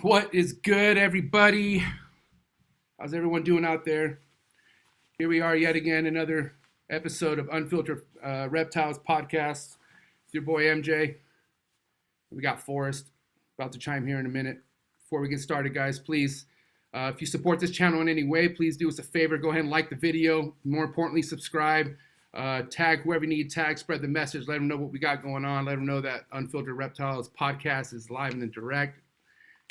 What is good, everybody? How's everyone doing out there? Here we are yet again, another episode of Unfiltered Reptiles podcast. It's your boy MJ. We got Forrest about to chime here in a minute. Before we get started, guys, please, if you support this channel in any way, please do us a favor. Go ahead and like the video. More importantly, subscribe. Tag whoever you need to tag. Spread the message. Let them know what we got going on. Let them know that Unfiltered Reptiles podcast is live and in direct,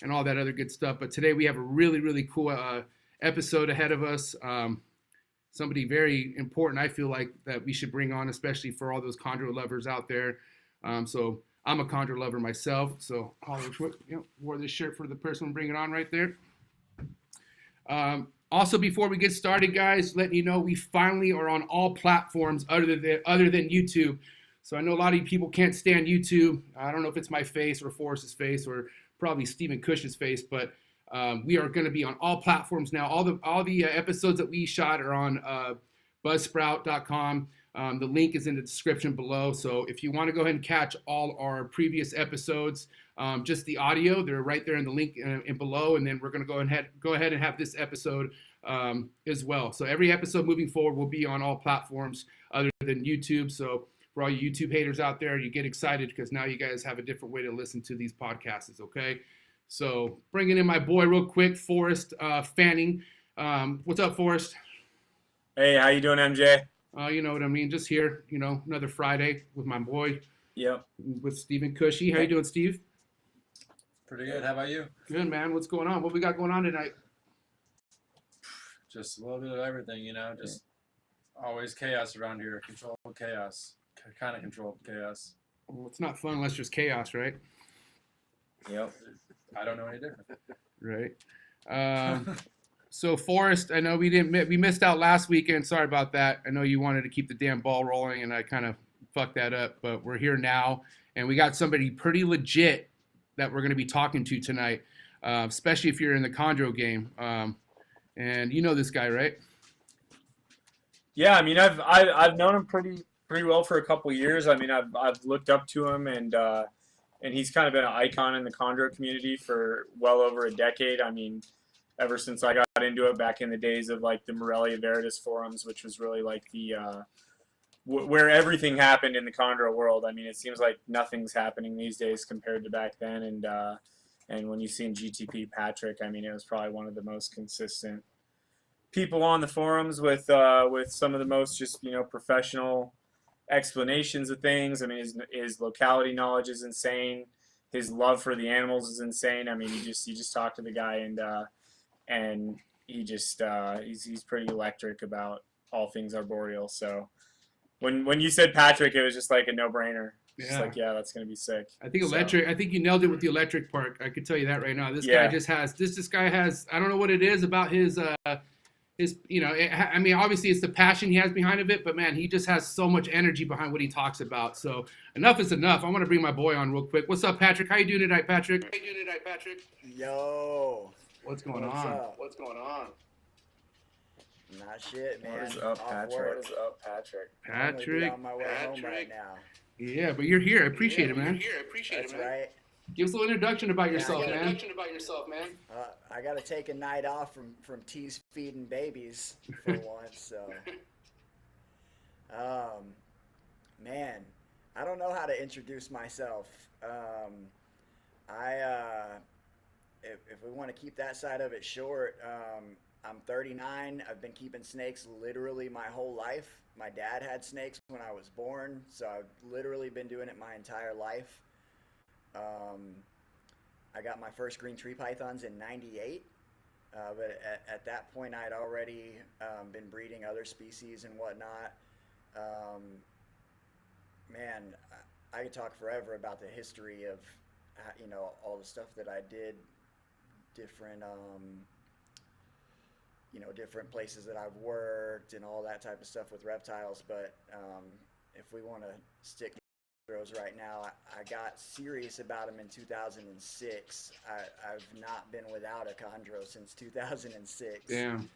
and all that other good stuff. But today we have a really cool episode ahead of us. Somebody very important, I feel like, that we should bring on, especially for all those chondro lovers out there. So I'm a chondro lover myself. So wore this shirt for the person bringing it on right there. Also, before we get started, guys, letting you know we finally are on all platforms other than YouTube. So I know a lot of you people can't stand YouTube. I don't know if it's my face or Forrest's face or probably Stephen Cush's face, but we are going to be on all platforms now. All the episodes that we shot are on buzzsprout.com. The link is in the description below. So if you want to go ahead and catch all our previous episodes, just the audio, they're right there in the link in below. And then we're going to go ahead and have this episode as well. So every episode moving forward will be on all platforms other than YouTube. So for all you YouTube haters out there, you get excited because now you guys have a different way to listen to these podcasts, okay? So bringing in my boy real quick, Forrest Fanning. What's up, Forrest? Hey, how you doing, MJ? You know what I mean, just here, another Friday with my boy. Yep. With Stephen Cushy. How you doing, Steve? Pretty good. How about you? Good, man. What's going on? What we got going on tonight? Just a little bit of everything, just always chaos around here. Controlled chaos. Kind of controlled chaos. Well, it's not fun unless there's chaos, right? Yep. I don't know any different. Right. So Forrest, I know we missed out last weekend. Sorry about that. I know you wanted to keep the damn ball rolling, and I kind of fucked that up. But we're here now, and we got somebody pretty legit that we're going to be talking to tonight, especially if you're in the chondro game. And you know this guy, right? Yeah, I mean, I've known him pretty well for a couple years. I mean, I've looked up to him, and he's kind of been an icon in the chondro community for well over a decade. I mean, ever since I got into it back in the days of like the Morelia Veritas forums, which was really like the where everything happened in the chondro world. I mean, it seems like nothing's happening these days compared to back then. And when you seen GTP Patrick, I mean, it was probably one of the most consistent people on the forums with some of the most just professional explanations of things. I mean, his locality knowledge is insane. His love for the animals is insane. I mean, you just talk to the guy and he just he's pretty electric about all things arboreal. So when you said Patrick, it was just like a no-brainer. Yeah. Just like, yeah, that's gonna be sick. I think electric. I think you nailed it with the electric part. I could tell you that right now. This guy just has this guy has, I don't know what it is about his I mean, obviously it's the passion he has behind it, but man, he just has so much energy behind what he talks about. So enough is enough. I want to bring my boy on real quick. What's up, Patrick? How you doing tonight, Patrick? Yo. What's going on? Up? What's going on? Not shit, man. What is up, Patrick? Patrick. On my way home right now. Yeah, but you're here. I appreciate it, man. That's right. Give us a little introduction about yourself, man. I got to take a night off from tease feeding babies for once. So, man, I don't know how to introduce myself. If we want to keep that side of it short, I'm 39. I've been keeping snakes literally my whole life. My dad had snakes when I was born, so I've literally been doing it my entire life. I got my first green tree pythons in '98, but at that point I'd already been breeding other species and whatnot. Man, I could talk forever about the history of all the stuff that I did, different different places that I've worked and all that type of stuff with reptiles. But if we want to stick those right now, I got serious about them in 2006. I've not been without a chondro since 2006. Damn.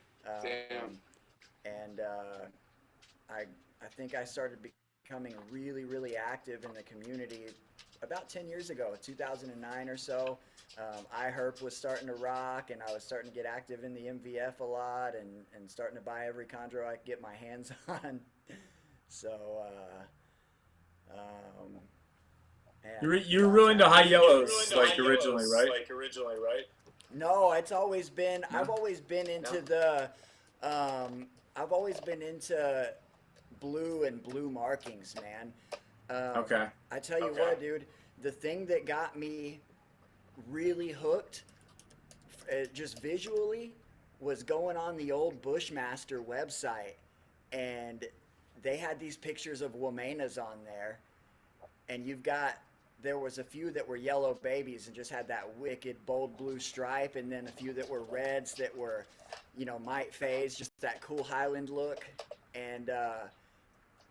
And I think I started becoming really active in the community about 10 years ago, 2009 or so. iHerp was starting to rock, and I was starting to get active in the MVF a lot, and starting to buy every chondro I could get my hands on. So, man, You're real into high yellows, like originally, right? No, it's always been. No? I've always been into the. I've always been into blue and blue markings, man. Okay. I tell you what, dude. The thing that got me really hooked, just visually, was going on the old Bushmaster website, and they had these pictures of Womainas on there, and there was a few that were yellow babies and just had that wicked bold blue stripe, and then a few that were reds that were, mite phase, just that cool Highland look. And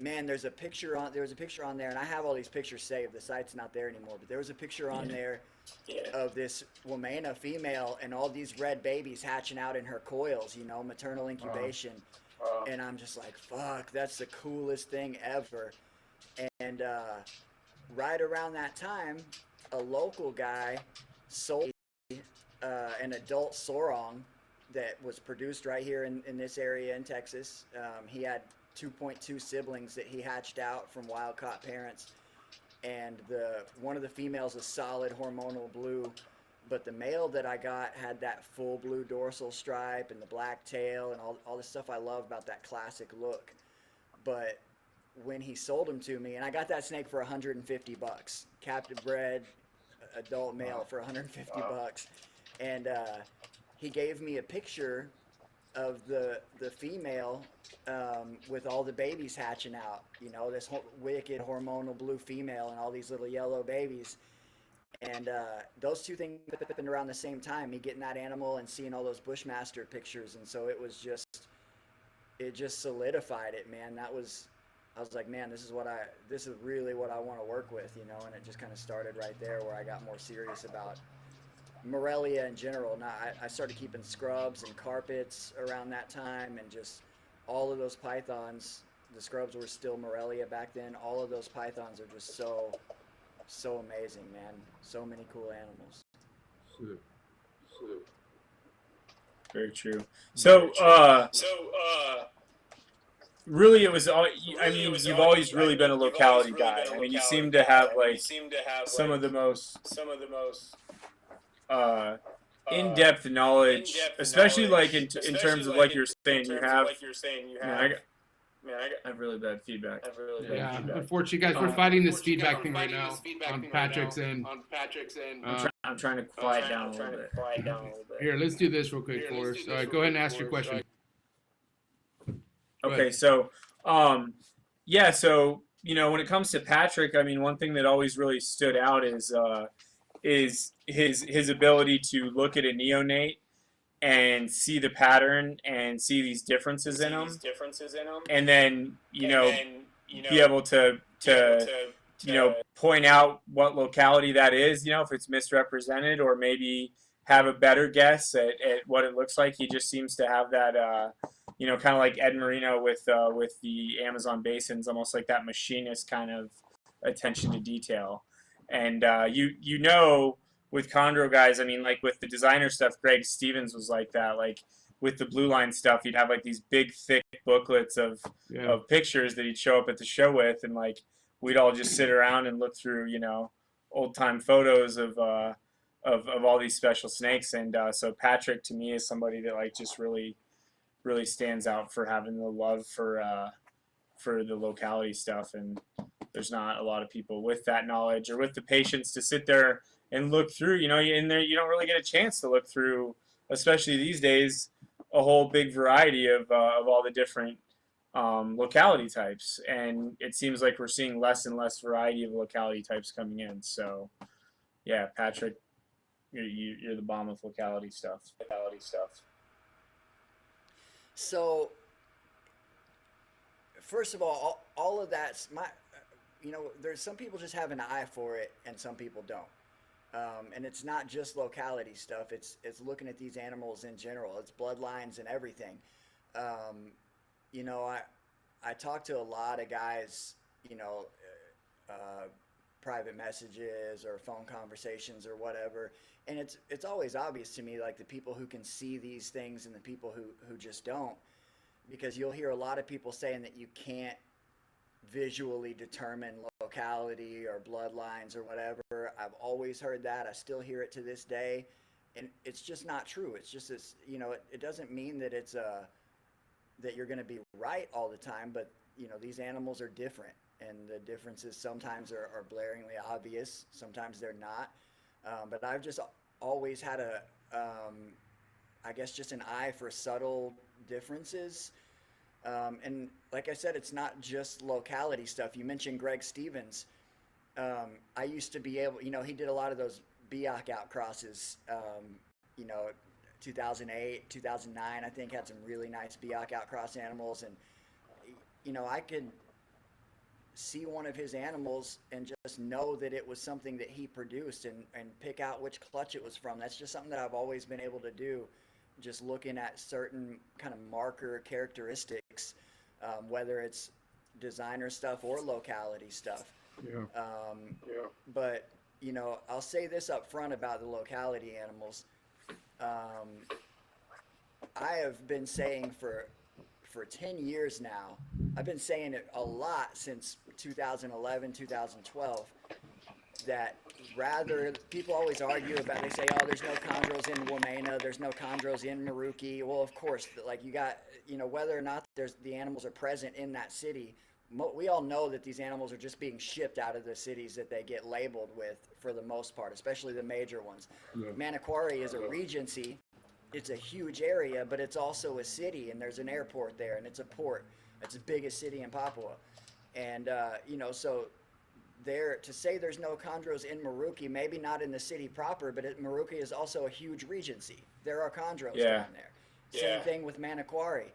man, there was a picture on there, and I have all these pictures saved. The site's not there anymore, but there was a picture on there of this Womaina female and all these red babies hatching out in her coils, maternal incubation. And I'm just like, fuck, that's the coolest thing ever. And right around that time, a local guy sold an adult sorong that was produced right here in this area in Texas. He had 2.2 siblings that he hatched out from wild-caught parents, and one of the females is solid hormonal blue, but the male that I got had that full blue dorsal stripe and the black tail and all the stuff I love about that classic look. But when he sold him to me, and I got that snake for $150, captive bred adult male for $150, and he gave me a picture of the female with all the babies hatching out, this wicked hormonal blue female and all these little yellow babies. And those two things happened around the same time, me getting that animal and seeing all those Bushmaster pictures. And so it just solidified it, man. I was like, man, this is really what I want to work with, and it just kind of started right there where I got more serious about Morelia in general. Now, I started keeping scrubs and carpets around that time, and just all of those pythons, the scrubs were still Morelia back then. All of those pythons are just so amazing, man. So many cool animals. Very true. So, really, it was all. I mean, you've always really been a locality guy. I mean, you seem to have like some of the most in-depth knowledge, especially like in terms of like you're saying you have. Man, I have really bad feedback. Yeah, unfortunately, guys, we're fighting this feedback thing right now on Patrick's end. I'm trying to quiet down a little bit. Here, let's do this real quick for us. All right, go ahead and ask your question. Okay, so, yeah, so, when it comes to Patrick, I mean, one thing that always really stood out is his ability to look at a neonate and see the pattern and see these differences in them, and then, be able to point out what locality that is, if it's misrepresented, or maybe have a better guess at what it looks like. He just seems to have that, kind of like Ed Marino with the Amazon basins, almost like that machinist kind of attention to detail. And with chondro guys, I mean, like with the designer stuff, Greg Stevens was like that. Like with the blue line stuff, he'd have like these big, thick booklets of pictures that he'd show up at the show with, and like we'd all just sit around and look through, old time photos of all these special snakes. And so Patrick to me is somebody that like just really stands out for having the love for the locality stuff. And there's not a lot of people with that knowledge or with the patience to sit there and look through, in there, you don't really get a chance to look through, especially these days, a whole big variety of all the different locality types. And it seems like we're seeing less and less variety of locality types coming in. So yeah, Patrick, you're the bomb with locality stuff. So, first of all of that's there's some people just have an eye for it and some people don't. And it's not just locality stuff. It's looking at these animals in general. It's bloodlines and everything. I talk to a lot of guys, private messages or phone conversations or whatever. And it's always obvious to me, like the people who can see these things and the people who just don't, because you'll hear a lot of people saying that you can't visually determine locality or bloodlines or whatever. I've always heard that. I still hear it to this day. And it's just not true. It's just this, you know, it doesn't mean that it's that you're going to be right all the time, but you know, these animals are different, and the differences sometimes are blaringly obvious, sometimes they're not. But I've just always had I guess just an eye for subtle differences. And like I said, it's not just locality stuff. You mentioned Greg Stevens. I used to be able, you know, he did a lot of those Biak outcrosses, you know, 2008, 2009, I think, had some really nice Biak outcross animals. And, you know, I could see one of his animals and just know that it was something that he produced and pick out which clutch it was from. That's just something that I've always been able to do, just looking at certain kind of marker characteristics, whether it's designer stuff or locality stuff. But, you know, I'll say this up front about the locality animals. I have been saying for 10 years now, I've been saying it a lot since 2011, 2012, that rather, people always argue about, they say, oh, there's no chondros in Wamena, there's no chondros in Maruki. Well, of course, like you got, you know, whether or not the animals are present in that city, we all know that these animals are just being shipped out of the cities that they get labeled with for the most part, especially the major ones. Yeah. Manokwari is a regency. It's a huge area, but it's also a city, and there's an airport there, and it's a port. It's the biggest city in Papua. And, you know, so there, to say there's no chondros in Maruki, maybe not in the city proper, but Maruki is also a huge regency. There are chondros down there. Same thing with Manokwari.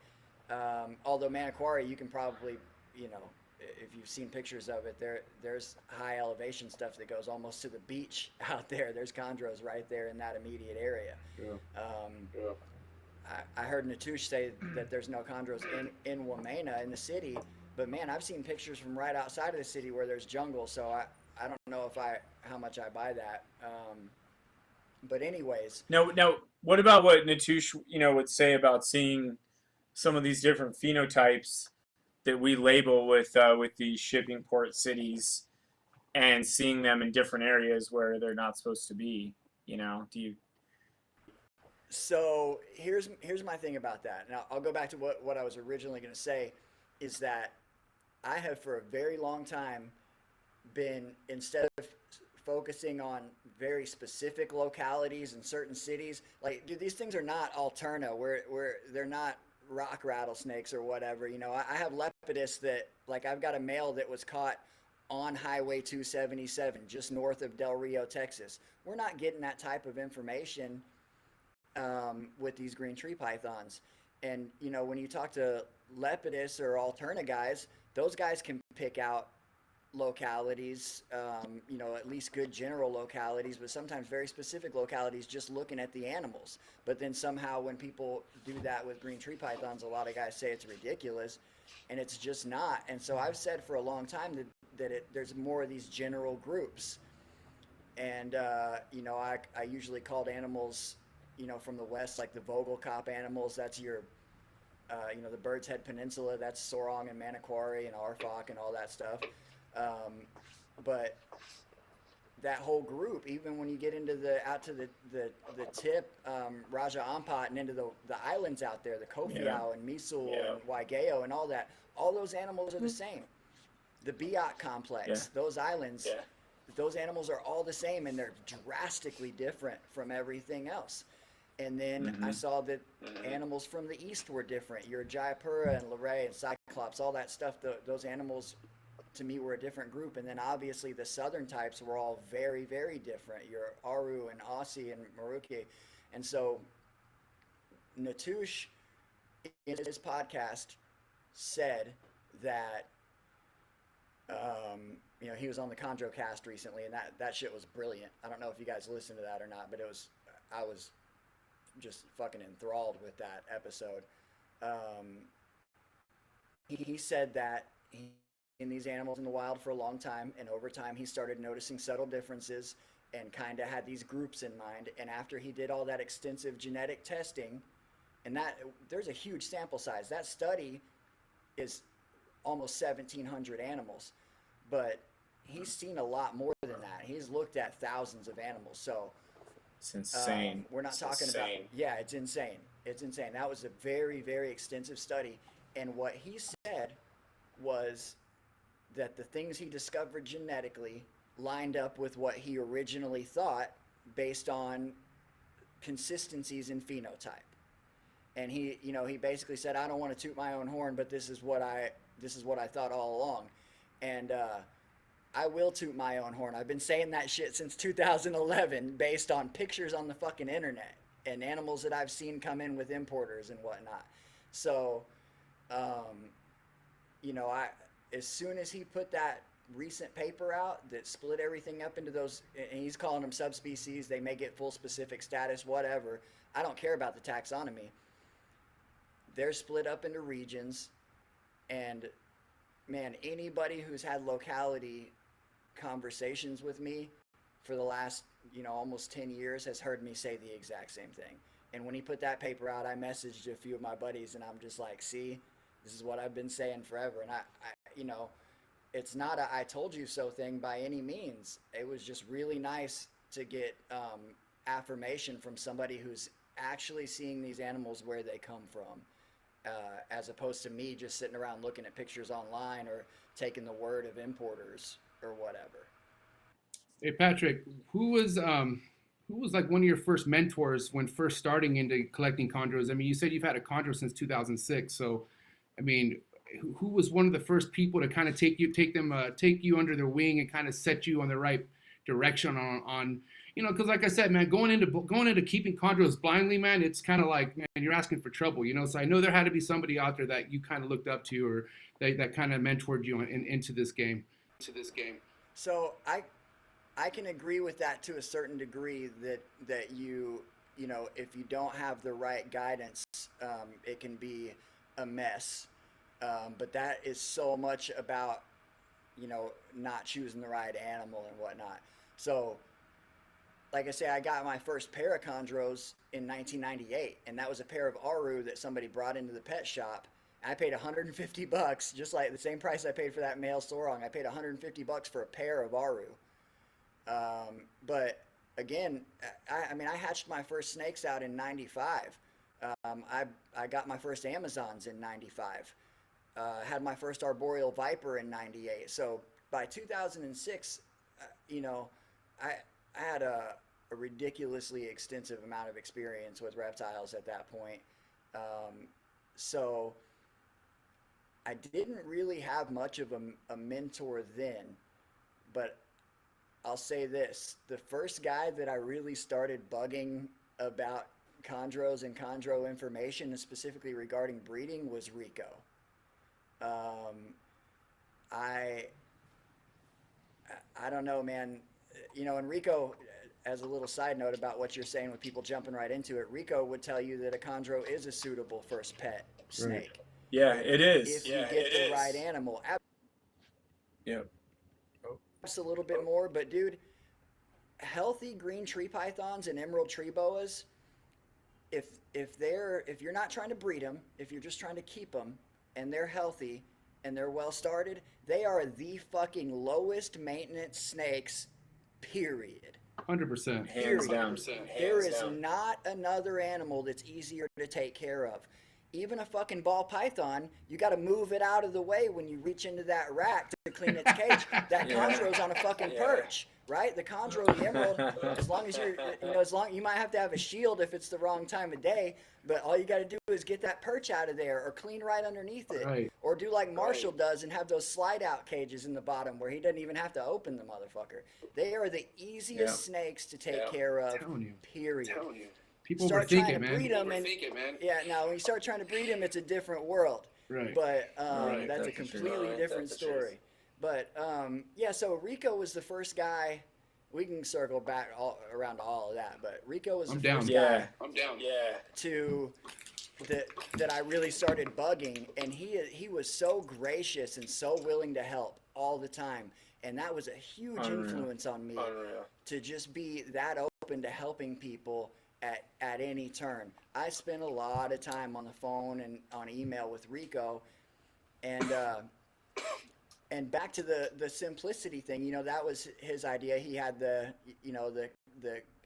Although Manokwari, you can probably, you know, if you've seen pictures of it, there's high elevation stuff that goes almost to the beach out there. There's chondros right there in that immediate area. I heard Natush say that there's no chondros in Wamena in the city, but man, I've seen pictures from right outside of the city where there's jungle. So I don't know how much I buy that. But anyways. Now, what about what Natush, you know, would say about seeing some of these different phenotypes that we label with these shipping port cities, and seeing them in different areas where they're not supposed to be? You know, do you? So here's my thing about that. Now I'll go back to what I was originally going to say, is that I have for a very long time been, instead of focusing on very specific localities in certain cities, like, dude, these things are not alterna, where they're not rock rattlesnakes or whatever. You know, I have Lepidus that, like, I've got a male that was caught on Highway 277 just north of Del Rio, Texas. We're not getting that type of information with these green tree pythons. And, you know, when you talk to Lepidus or alterna guys, those guys can pick out localities, you know, at least good general localities, but sometimes very specific localities just looking at the animals. But then somehow when people do that with green tree pythons, a lot of guys say it's ridiculous, and it's just not. And so I've said for a long time that there's more of these general groups. And, you know, I usually called animals, you know, from the west, like the Vogelkop animals, that's your, you know, the Bird's Head Peninsula, that's Sorong and Manokwari and Arfak and all that stuff. But that whole group, even when you get into out to the tip, Raja Ampat, and into the islands out there, the Kofiau and Misul and Waigeo and all that, all those animals are the same. The Biak complex, those islands, those animals are all the same, and they're drastically different from everything else. And then I saw that animals from the east were different. Your Jayapura and Luray and Cyclops, all that stuff, those animals to me were a different group. And then obviously the southern types were all very, very different. Your Aru and Aussie and Maruki. And so Natush in his podcast said that, you know, he was on the Chondro cast recently, and that shit was brilliant. I don't know if you guys listened to that or not, but I was just fucking enthralled with that episode. He said that these animals in the wild for a long time, and over time he started noticing subtle differences and kind of had these groups in mind. And after he did all that extensive genetic testing, and that there's a huge sample size. That study is almost 1,700 animals, but he's seen a lot more than that. He's looked at thousands of animals. So It's insane. we're not talking about, yeah, it's insane. It's insane. That was a very, very extensive study. And what he said was that the things he discovered genetically lined up with what he originally thought based on consistencies in phenotype. And he basically said, I don't want to toot my own horn, but this is what I thought all along. And I will toot my own horn. I've been saying that shit since 2011 based on pictures on the fucking internet and animals that I've seen come in with importers and whatnot. So, as soon as he put that recent paper out that split everything up into those, and he's calling them subspecies, they may get full specific status, whatever. I don't care about the taxonomy. They're split up into regions, and man, anybody who's had locality conversations with me for the last, almost 10 years has heard me say the exact same thing. And when he put that paper out, I messaged a few of my buddies, and I'm just like, see, this is what I've been saying forever. And I it's not a I told you so thing by any means. It was just really nice to get affirmation from somebody who's actually seeing these animals where they come from, as opposed to me just sitting around looking at pictures online or taking the word of importers or whatever. Hey Patrick, who was like one of your first mentors when first starting into collecting chondros? I mean, you said you've had a chondro since 2006, so I mean, who was one of the first people to kind of take you under their wing and kind of set you on the right direction on because like I said, man, going into keeping chondros blindly, man, it's kind of like, man, you're asking for trouble, So I know there had to be somebody out there that you kind of looked up to or that kind of mentored you into this game. So I can agree with that to a certain degree that you if you don't have the right guidance, it can be a mess. But that is so much about, not choosing the right animal and whatnot. So, like I say, I got my first pair of chondros in 1998, and that was a pair of Aru that somebody brought into the pet shop. I paid $150, just like the same price I paid for that male sorong. I paid $150 for a pair of Aru. But again, I hatched my first snakes out in 95. I got my first Amazons in 95. Had my first arboreal viper in 98. So by 2006, I had a ridiculously extensive amount of experience with reptiles at that point. So I didn't really have much of a mentor then, but I'll say this. The first guy that I really started bugging about chondros and chondro information, and specifically regarding breeding, was Rico. I don't know, man. And Rico, as a little side note about what you're saying with people jumping right into it, Rico would tell you that a chondro is a suitable first pet snake. Right. Yeah, it is. If you get the right animal. Yep. Perhaps a little bit more, but dude, healthy green tree pythons and emerald tree boas, if you're not trying to breed them, if you're just trying to keep them, and they're healthy and they're well started, they are the fucking lowest maintenance snakes, period. 100%. Hands down. There is not another animal that's easier to take care of. Even a fucking ball python, you got to move it out of the way when you reach into that rack to clean its cage. That chondro's on a fucking perch, right? The chondro, the emerald, as long as you might have to have a shield if it's the wrong time of day, but all you got to do is get that perch out of there or clean right underneath it. Right. Or do like Marshall does and have those slide out cages in the bottom where he doesn't even have to open the motherfucker. They are the easiest snakes to take care of, period. People start overthink trying it, to man. breed them, and now when you start trying to breed them, it's a different world. Right. But that's a completely different story. But so Rico was the first guy. We can circle back around to all of that, but Rico was the first guy. I'm down. Yeah. To that I really started bugging, and he was so gracious and so willing to help all the time, and that was a huge influence on me to just be that open to helping people at any turn. I spent a lot of time on the phone and on email with Rico, and back to the simplicity thing, you know, that was his idea. He had the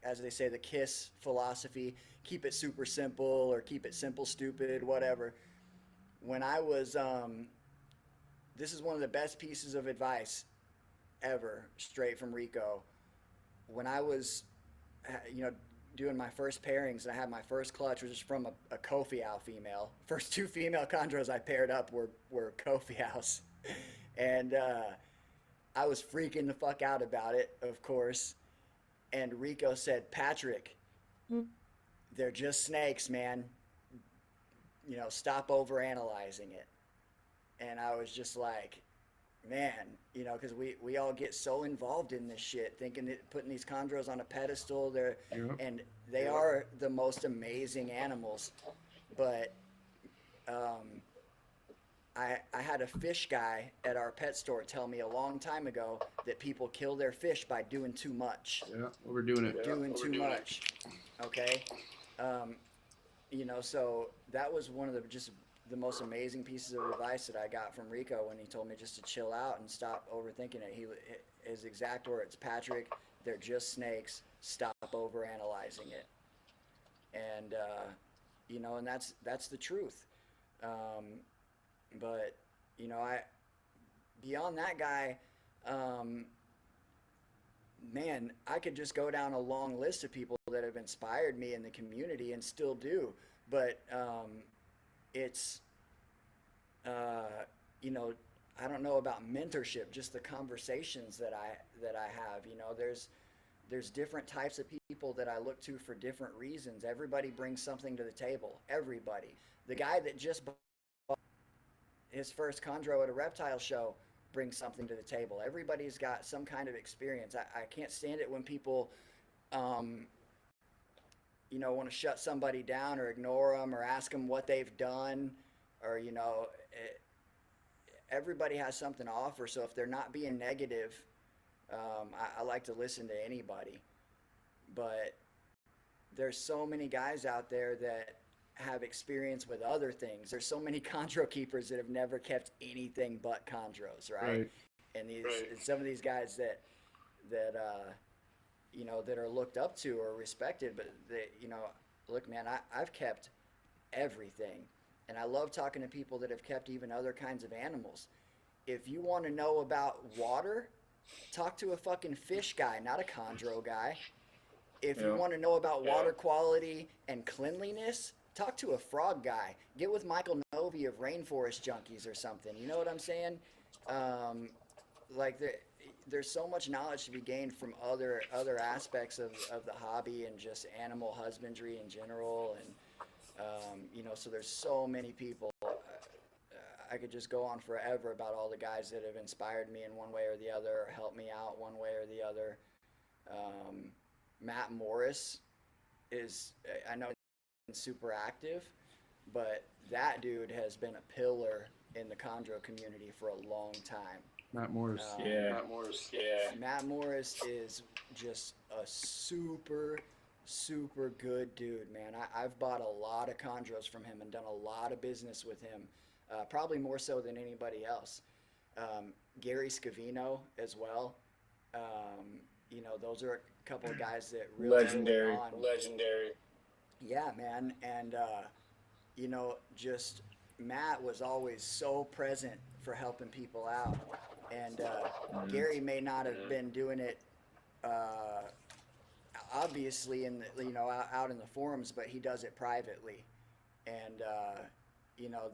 as they say, the KISS philosophy, keep it super simple or keep it simple stupid, whatever. When I was this is one of the best pieces of advice ever, straight from Rico. When I was doing my first pairings and I had my first clutch, which was from a Kofiau female. First 2 female chondros I paired up were Kofiaus. And I was freaking the fuck out about it, of course. And Rico said, Patrick, they're just snakes, man. You know, stop overanalyzing it. And I was just like, man, you know, because we all get so involved in this shit, thinking that putting these chondros on a pedestal, and they are the most amazing animals. But I had a fish guy at our pet store tell me a long time ago that people kill their fish by doing too much. Yeah, overdoing it. Doing too much. Okay? You know, so that was one of the most amazing pieces of advice that I got from Rico when he told me just to chill out and stop overthinking it. His exact words, Patrick, they're just snakes. Stop overanalyzing it. And, you know, and that's the truth. But, you know, beyond that guy, man, I could just go down a long list of people that have inspired me in the community and still do. But it's, you know, I don't know about mentorship, just the conversations that I have. You know, there's different types of people that I look to for different reasons. Everybody brings something to the table. Everybody. The guy that just bought his first chondro at a reptile show brings something to the table. Everybody's got some kind of experience. I can't stand it when people, you know, want to shut somebody down or ignore them or ask them what they've done, or, you know, everybody has something to offer. So if they're not being negative, I like to listen to anybody. But there's so many guys out there that have experience with other things. There's so many chondro keepers that have never kept anything but chondros, right? And some of these guys that you know, that are looked up to or respected, but they, you know, look, man, I've kept everything, and I love talking to people that have kept even other kinds of animals. If you want to know about water, talk to a fucking fish guy, not a chondro guy. If you want to know about water quality and cleanliness, talk to a frog guy. Get with Michael Novi of Rainforest Junkies or something. You know what I'm saying? Like there's so much knowledge to be gained from other aspects of the hobby and just animal husbandry in general. And, you know, so there's so many people. I could just go on forever about all the guys that have inspired me in one way or the other, or helped me out one way or the other. Matt Morris is, I know, super active, but that dude has been a pillar in the chondro community for a long time. Matt Morris. Matt Morris is just a super good dude, man. I've bought a lot of chondros from him and done a lot of business with him, probably more so than anybody else. Gary Scavino as well. You know, those are a couple of guys that really legendary. Yeah, man. And you know, just Matt was always so present for helping people out. And Gary may not have been doing it obviously in the, you know, out in the forums, but he does it privately. And you know,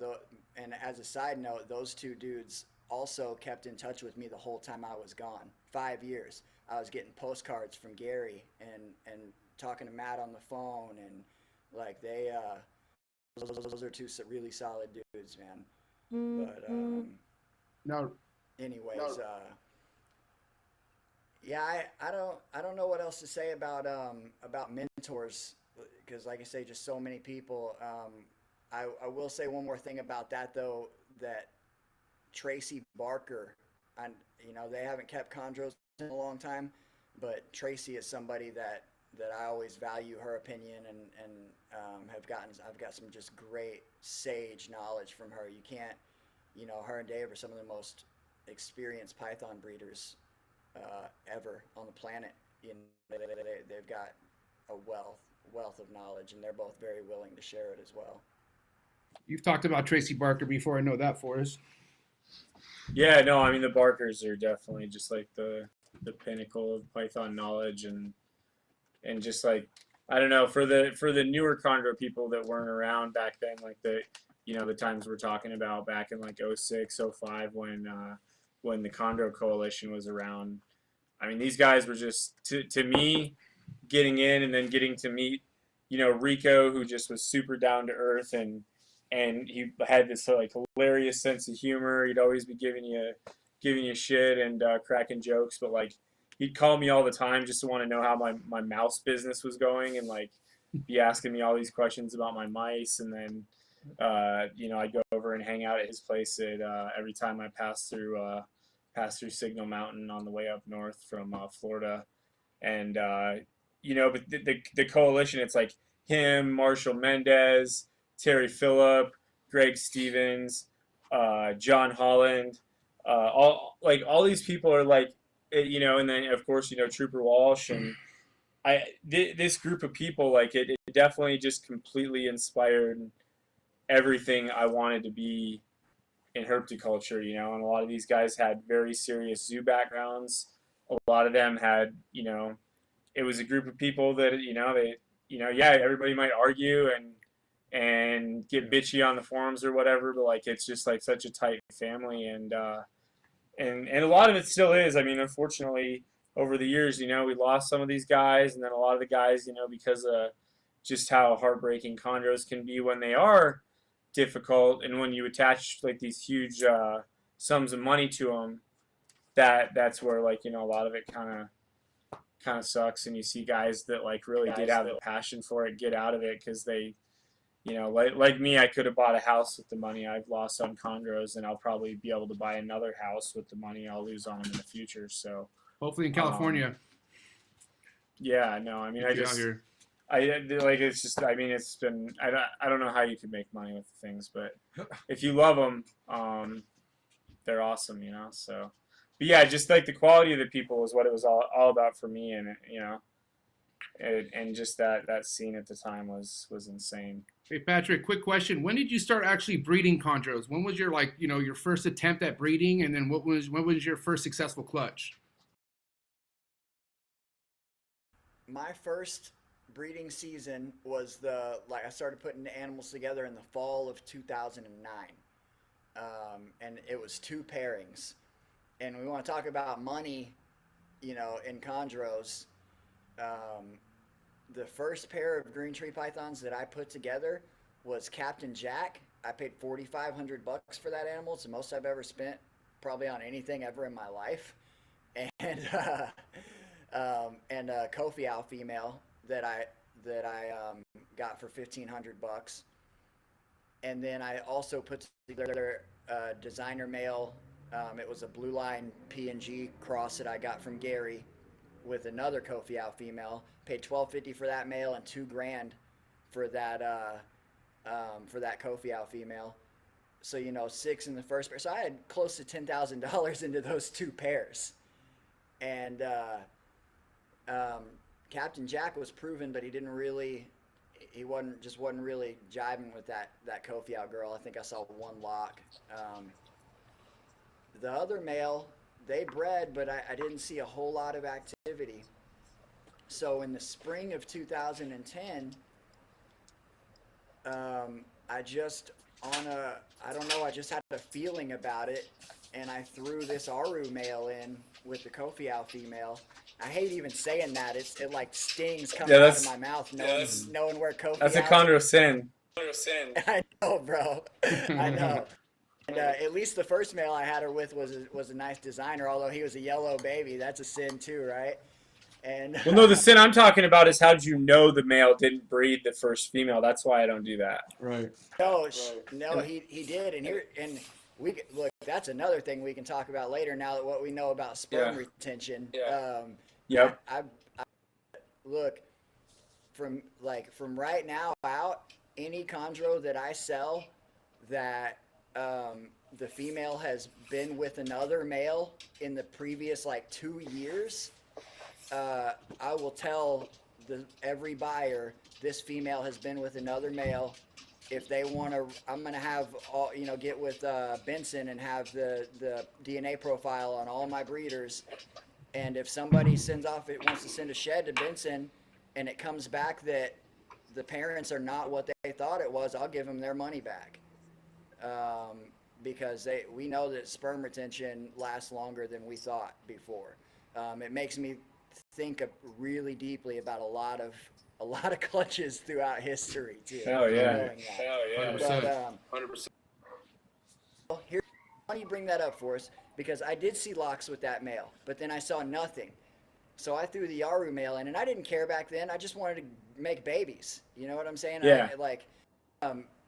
and as a side note, those two dudes also kept in touch with me the whole time I was gone. 5 years. I was getting postcards from Gary and talking to Matt on the phone, and like they those are two really solid dudes, man. But No. anyways, yeah, I don't know what else to say about mentors, because like I say, just so many people. I will say one more thing about that though, that Tracy Barker, and they haven't kept chondros in a long time, but Tracy is somebody that I always value her opinion, and I've got some just great sage knowledge from her. You can't, her and Dave are some of the most experienced python breeders ever on the planet. They've got a wealth of knowledge, and they're both very willing to share it as well. You've talked about Tracy Barker before. I know that, Forrest. Yeah, no, I mean the Barkers are definitely just like the pinnacle of python knowledge, and just like, I don't know, for the newer chondro people that weren't around back then, like the times we're talking about back in like 06, 05 when the Chondro Coalition was around. I mean, these guys were just, to me, getting in and then getting to meet, Rico, who just was super down to earth, and he had this like hilarious sense of humor. He'd always be giving you shit and cracking jokes, but like he'd call me all the time just to want to know how my mouse business was going, and like be asking me all these questions about my mice, and then I'd go over and hang out at his place every time I passed through Signal Mountain on the way up north from Florida, and but the coalition, it's like him, Marshall Mendez, Terry Phillip, Greg Stevens, John Holland, all these people are like, and then of course Trooper Walsh, and this group of people, like it definitely just completely inspired everything I wanted to be in herpetoculture, and a lot of these guys had very serious zoo backgrounds. A lot of them had, it was a group of people that, everybody might argue and get bitchy on the forums or whatever, but like it's just like such a tight family, and a lot of it still is. I mean, unfortunately, over the years, we lost some of these guys, and then a lot of the guys, because of just how heartbreaking chondros can be when they are difficult, and when you attach like these huge sums of money to them, that's where like a lot of it kind of sucks, and you see guys that like really did have a passion for it get out of it because they, like me, I could have bought a house with the money I've lost on chondros, and I'll probably be able to buy another house with the money I'll lose on them in the future. So hopefully in California. Yeah, no, I mean, I just, here. it's just, I mean, it's been, I don't know how you could make money with things, but if you love them, they're awesome, so, but yeah, just like the quality of the people is what it was all about for me, and, and just that scene at the time was insane. Hey, Patrick, quick question. When did you start actually breeding chondros? When was your, your first attempt at breeding, and then when was your first successful clutch? My first breeding season was I started putting the animals together in the fall of 2009. And it was 2 pairings. And we want to talk about money, in chondros. The first pair of green tree pythons that I put together was Captain Jack. I paid $4,500 for that animal. It's the most I've ever spent probably on anything ever in my life. And a Kofi Owl female that I got for $1,500, and then I also put together a designer male. It was a blue line P&G cross that I got from Gary with another Kofi Owl female. Paid $1,250 for that male and $2,000 for that Kofi Owl female. So 6 in the first pair. So I had close to $10,000 into those 2 pairs, and Captain Jack was proven, but he wasn't really jiving with that Kofi Out girl. I think I saw 1 lock. The other male, they bred, but I didn't see a whole lot of activity. So in the spring of 2010, I just had a feeling about it, and I threw this Aru male in with the Kofi Owl female. I hate even saying that. It like stings coming out of my mouth knowing where Kofi That's a Owl's chondro sin. I know, bro. I know. And at least the first male I had her with was a nice designer, although he was a yellow baby. That's a sin too, right? And Well, no, the sin I'm talking about is how did you know the male didn't breed the first female? That's why I don't do that. Right. no, he did, and look. That's another thing we can talk about later. Now that what we know about sperm retention, Yep. I look from right now out, any chondro that I sell that the female has been with another male in the previous 2 years, I will tell every buyer this female has been with another male. If they want to, I'm going to have get with Benson and have the DNA profile on all my breeders. And if somebody wants to send a shed to Benson, and it comes back that the parents are not what they thought it was, I'll give them their money back. Because we know that sperm retention lasts longer than we thought before. It makes me think really deeply about a lot of clutches throughout history too. Hell yeah. Knowing that. 100%. But, 100%. Here, why don't you bring that up for us? Because I did see locks with that male, but then I saw nothing. So I threw the Yaru male in, and I didn't care back then. I just wanted to make babies. You know what I'm saying? Yeah.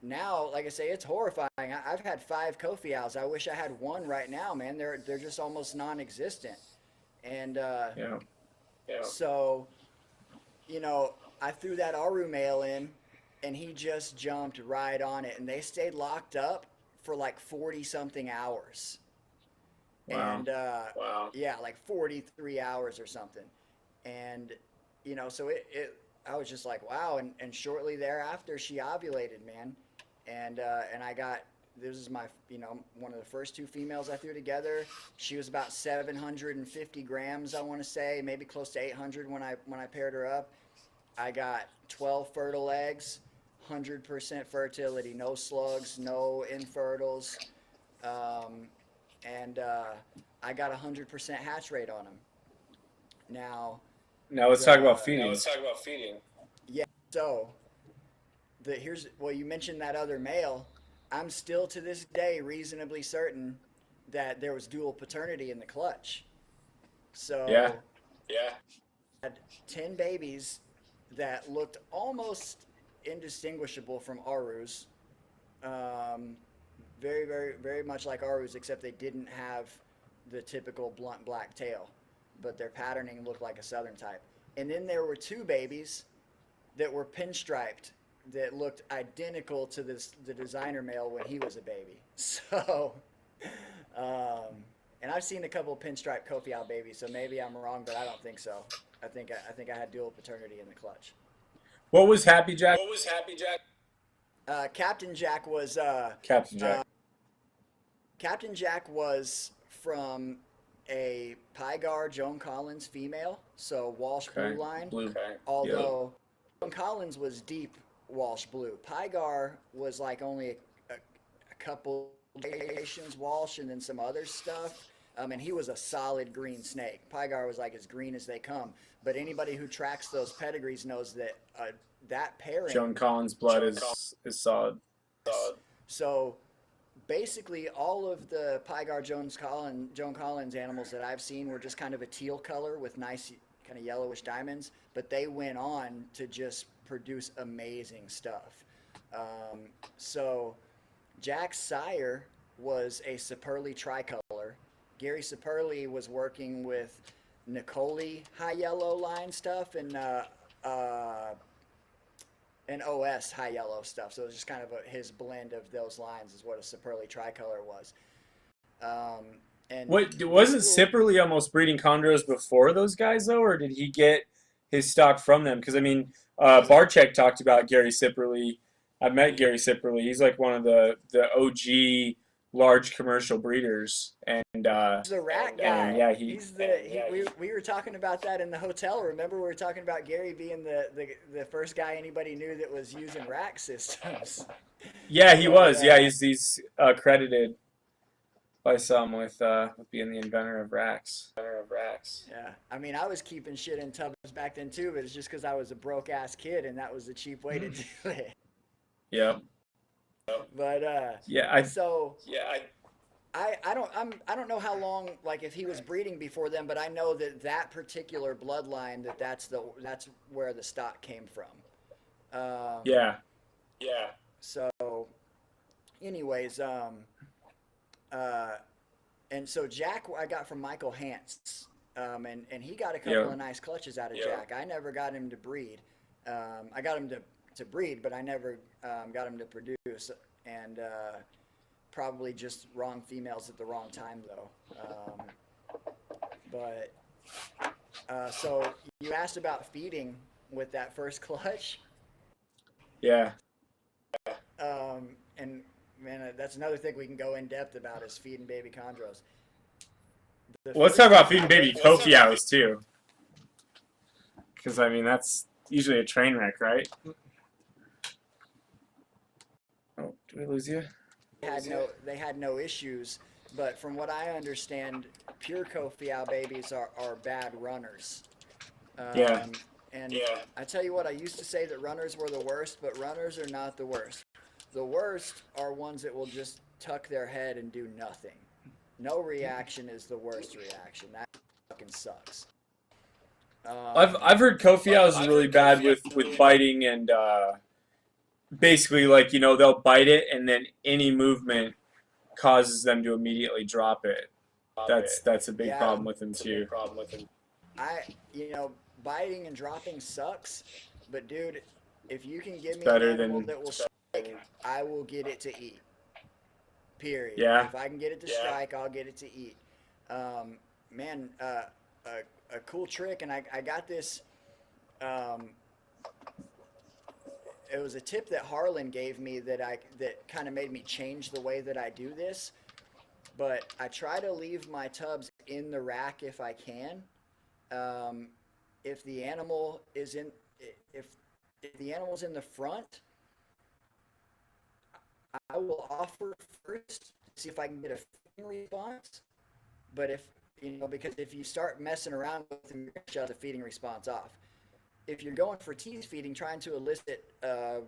Now, like I say, it's horrifying. I've had 5 Kofi owls. I wish I had one right now, man. They're just almost non-existent. And so, I threw that Aru male in, and he just jumped right on it, and they stayed locked up for 40-something hours. Wow. And yeah, 43 hours or something. And so I was just like, wow. And shortly thereafter, she ovulated, man. And I got, this is my, one of the first 2 females I threw together. She was about 750 grams, I want to say, maybe close to 800 when I paired her up. I got 12 fertile eggs, 100% fertility, no slugs, no infertiles. And I got 100% hatch rate on them. Now let's talk about feeding. Yeah. So you mentioned that other male. I'm still to this day reasonably certain that there was dual paternity in the clutch. So yeah, I had 10 babies that looked almost indistinguishable from Arus. Very, very, very much like Arus, except they didn't have the typical blunt black tail, but their patterning looked like a southern type. And then there were 2 babies that were pinstriped that looked identical to the designer male when he was a baby. So, and I've seen a couple of pinstripe Kofi owl babies, so maybe I'm wrong, but I don't think so. I think I had dual paternity in the clutch. What was Happy Jack? Captain Jack was Captain Jack was from a Pygar Joan Collins female, so Walsh Blue line. Although Joan Collins was deep Walsh Blue. Pygar was only a couple variations Walsh and then some other stuff. And he was a solid green snake. Pygar was as green as they come. But anybody who tracks those pedigrees knows that that pairing. Joan Collins' blood is solid. So basically, all of the Pygar Joan Collins animals that I've seen were just kind of a teal color with nice kind of yellowish diamonds. But they went on to just produce amazing stuff. So Jack's sire was a Saperli tricolor. Gary Saperli was working with Nicoli high yellow line stuff and OS high yellow stuff. So it was just kind of his blend of those lines is what a Saperli tricolor was. And wasn't Sipperly almost breeding chondros before those guys though, or did he get his stock from them? Because Barczyk talked about Gary Sipperly. I met Gary Sipperly. He's one of the OG large commercial breeders, and he's the rat guy. Yeah, we were talking about that in the hotel. Remember, we were talking about Gary being the first guy anybody knew that was using rack systems. Yeah, he was. Yeah, he's credited by some with being the inventor of racks. Yeah, I was keeping shit in tubs back then too, but it's just because I was a broke ass kid, and that was the cheap way to do it. Yeah. But I don't know how long, like if he was breeding before then, but I know that particular bloodline, that's where the stock came from. Yeah. So, anyways, and so Jack I got from Michael Hantz, and he got a couple of nice clutches out of Jack. I never got him to breed. I got him to breed, but I never got him to produce, and probably just wrong females at the wrong time though. So you asked about feeding with that first clutch. Yeah. And man, that's another thing we can go in depth about is feeding baby chondros. Well, let's talk about feeding baby Kofiaus too, because I mean that's usually a train wreck, right? Oh, did we lose you? They had no issues, but from what I understand, pure Kofiau babies are bad runners. And I tell you what, I used to say that runners were the worst, but runners are not the worst. The worst are ones that will just tuck their head and do nothing. No reaction is the worst reaction. That fucking sucks. I've heard Kofiaus is really bad with biting and basically like they'll bite it and then any movement causes them to immediately drop it. That's a big problem with them too. Biting and dropping sucks, but dude, if you can give me Better an animal than- that will strike, I will get it to eat. Period. Yeah. If I can get it to strike, I'll get it to eat. Man, a cool trick, and I got this. It was a tip that Harlan gave me that kind of made me change the way that I do this. But I try to leave my tubs in the rack if I can. If the animal is in the front, I will offer first to see if I can get a feeding response. But because if you start messing around with them, you're going to shut the feeding response off. If you're going for tease feeding, trying to elicit a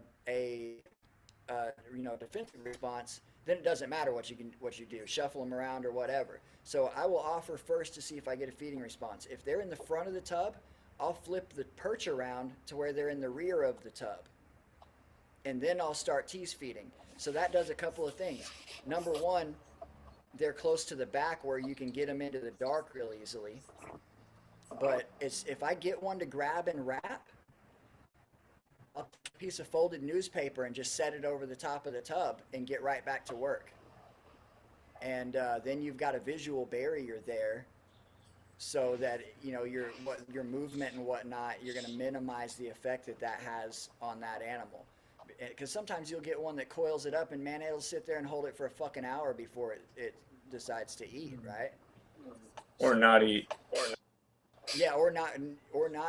defensive response, then it doesn't matter what you do, shuffle them around or whatever. So I will offer first to see if I get a feeding response. If they're in the front of the tub, I'll flip the perch around to where they're in the rear of the tub. And then I'll start tease feeding. So that does a couple of things. Number one, they're close to the back where you can get them into the dark real easily. But if I get one to grab and wrap, I'll take a piece of folded newspaper and just set it over the top of the tub and get right back to work. And then you've got a visual barrier there, so that your movement and whatnot, you're going to minimize the effect that has on that animal. Because sometimes you'll get one that coils it up, and man, it'll sit there and hold it for a fucking hour before it decides to eat, right? Or not eat. Yeah, or not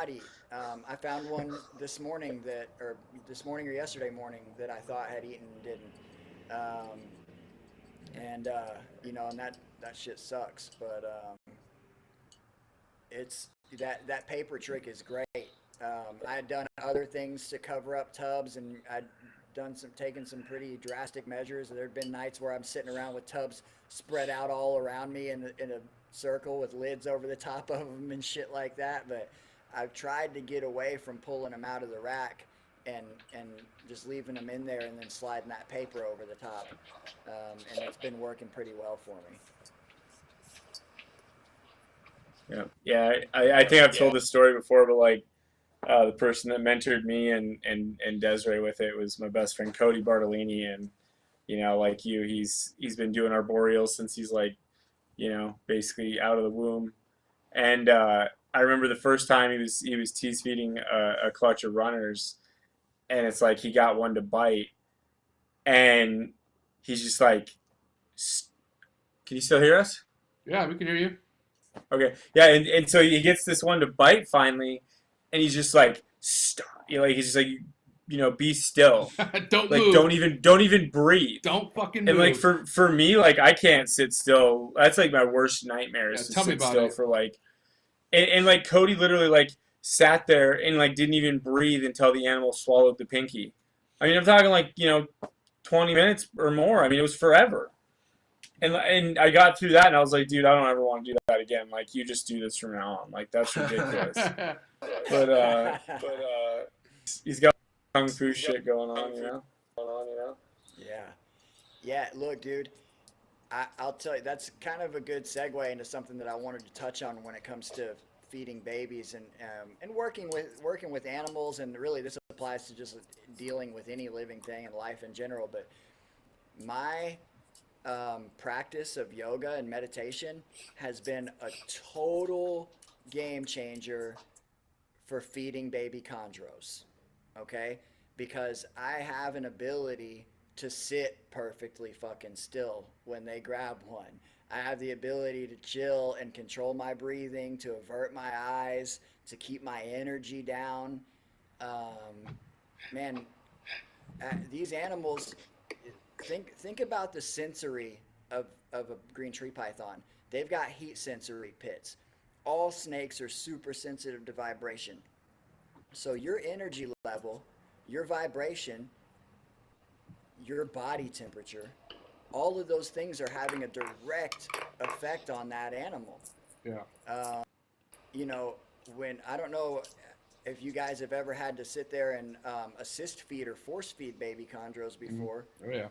eat. I found one this morning or yesterday morning that I thought had eaten and didn't. And that shit sucks. But it's that paper trick is great. I had done other things to cover up tubs, and I'd taken some pretty drastic measures. There'd been nights where I'm sitting around with tubs spread out all around me in a circle with lids over the top of them and shit like that. But I've tried to get away from pulling them out of the rack and just leaving them in there and then sliding that paper over the top. And it's been working pretty well for me. Yeah. I think I've told this story before, but like the person that mentored me and Desiree with it was my best friend Cody Bartolini, and like he's been doing arboreals since he's like basically out of the womb. And I remember the first time he was tease feeding a clutch of runners, and it's like he got one to bite, and he's just like, can you still hear us? Yeah, we can hear you. Okay. Yeah, and so he gets this one to bite finally, and he's just like, stop. He's just like, be still. Don't like move. Don't even breathe. Don't fucking move. And like for me, like I can't sit still. That's like my worst nightmare is to tell me sit about still it. for like, and like Cody literally like sat there and like didn't even breathe until the animal swallowed the pinky. I mean, I'm talking like 20 minutes or more. I mean, it was forever. And I got through that, and I was like, dude, I don't ever want to do that again. Like, you just do this from now on. Like, that's ridiculous. but he's got kung fu shit going on, you know. Yeah. Yeah, look, dude, I'll tell you, that's kind of a good segue into something that I wanted to touch on when it comes to feeding babies and working with animals, and really this applies to just dealing with any living thing in life in general. But my practice of yoga and meditation has been a total game changer for feeding baby chondros, okay? Because I have an ability to sit perfectly fucking still when they grab one. I have the ability to chill and control my breathing, to avert my eyes, to keep my energy down. Man, these animals, think about the sensory of a green tree python. They've got heat sensory pits. All snakes are super sensitive to vibration. So your energy level, your vibration, your body temperature, all of those things are having a direct effect on that animal. Yeah. You know, when I don't know if you guys have ever had to sit there and assist feed or force feed baby chondros before. Oh yeah.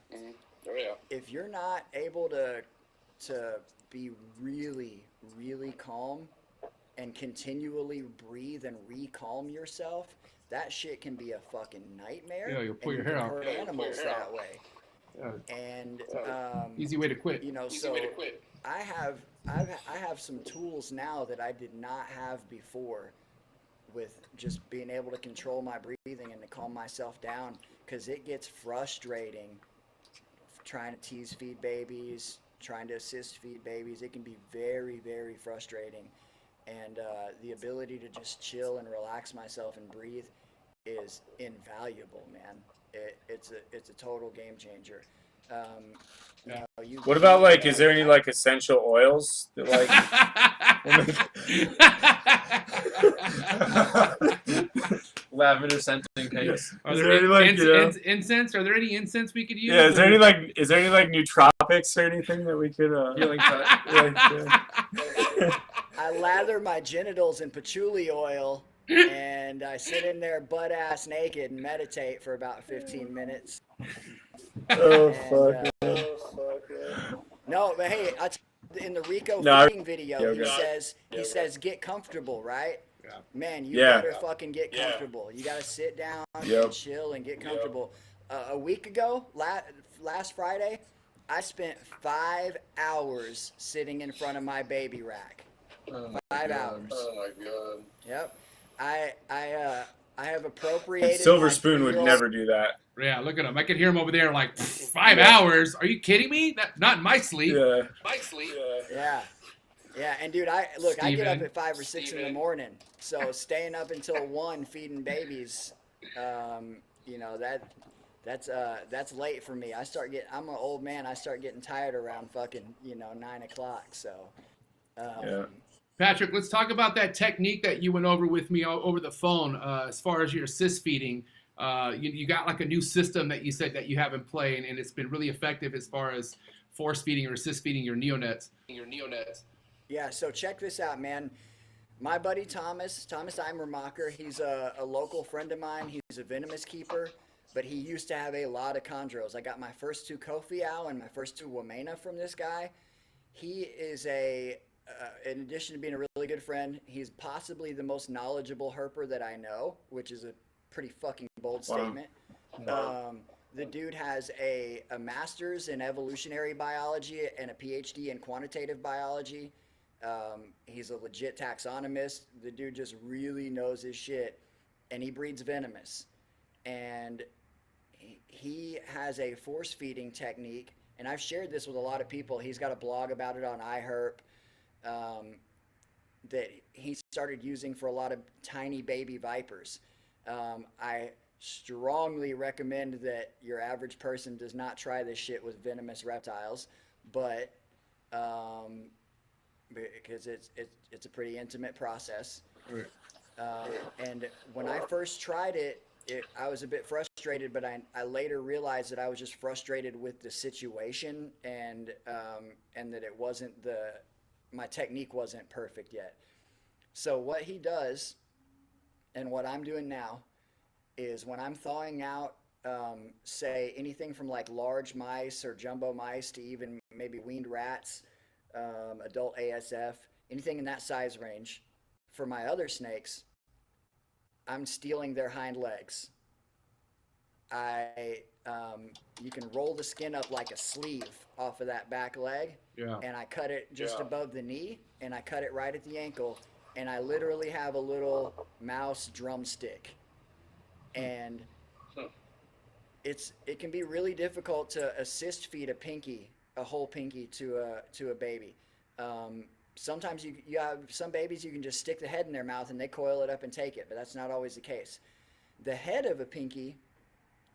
If you're not able to be really, really calm and continually breathe and recalm yourself, that shit can be a fucking nightmare. Yeah, you'll pull and your hair can out. hurt animals that way. Yeah. And Easy way to quit. you know, so I have some tools now that I did not have before, with just being able to control my breathing and to calm myself down, because it gets frustrating trying to tease feed babies, trying to assist feed babies. It can be very, very frustrating. And the ability to just chill and relax myself and breathe is invaluable, man. It's a total game changer. You know, What about, like, is there any, like, essential oils that, like, Lavender scenting cakes. Are Is there there any, any, like, you know- incense? Are there any incense we could use? yeah, is there any like nootropics or anything that we could Healing touch. I lather my genitals in patchouli oil, and I sit in there butt ass naked and meditate for about 15 minutes. Oh And, fuck. no, but hey, in the Rico No, feeding video, he says get comfortable, right? Yeah. Man, you Yeah. better fucking get comfortable. You gotta sit down Yep. and chill and get comfortable. A week ago, last Friday, I spent 5 hours sitting in front of my baby rack. Oh my 5 God. hours. Oh my god. Yep. I have appropriated. Silver my Spoon would 3-year-old never do that. Yeah, look at him. I can hear him over there like 5 hours. Are you kidding me? That not in my sleep. Yeah. Yeah. Yeah, and dude, I get up Steven. at 5 or 6 in the morning. So staying up until 1 feeding babies, you know, that's late for me. I'm an old man. I start getting tired around fucking, 9 o'clock. So Yeah. Patrick, let's talk about that technique that you went over with me over the phone. As far as your assist feeding, you got like a new system that you said that you have in play, and it's been really effective as far as force feeding or assist feeding your neonates. yeah, so check this out, man. My buddy Thomas Eimermacher, he's a local friend of mine. He's a venomous keeper, but he used to have a lot of chondros. I got my first 2 Kofiau and my first 2 Wamena from this guy. He is in addition to being a really good friend, he's possibly the most knowledgeable herper that I know, which is a pretty fucking bold statement. The dude has a master's in evolutionary biology and a PhD in quantitative biology. He's a legit taxonomist. The dude just really knows his shit, and he breeds venomous. And he has a force feeding technique, and I've shared this with a lot of people. He's got a blog about it on iHerp that he started using for a lot of tiny baby vipers. I strongly recommend that your average person does not try this shit with venomous reptiles, but because it's a pretty intimate process. Right. And when I first tried it, I was a bit frustrated frustrated, but I later realized that I was just frustrated with the situation, and that it wasn't my technique wasn't perfect yet. So what he does, and what I'm doing now, is when I'm thawing out, say anything from like large mice or jumbo mice to even maybe weaned rats, adult ASF, anything in that size range, for my other snakes, I'm stealing their hind legs. You can roll the skin up like a sleeve off of that back leg, Yeah. and I cut it just above the knee, and I cut it right at the ankle, and I literally have a little mouse drumstick. And it can be really difficult to assist feed a whole pinky to a baby. Sometimes you have some babies, you can just stick the head in their mouth and they coil it up and take it, but that's not always the case. The head of a pinky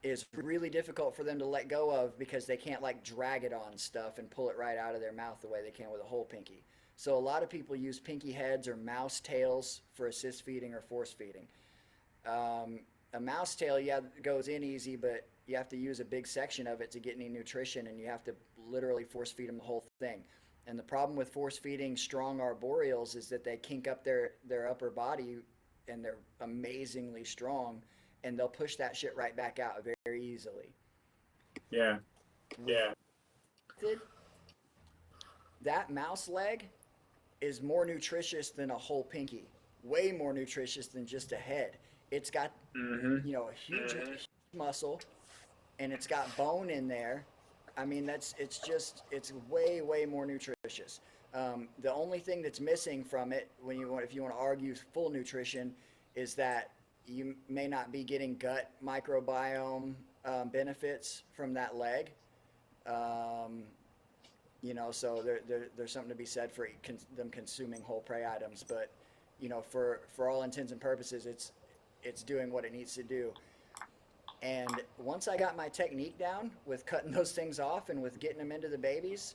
is really difficult for them to let go of because they can't like drag it on stuff and pull it right out of their mouth the way they can with a whole pinky. So a lot of people use pinky heads or mouse tails for assist feeding or force feeding. A mouse tail, goes in easy, but you have to use a big section of it to get any nutrition, and you have to literally force feed them the whole thing. And the problem with force feeding strong arboreals is that they kink up their upper body, and they're amazingly strong, and they'll push that shit right back out very easily. Yeah. That mouse leg is more nutritious than a whole pinky, way more nutritious than just a head. It's got a huge muscle, and it's got bone in there. I mean, it's way more nutritious. The only thing that's missing from it, if you want to argue full nutrition, is that you may not be getting gut microbiome benefits from that leg. So there's something to be said for them consuming whole prey items. But for all intents and purposes, it's doing what it needs to do. And once I got my technique down with cutting those things off and with getting them into the babies,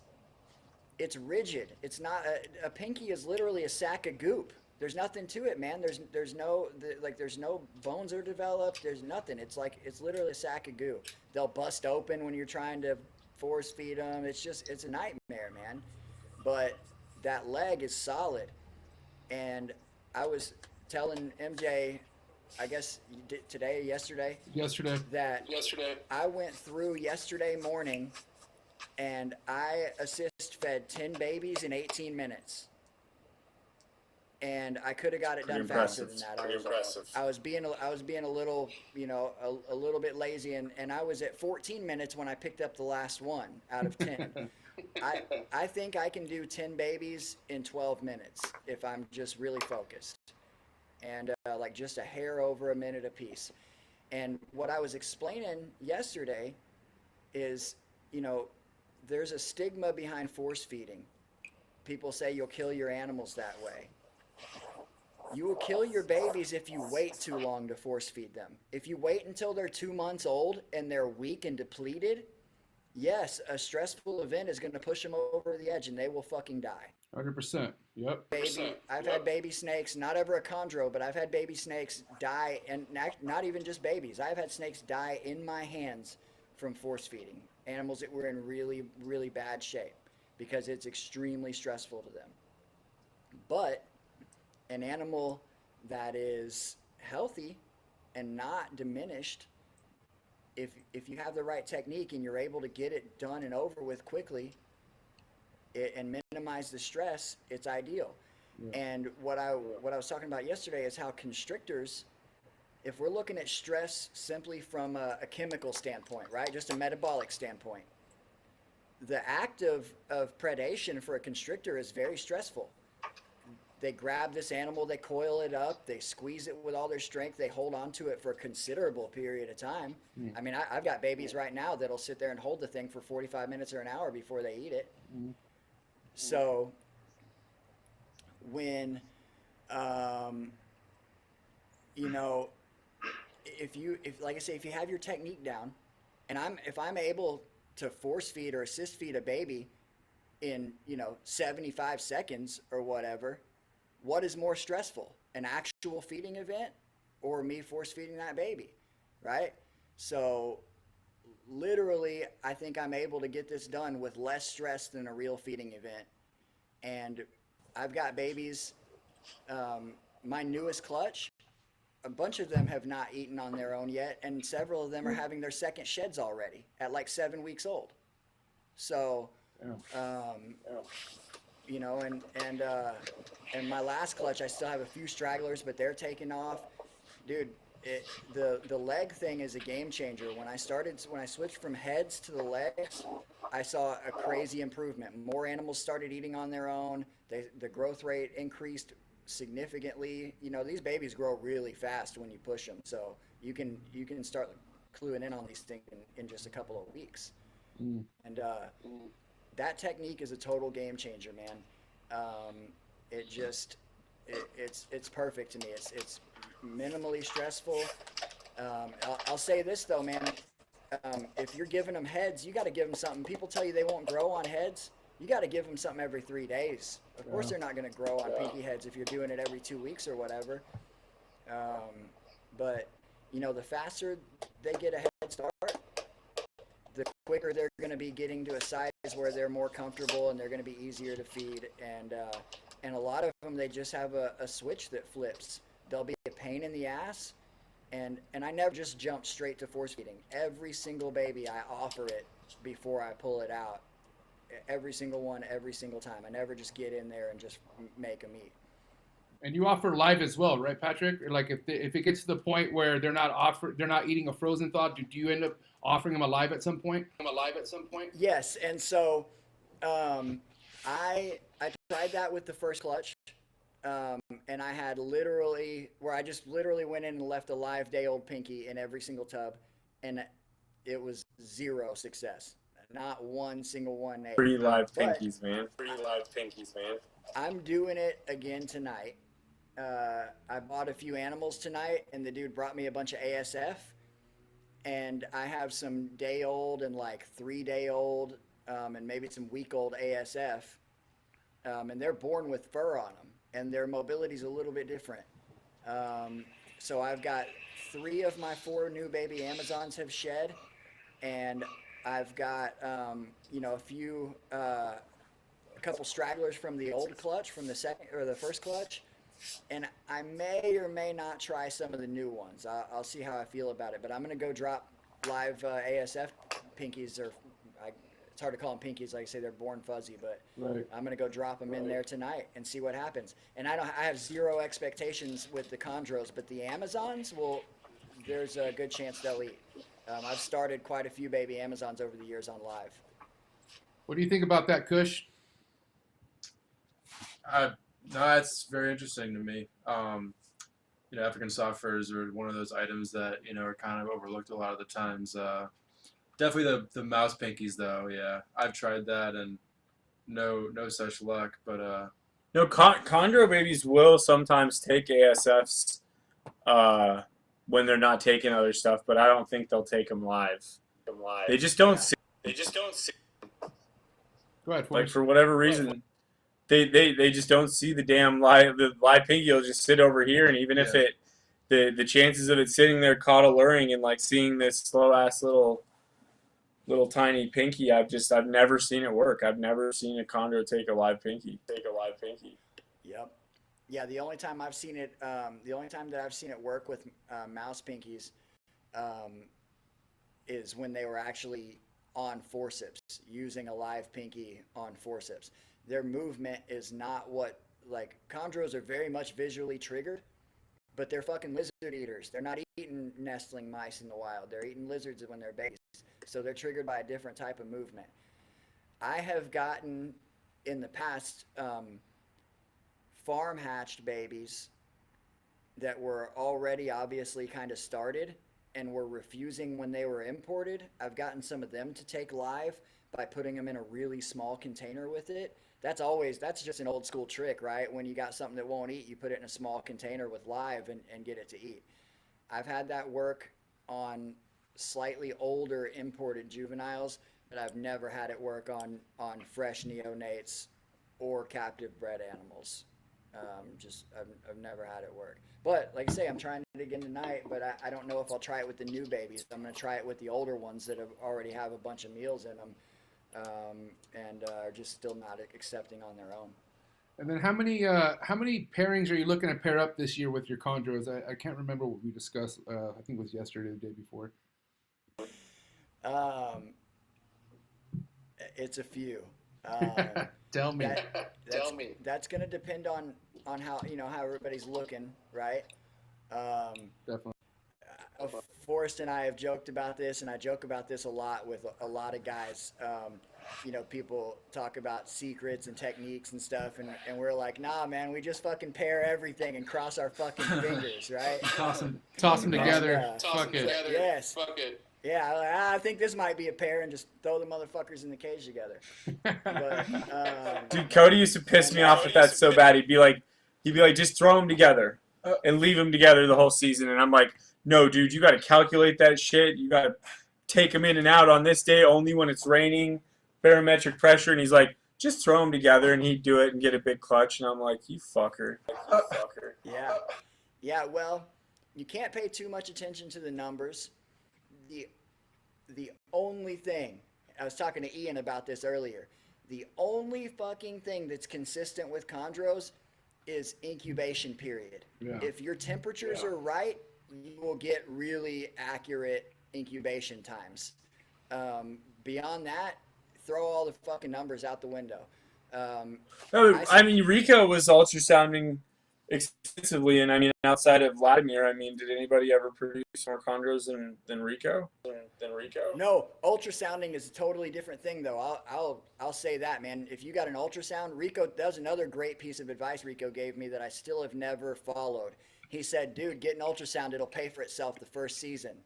it's rigid. It's not a pinky is literally a sack of goop. There's nothing to it, man. There's no bones are developed. There's nothing. It's literally a sack of goo. They'll bust open when you're trying to force feed them. It's a nightmare, man. But that leg is solid. And I was telling MJ, I guess yesterday, that I went through yesterday morning and I assist fed 10 babies in 18 minutes. And I could have got it done faster than that. I was being a little, a little bit lazy, and I was at 14 minutes when I picked up the last one out of 10. I think I can do 10 babies in 12 minutes if I'm just really focused. And just a hair over a minute apiece. And what I was explaining yesterday is, there's a stigma behind force feeding. People say you'll kill your animals that way. You will kill your babies if you wait too long to force feed them. If you wait until they're 2 months old and they're weak and depleted, yes, a stressful event is going to push them over the edge and they will fucking die. 100%. Yep. I've had baby snakes, not ever a chondro, but I've had baby snakes die, and not even just babies. I've had snakes die in my hands from force feeding animals that were in really, really bad shape because it's extremely stressful to them. But an animal that is healthy and not diminished, if you have the right technique and you're able to get it done and over with quickly, and minimize the stress, it's ideal. Yeah. And what I was talking about yesterday is how constrictors, if we're looking at stress simply from a chemical standpoint, right, just a metabolic standpoint, the act of predation for a constrictor is very stressful. They grab this animal, they coil it up, they squeeze it with all their strength, they hold on to it for a considerable period of time. I mean, I've got babies right now that'll sit there and hold the thing for 45 minutes or an hour before they eat it. So when, if like I say, if you have your technique down, and if I'm able to force feed or assist feed a baby in, 75 seconds or whatever, what is more stressful, an actual feeding event or me force feeding that baby, right? So literally, I think I'm able to get this done with less stress than a real feeding event. And I've got babies. My newest clutch, a bunch of them have not eaten on their own yet, and several of them are having their second sheds already at like 7 weeks old. So, you know, and my last clutch, I still have a few stragglers, but they're taking off, dude. The leg thing is a game changer. When I switched from heads to the legs, I saw a crazy improvement. More animals started eating on their own. The growth rate increased significantly. You know, these babies grow really fast when you push them, so you can start cluing in on these things in just a couple of weeks. And that technique is a total game changer, man. It's perfect to me. It's minimally stressful. I'll say this though, man. If you're giving them heads, you got to give them something. People tell you they won't grow on heads. You got to give them something every 3 days. Of course, they're not going to grow on pinky heads if you're doing it every 2 weeks or whatever. But you know, the faster they get a head start, the quicker they're going to be getting to a size where they're more comfortable and they're going to be easier to feed. And a lot of them, they just have a switch that flips. They'll be a pain in the ass. And I never just jump straight to force feeding. Every single baby, I offer it before I pull it out. Every single one, every single time. I never just get in there and just make them eat. And you offer live as well, right, Patrick? Or like if it gets to the point where they're not eating a frozen thaw, do you end up offering them alive at some point? Yes, and so I tried that with the first clutch, and I had I just literally went in and left a live day-old pinky in every single tub, and it was zero success. Not one single one ate. Pretty live pinkies, man. I'm doing it again tonight. I bought a few animals tonight, and the dude brought me a bunch of ASF, and I have some day-old and like 3-day-old, and maybe some week-old ASF, and they're born with fur on them, and their mobility's a little bit different. So I've got 3 of my 4 new baby Amazons have shed, and I've got a couple stragglers from the old clutch, from the first clutch, and I may or may not try some of the new ones. I'll see how I feel about it, but I'm gonna go drop live ASF pinkies, it's hard to call them pinkies, like I say, they're born fuzzy, but Right. I'm gonna go drop them in there tonight and see what happens. And I have zero expectations with the chondros, but the Amazons, there's a good chance they'll eat. I've started quite a few baby Amazons over the years on live. What do you think about that, Kush? No, that's very interesting to me. You know, African soft furs are one of those items that, you know, are kind of overlooked a lot of the times. Definitely the mouse pinkies, though. Yeah, I've tried that and no such luck. But No, chondro babies will sometimes take ASFs when they're not taking other stuff, but I don't think they'll take them live. They just don't see. Go ahead, Like Forrest. for whatever reason, they just don't see the live pinky will just sit over here, and even if the chances of it sitting there caught alluring and like seeing this slow ass little tiny pinky, I've never seen it work. I've never seen a chondro take a live pinky. Yep. Yeah, the only time that I've seen it work with mouse pinkies is when they were actually on forceps, using a live pinky on forceps. Their movement is not chondros are very much visually triggered, but they're fucking lizard eaters. They're not eating nestling mice in the wild. They're eating lizards when they're babies. So they're triggered by a different type of movement. I have gotten in the past farm hatched babies that were already obviously kind of started and were refusing when they were imported. I've gotten some of them to take live by putting them in a really small container with it. That's just an old school trick, right? When you got something that won't eat, you put it in a small container with live and get it to eat. I've had that work on slightly older imported juveniles, but I've never had it work on fresh neonates or captive bred animals. I've never had it work. But like I say, I'm trying it again tonight, but I don't know if I'll try it with the new babies. I'm going to try it with the older ones that already have a bunch of meals in them, and are just still not accepting on their own. And then how many pairings are you looking to pair up this year with your chondros? I can't remember what we discussed. I think it was yesterday or the day before. It's a few. Tell me. That's going to depend on how how everybody's looking, right? Definitely. Forrest and I have joked about this, and I joke about this a lot with a lot of guys. People talk about secrets and techniques and stuff, and we're like, nah, man, we just fucking pair everything and cross our fucking fingers, right? Toss them together. Fuck it. Yes. Fuck it. Yeah, I think this might be a pair, and just throw the motherfuckers in the cage together. But, dude, Cody used to piss me off with that so bad. He'd be like, just throw them together and leave them together the whole season. And I'm like, no, dude, you got to calculate that shit. You got to take them in and out on this day only when it's raining, barometric pressure. And he's like, just throw them together, and he'd do it and get a big clutch. And I'm like, you fucker. Yeah. Well, you can't pay too much attention to the numbers. The only thing, I was talking to Ian about this earlier, the only fucking thing that's consistent with chondros is incubation period. Yeah. If your temperatures are right, you will get really accurate incubation times. Beyond that, throw all the fucking numbers out the window. I mean, Rico was ultrasounding extensively, and I mean, outside of Vladimir, I mean, did anybody ever produce more chondros than Rico? No, ultrasounding is a totally different thing, though. I'll say that, man. If you got an ultrasound, Rico, that was another great piece of advice Rico gave me that I still have never followed. He said, dude, get an ultrasound. It'll pay for itself the first season.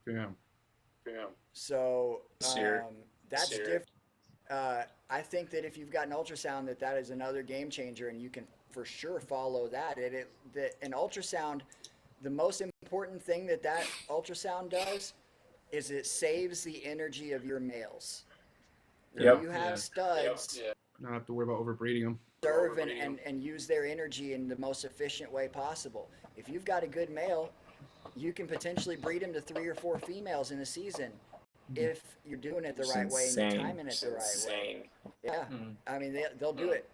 Yeah. So that's different. I think that if you've got an ultrasound, that is another game changer, and you can for sure follow that. An ultrasound, the most important thing that ultrasound does is it saves the energy of your males. Yep. You have studs. Not have to worry about overbreeding them. Serve and use their energy in the most efficient way possible. If you've got a good male, you can potentially breed him to 3 or 4 females in a season if you're doing it the right way and you're timing it the right way. Yeah, I mean they'll do it.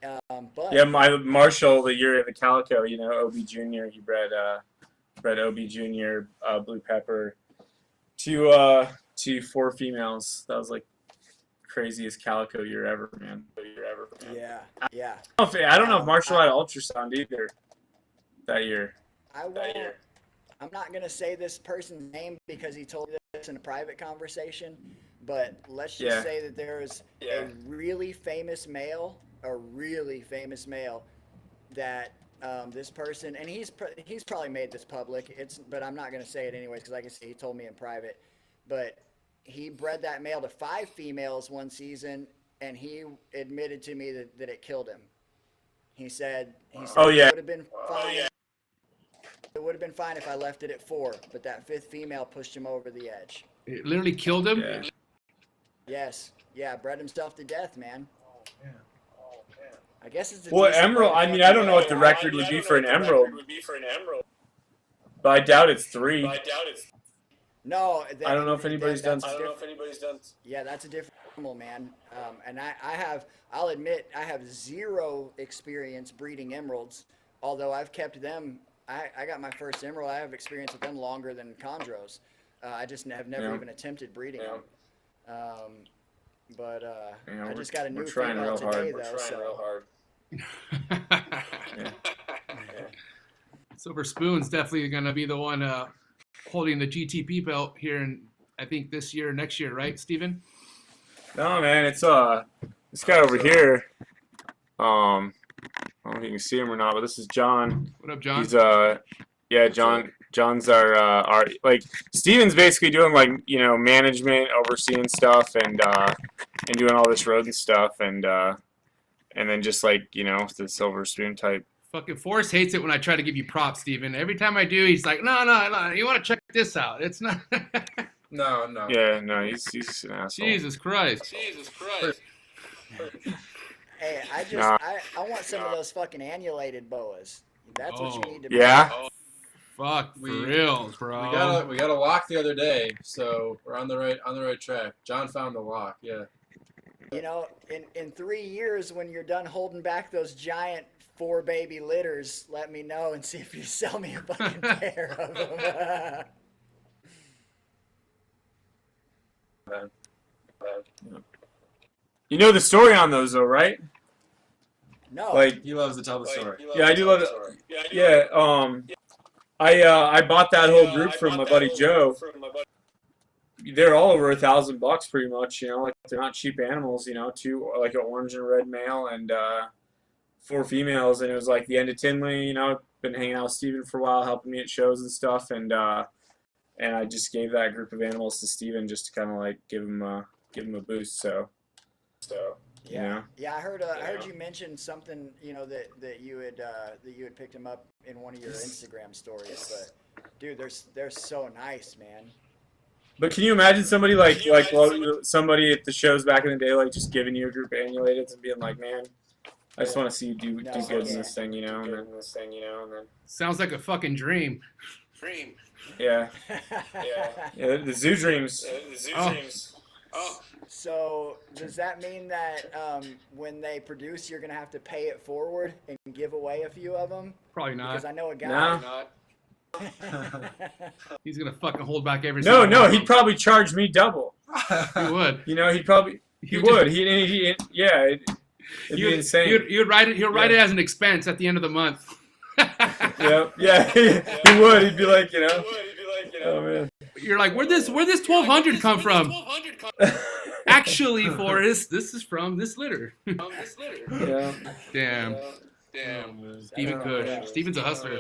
But yeah, my Marshall, the year of the Calico, OB Junior, he bred OB Junior, Blue Pepper, to 4 females. That was like craziest Calico year ever, man. Yeah. I don't know if Marshall had ultrasound either that year. I'm not going to say this person's name because he told me this in a private conversation, but let's just say that there is a really famous male that this person, and he's probably made this public, but I'm not going to say it anyways because like I said, he told me in private, but he bred that male to 5 females one season, and he admitted to me that it killed him. He said oh, yeah. It would have been fine. It would have been fine if I left it at 4, but that 5th female pushed him over the edge. It literally killed him? Yeah. Yes. Yeah, bred himself to death, man. Yeah. I guess it's Emerald, I mean, I don't know what the record would be for an Emerald. But I doubt it's 3. No, I don't know if anybody's done. Yeah, that's a different animal, man. And I'll admit, I have 0 experience breeding emeralds. Although I've kept them, I got my first emerald. I have experience with them longer than chondros. I just have never even attempted breeding them. I just got a new female today, though. We're trying real hard. Silver Spoon's definitely going to be the one holding the GTP belt here in, I think, this year, next year, right, Steven? No, man, it's this guy over here. I don't know if you can see him or not, but this is John. What up, John? He's John's our like Steven's basically doing like management, overseeing stuff, and doing all this rodent stuff, and then just like the Silver Spoon type. Fucking Forrest hates it when I try to give you props, Steven. Every time I do, he's like, no, you want to check this out. It's not. No. Yeah, no, he's an asshole. Jesus Christ. Hey, Nah. I want some of those fucking annulated boas. That's what you need to. Yeah. Fuck, for We- reals, bro. We got a lock the other day, so we're on the right track. John found the lock. Yeah. You know, in 3 years, when you're done holding back those giant 4 baby litters, let me know and see if you sell me a fucking pair of them. You know the story on those though, right? No. Like, He loves to tell the story. yeah, I do love it. Yeah, I bought that whole group from my buddy Joe. They're all over $1,000 pretty much, you know, like they're not cheap animals, you know, 2, like an orange and red male and 4 females, and it was like the end of Tinley, you know, been hanging out with Steven for a while, helping me at shows and stuff, and I just gave that group of animals to Steven just to kind of like give him a boost, so Yeah, you know. yeah. I heard you mention something, you know, that you had picked them up in one of your Instagram stories. But dude, they're so nice, man. But can you imagine somebody somebody at the shows back in the day, like just giving you a group of annulateds and being like, man, I just want to see you do good in this thing, you know, and then Sounds like a fucking dream. yeah, the zoo dreams. Oh. So does that mean that when they produce, you're gonna have to pay it forward and give away a few of them? Probably not. Because I know a guy. No. He's gonna fucking hold back every. No, single one. he'd probably charge me double. He would. You know, he would. It'd be insane. He'll write it as an expense at the end of the month. Yeah, he would. He'd be like, you know, oh man. You're like, where'd this 1200 come from? Actually, Forrest, this is from this litter. Yeah. Damn. Oh, Steven Kush. Steven's a hustler.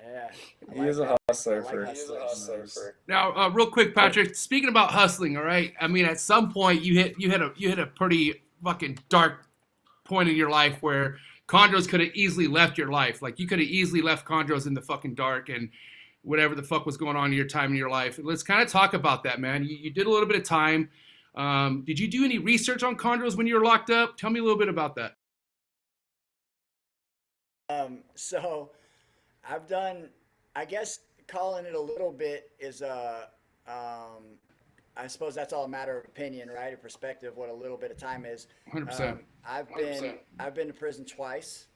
Yeah. He is a hustler I like hustlers. Now, real quick, Patrick. Speaking about hustling, all right. I mean, at some point, you hit a pretty fucking dark point in your life where chondros could have easily left your life. Like you could have easily left chondros in the fucking dark and whatever the fuck was going on in your time in your life. Let's kind of talk about that, man. You did a little bit of time. Did you do any research on chondros when you were locked up? Tell me a little bit about that. So I've done, I guess calling it a little bit is I suppose that's all a matter of opinion, right? A perspective, what a little bit of time is. 100%. I've been to prison twice.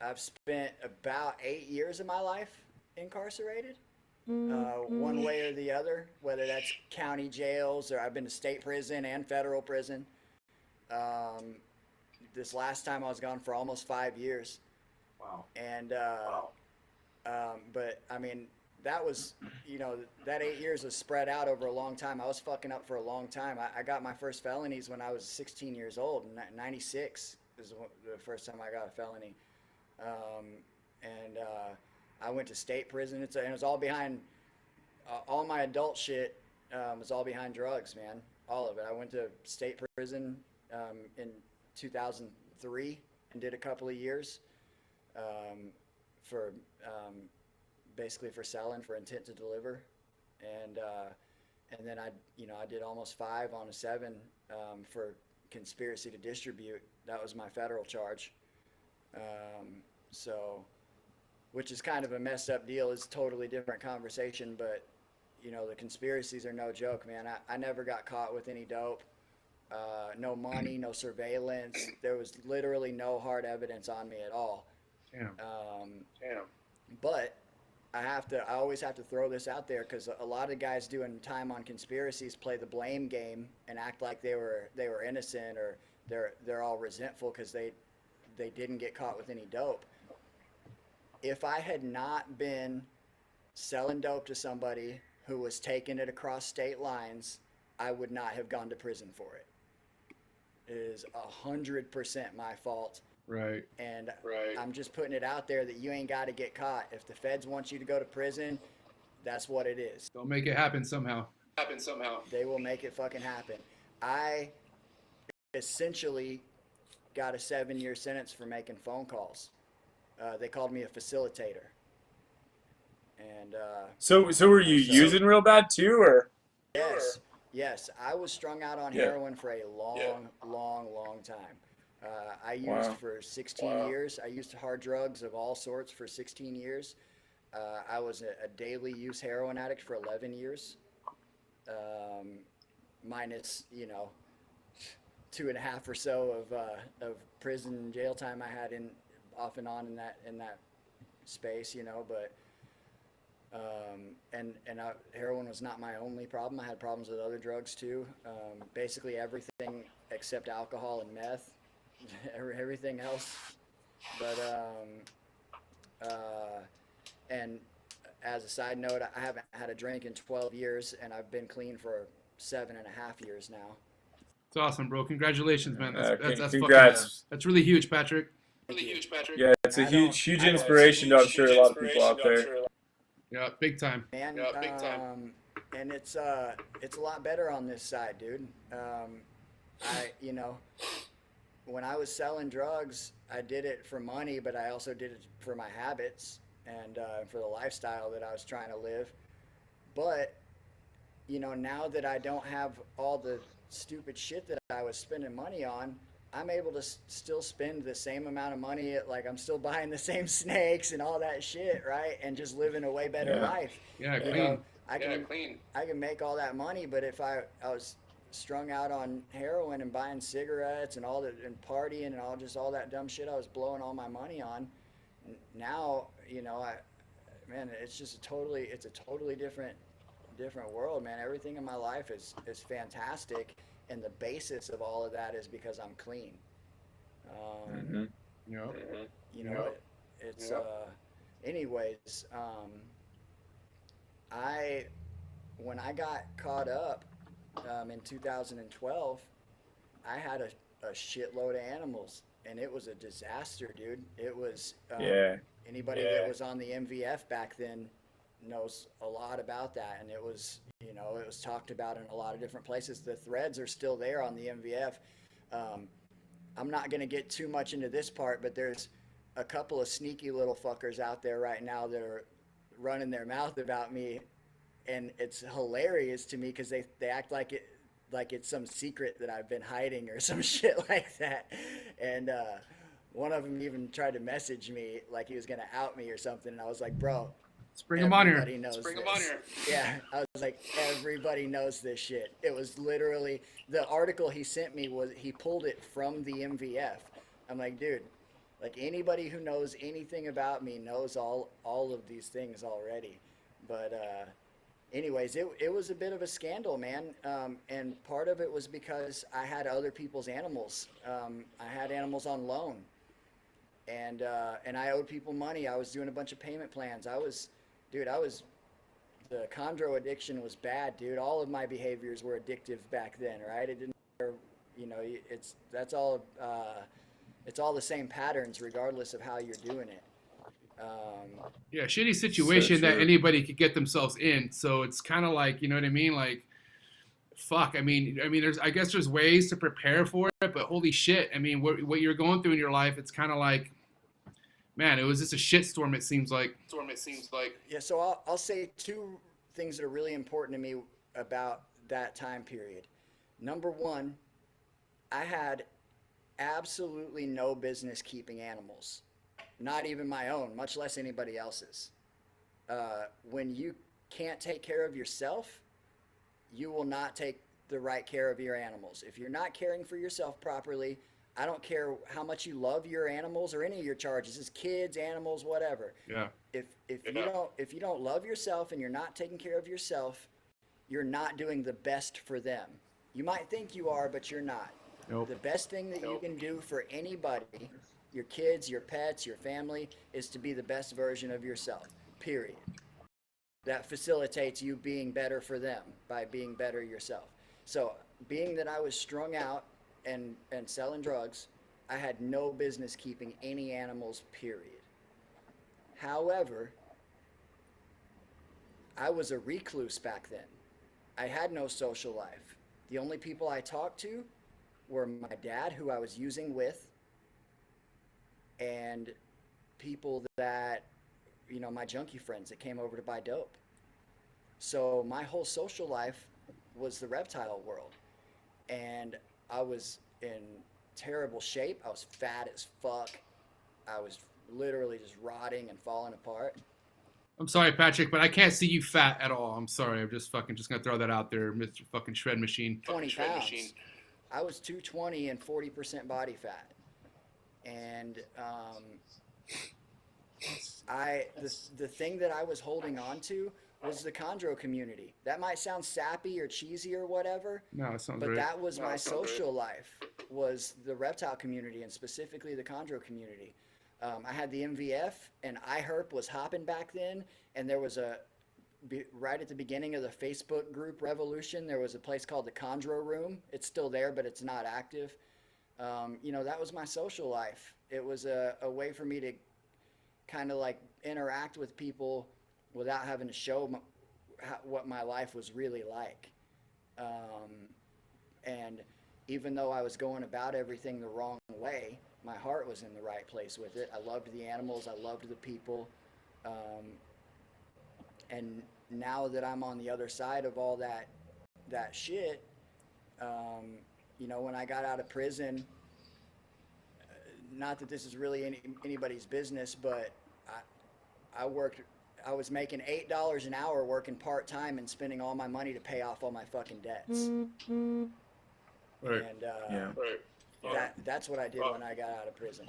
I've spent about 8 years of my life incarcerated, one way or the other, whether that's county jails or I've been to state prison and federal prison. This last time I was gone for almost 5 years. Wow. And, but I mean, that was, you know, that 8 years was spread out over a long time. I was fucking up for a long time. I got my first felonies when I was 16 years old. 96 is the first time I got a felony. I went to state prison. And it was all behind, all my adult shit was all behind drugs, man. All of it. I went to state prison in 2003 and did a couple of years for basically for selling, for intent to deliver, and then I did almost 5 on a 7 for conspiracy to distribute. That was my federal charge. So, which is kind of a messed up deal. It's a totally different conversation, but you know the conspiracies are no joke, man. I never got caught with any dope. No money, no surveillance. There was literally no hard evidence on me at all. Damn. But I always have to throw this out there because a lot of guys doing time on conspiracies play the blame game and act like they were innocent or they're all resentful because they didn't get caught with any dope. If I had not been selling dope to somebody who was taking it across state lines, I would not have gone to prison for it. It is 100% my fault. Right. And I'm just putting it out there that you ain't got to get caught. If the feds want you to go to prison, that's what it is. They'll make it happen somehow. They will make it fucking happen. I essentially got a 7-year sentence for making phone calls. They called me a facilitator. And So were you using real bad too, or? Yes. Yes, I was strung out on Yeah. heroin for a long time. I used Wow. for 16 years. I used hard drugs of all sorts for 16 years. I was a daily use heroin addict for 11 years, minus, 2.5 or so of prison jail time I had in off and on in that space, but heroin was not my only problem. I had problems with other drugs too. Basically everything except alcohol and meth, everything else. But and as a side note, I haven't had a drink in 12 years, and I've been clean for 7.5 years now. It's awesome, bro. Congratulations, man. That's Congrats. that's really huge, Patrick. Yeah, it's a huge inspiration to, I'm sure, a lot of people out there. Yeah, big time. And and it's a lot better on this side, dude. When I was selling drugs, I did it for money, but I also did it for my habits and for the lifestyle that I was trying to live. But now that I don't have all the stupid shit that I was spending money on, I'm able to still spend the same amount of money. I'm still buying the same snakes and all that shit, right? And just living a way better life. Yeah, clean. I can make all that money, but if I was strung out on heroin and buying cigarettes and and partying and all that dumb shit I was blowing all my money on, now it's just a totally different world, man. Everything in my life is fantastic, and the basis of all of that is because I'm clean. It's anyways, when I got caught up in 2012, I had a shitload of animals, and it was a disaster, dude. It was anybody that was on the MVF back then knows a lot about that, and it was talked about in a lot of different places. The threads are still there on the MVF. I'm not going to get too much into this part, but there's a couple of sneaky little fuckers out there right now that are running their mouth about me, and it's hilarious to me because they act like it's some secret that I've been hiding or some shit like that. And one of them even tried to message me like he was going to out me or something, and I was like, bro, Bring him on here. Yeah, I was like, everybody knows this shit. It was literally, the article he sent me he pulled it from the MVF. I'm like, dude, like anybody who knows anything about me knows all of these things already. But anyways, it was a bit of a scandal, man. And part of it was because I had other people's animals. I had animals on loan. And I owed people money. I was doing a bunch of payment plans. The chondro addiction was bad, dude. All of my behaviors were addictive back then, right? It didn't matter, it's all the same patterns regardless of how you're doing it. Yeah, shitty situation So that true. anybody could get themselves in. So it's kind of like, you know what I mean? Like, fuck. I mean, I guess there's ways to prepare for it, but holy shit. I mean, what you're going through in your life, it's kind of like, man, it was just a shitstorm. It seems like. Yeah, so I'll say two things that are really important to me about that time period. Number one, I had absolutely no business keeping animals, not even my own, much less anybody else's. When you can't take care of yourself, you will not take the right care of your animals. If you're not caring for yourself properly, I don't care how much you love your animals or any of your charges, as kids, animals, whatever. Yeah. If you don't love yourself and you're not taking care of yourself, you're not doing the best for them. You might think you are, but you're not. Nope. The best thing that you can do for anybody, your kids, your pets, your family, is to be the best version of yourself. Period. That facilitates you being better for them by being better yourself. So, being that I was strung out and selling drugs, I had no business keeping any animals, period. However, I was a recluse back then. I had no social life. The only people I talked to were my dad, who I was using with, and people that, my junkie friends that came over to buy dope. So my whole social life was the reptile world. And I was in terrible shape. I was fat as fuck. I was literally just rotting and falling apart. I'm sorry, Patrick, but I can't see you fat at all. I'm sorry. I'm just gonna throw that out there, Mr. Fucking Shred Machine. 20 pounds. I was 220 and 40% body fat. And the thing that I was holding on to was the chondro community. That might sound sappy or cheesy or whatever. No, it sounds but right. that was my social life, was the reptile community, and specifically the chondro community. I had the MVF, and iHerp was hopping back then, and there was right at the beginning of the Facebook group revolution, there was a place called the Chondro Room. It's still there, but it's not active. That was my social life. It was a way for me to kind of like interact with people without having to show what my life was really like. And even though I was going about everything the wrong way, my heart was in the right place with it. I loved the animals. I loved the people. And now that I'm on the other side of all that shit, when I got out of prison, not that this is really anybody's business, but I was making $8 an hour working part-time and spending all my money to pay off all my fucking debts. Right. And that's what I did when I got out of prison.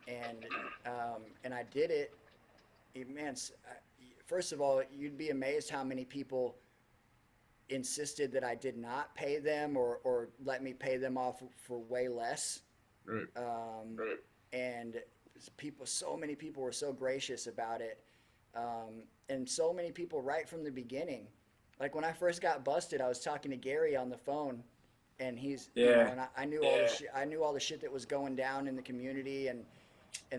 And I did it, man. First of all, you'd be amazed how many people insisted that I did not pay them or let me pay them off for way less. Right. And so many people were so gracious about it. And so many people right from the beginning. Like when I first got busted, I was talking to Gary on the phone, and and I knew all the shit. I knew all the shit that was going down in the community, and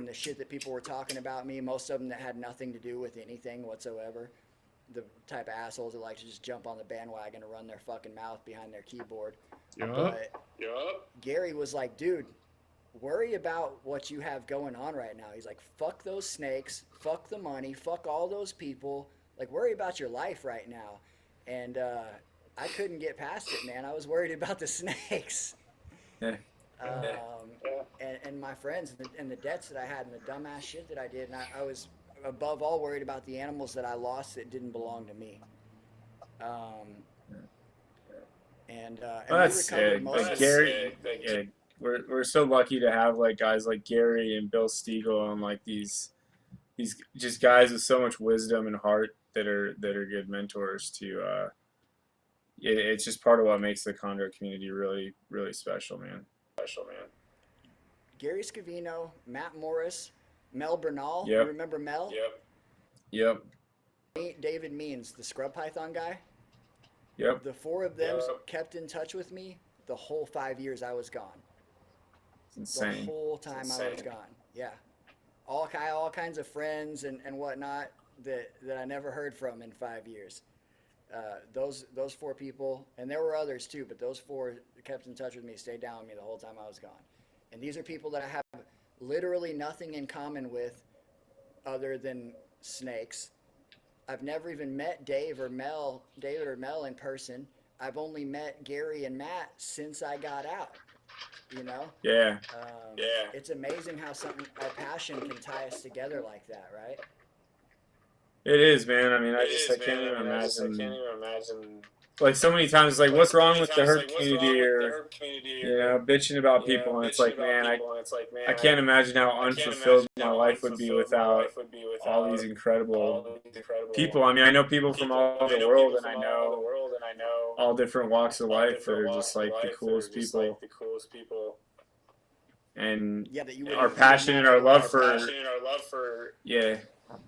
the shit that people were talking about me. Most of them that had nothing to do with anything whatsoever. The type of assholes that like to just jump on the bandwagon and run their fucking mouth behind their keyboard. But Gary was like, dude, worry about what you have going on right now. He's like, fuck those snakes, fuck the money, fuck all those people. Like, worry about your life right now. And I couldn't get past it, man. I was worried about the snakes. And my friends and the debts that I had and the dumbass shit that I did. And I was above all worried about the animals that I lost that didn't belong to me. And that's sick. Like Gary, we're so lucky to have like guys like Gary and Bill Stiegel and like these just guys with so much wisdom and heart that are good mentors to. It's just part of what makes the chondro community really, really special, man. Gary Scavino, Matt Morris, Mel Bernal. Yep. You remember Mel? Yep. David Means, the scrub python guy. Yep. The four of them kept in touch with me the whole 5 years I was gone. It's insane. The whole time I was gone. Yeah. All kinds of friends and whatnot that I never heard from in 5 years. Those four people, and there were others too, but those four kept in touch with me, stayed down with me the whole time I was gone. And these are people that I have literally nothing in common with other than snakes. I've never even met David or Mel in person. I've only met Gary and Matt since I got out. Yeah. It's amazing how our passion can tie us together like that, right? It is, man. I mean, I can't even imagine. Like so many times, it's like, what's wrong with the herp community, or bitching about people, and it's like, man, I can't imagine how unfulfilled my life would be without all these incredible people. I mean, I know people from all over the world, and I know all different walks of life that are just like the coolest people. And our passion and our love for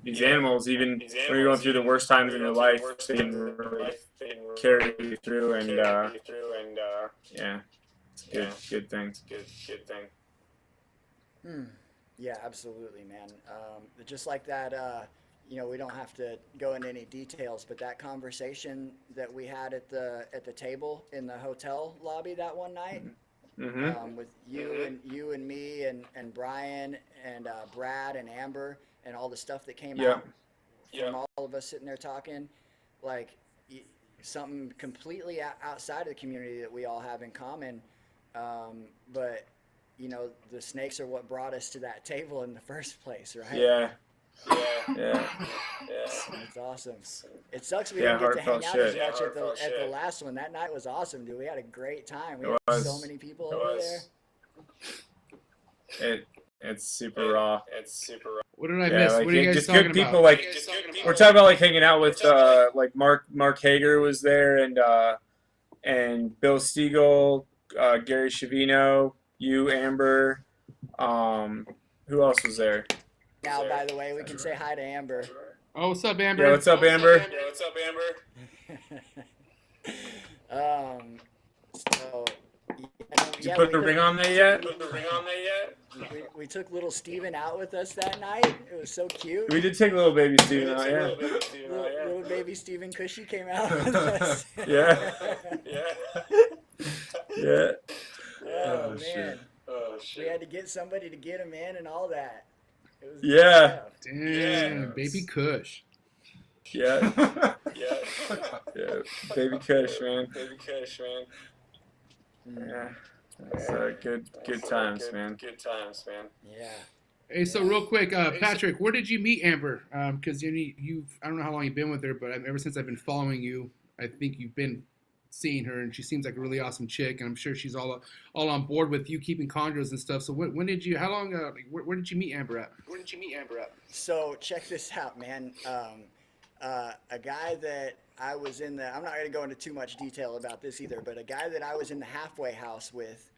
these animals, even when you're going through the worst times in your life, they can really carry you through, and it's a good thing. Yeah, absolutely, man. Just like that, we don't have to go into any details, but that conversation that we had at the table in the hotel lobby that one night, with you and me and Brian and Brad and Amber and all the stuff that came out from all of us sitting there talking, like something completely outside of the community that we all have in common. But you know, the snakes are what brought us to that table in the first place, right? Yeah. Yeah. It's awesome. It sucks we Yeah, didn't get to hang heartfelt out shit. as Yeah, much at the last one. That night was awesome, dude. We had a great time. We It had was. so many people over there. It's super raw. What did I Yeah, miss? like What are you guys just talking good people. about? Like we're talking about like hanging out with like Mark Hager was there, and Bill Stiegel, Gary Shavino, you, Amber. Who else was there? Now, by the way, we can say hi to Amber. Oh, what's up, Amber? Yeah, what's up, Amber? So, Did you put the ring on there yet? we took little Steven out with us that night. It was so cute. We did take little baby Steven out, yeah. Little baby Steven Cushy came out with us. Yeah. Yeah. Oh, man. Shit. We had to get somebody to get him in and all that. It was Yeah. Damn, baby Kush. Yeah. Baby Kush, man. Yeah. It's good times, man. Yeah. Hey, so real quick, Patrick, where did you meet Amber? Because you've I don't know how long you've been with her, but ever since I've been following you, I think you've been seeing her, and she seems like a really awesome chick, and I'm sure she's all on board with you keeping chondros and stuff. So when did you? How long? Where did you meet Amber at? So check this out, man. A guy that I was in the, I'm not going to go into too much detail about this either, but a guy that I was in the halfway house with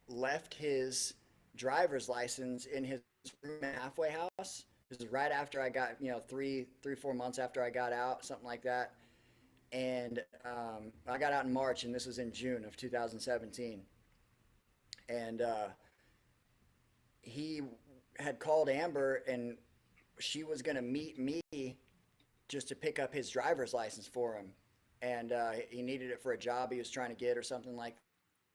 left his driver's license in his room in the halfway house. This is right after I got, 4 months after I got out, something like that. And I got out in March, and this was in June of 2017. And he had called Amber, and she was going to meet me just to pick up his driver's license for him. And he needed it for a job he was trying to get or something like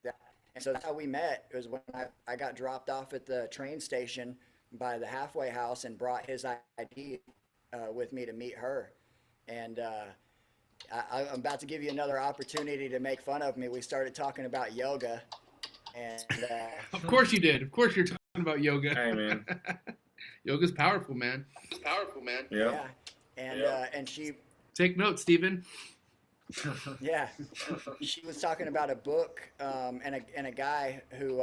that. And so that's how we met. It was when I got dropped off at the train station by the halfway house and brought his ID with me to meet her. And I'm about to give you another opportunity to make fun of me. We started talking about yoga. And Of course you did. Of course you're talking about yoga. Hey, man. Yoga's powerful, man. Yeah. And she, Take notes, Steven. yeah, she was talking about a book and a guy who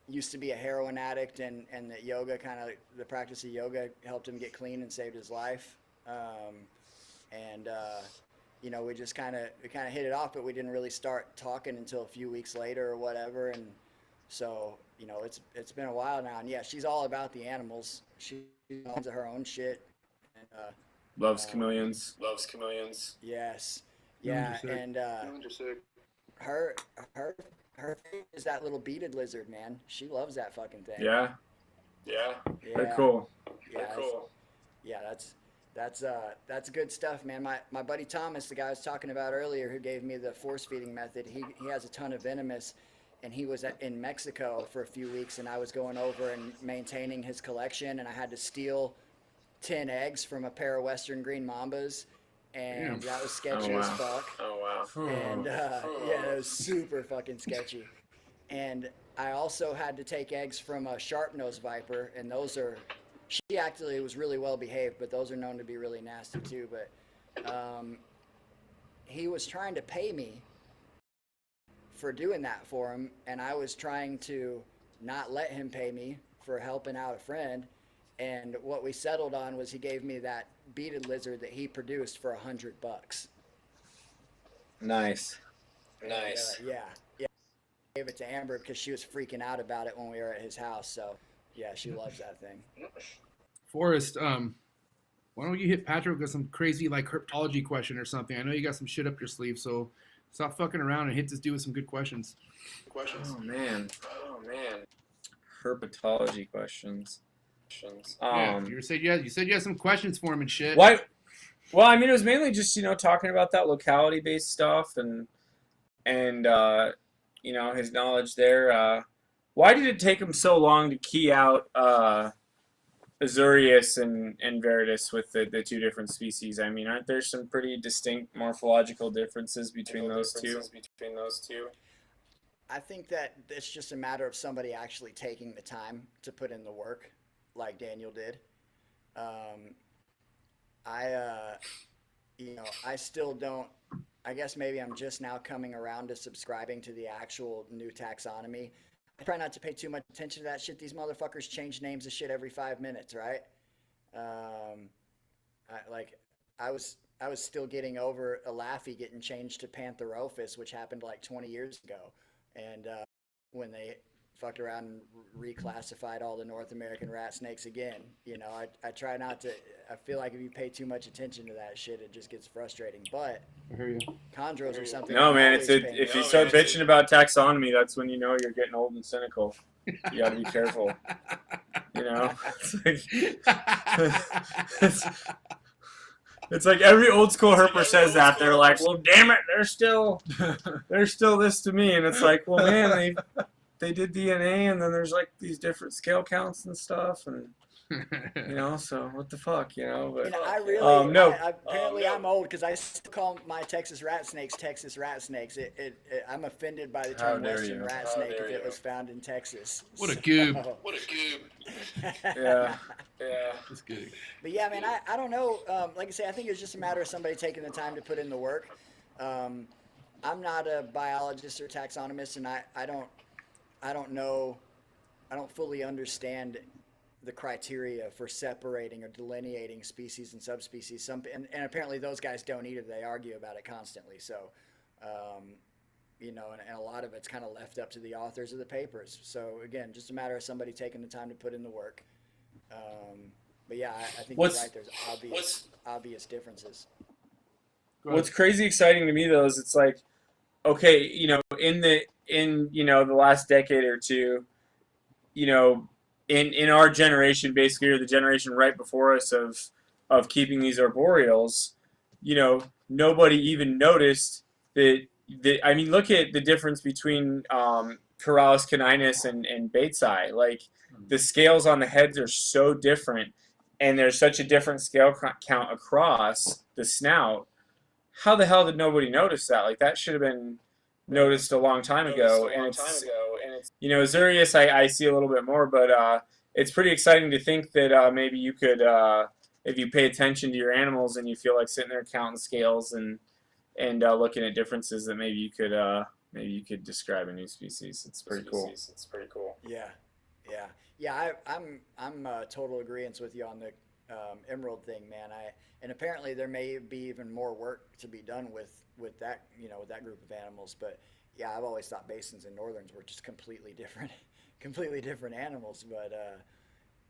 used to be a heroin addict, and that yoga, kind of the practice of yoga, helped him get clean and saved his life. We just kind of hit it off, but we didn't really start talking until a few weeks later or whatever. And so it's been a while now, and yeah, she's all about the animals. She owns her own shit. And, Loves chameleons. yes. Yeah, and her thing is that little beaded lizard, man. She loves that fucking thing. Yeah. They're cool. Yeah, that's good stuff, man. My buddy Thomas, the guy I was talking about earlier, who gave me the force feeding method, he has a ton of venomous, and he was in Mexico for a few weeks, and I was going over and maintaining his collection, and I had to steal 10 eggs from a pair of Western green mambas. And that was sketchy as fuck. Oh, wow. And yeah, it was super fucking sketchy. And I also had to take eggs from a sharp-nosed viper, and she actually was really well behaved, but those are known to be really nasty too. But he was trying to pay me for doing that for him, and I was trying to not let him pay me for helping out a friend. And what we settled on was he gave me that beaded lizard that he produced for $100. Nice. Yeah. I gave it to Amber because she was freaking out about it when we were at his house. So yeah, she loves that thing. Forrest, why don't you hit Patrick with some crazy herpetology question or something? I know you got some shit up your sleeve, so stop fucking around and hit this dude with some good questions. Oh man. Herpetology questions. You said you had some questions for him and shit. Why? Well, I mean, it was mainly just talking about that locality-based stuff and his knowledge there. Why did it take him so long to key out Azurius and Veritas with the two different species. I mean, aren't there some pretty distinct morphological differences between those two? I think that it's just a matter of somebody actually taking the time to put in the work, like Daniel did. Um, I still don't. I guess maybe I'm just now coming around to subscribing to the actual new taxonomy. I try not to pay too much attention to that shit. These motherfuckers change names of shit every 5 minutes, right? Um, like I was still getting over a Laffy getting changed to Pantherophis, which happened like 20 years ago, and when they fucked around and reclassified all the North American rat snakes again. I try not to. I feel like if you pay too much attention to that shit, it just gets frustrating. But I hear you. chondros are something. No, I'm man. always paying If you attention start to. bitching about taxonomy, that's when you know you're getting old and cynical. You got to be careful. It's, it's like every old school herper says that. They're like, well, damn it, they're still this to me, and it's like, well, man, they did DNA, and then there's like these different scale counts and stuff, and so what the fuck, but I really, no. apparently I'm old because I still call my Texas rat snakes Texas rat snakes. I'm offended by the How term dare Western you. rat How snake dare if it you. was found in Texas. What a goob. Yeah. That's good. But yeah, man, I don't know. Like I say, I think it's just a matter of somebody taking the time to put in the work. I'm not a biologist or taxonomist, and I don't know. I don't fully understand the criteria for separating or delineating species and subspecies. And apparently those guys don't either. They argue about it constantly. So, and a lot of it's kind of left up to the authors of the papers. So again, just a matter of somebody taking the time to put in the work. But yeah, I think you're right. There's obvious differences. What's crazy exciting to me though is it's like, okay, in the last decade or two, in our generation, basically, or the generation right before us of keeping these arboreals, nobody even noticed that. I mean, look at the difference between Corallus caninus and Batesii. Like the scales on the heads are so different, and there's such a different scale count across the snout. How the hell did nobody notice that? Like that should have been noticed a long time ago. And it's Azurius, I see a little bit more, but it's pretty exciting to think that maybe you could, if you pay attention to your animals and you feel like sitting there counting scales and looking at differences, that maybe you could describe a new species. It's pretty cool. Yeah. I'm total agreement with you on the emerald thing, man. And apparently there may be even more work to be done with that, with that group of animals. But yeah, I've always thought basins and northerns were just completely different animals. But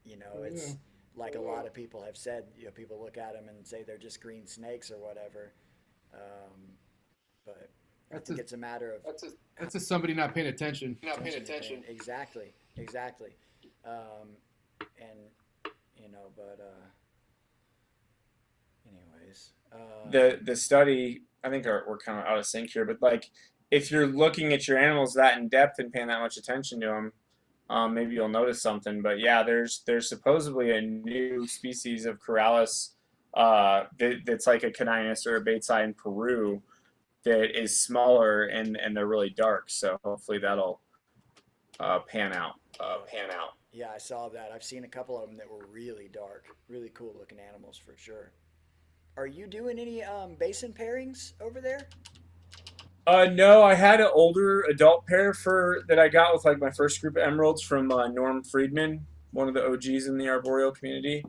it's like a lot of people have said. People look at them and say they're just green snakes or whatever. But I think it's a matter of That's just somebody not paying attention. Exactly. And anyways. The study, I think we're kind of out of sync here, but like if you're looking at your animals that in depth and paying that much attention to them, maybe you'll notice something. But yeah, there's supposedly a new species of Corallus that's like a caninus or a Batesii in Peru that is smaller and they're really dark. So hopefully that'll pan out. Yeah, I saw that. I've seen a couple of them that were really dark, really cool looking animals for sure. Are you doing any basin pairings over there? No, I had an older adult pair that I got with like my first group of emeralds from Norm Friedman, one of the OGs in the arboreal community,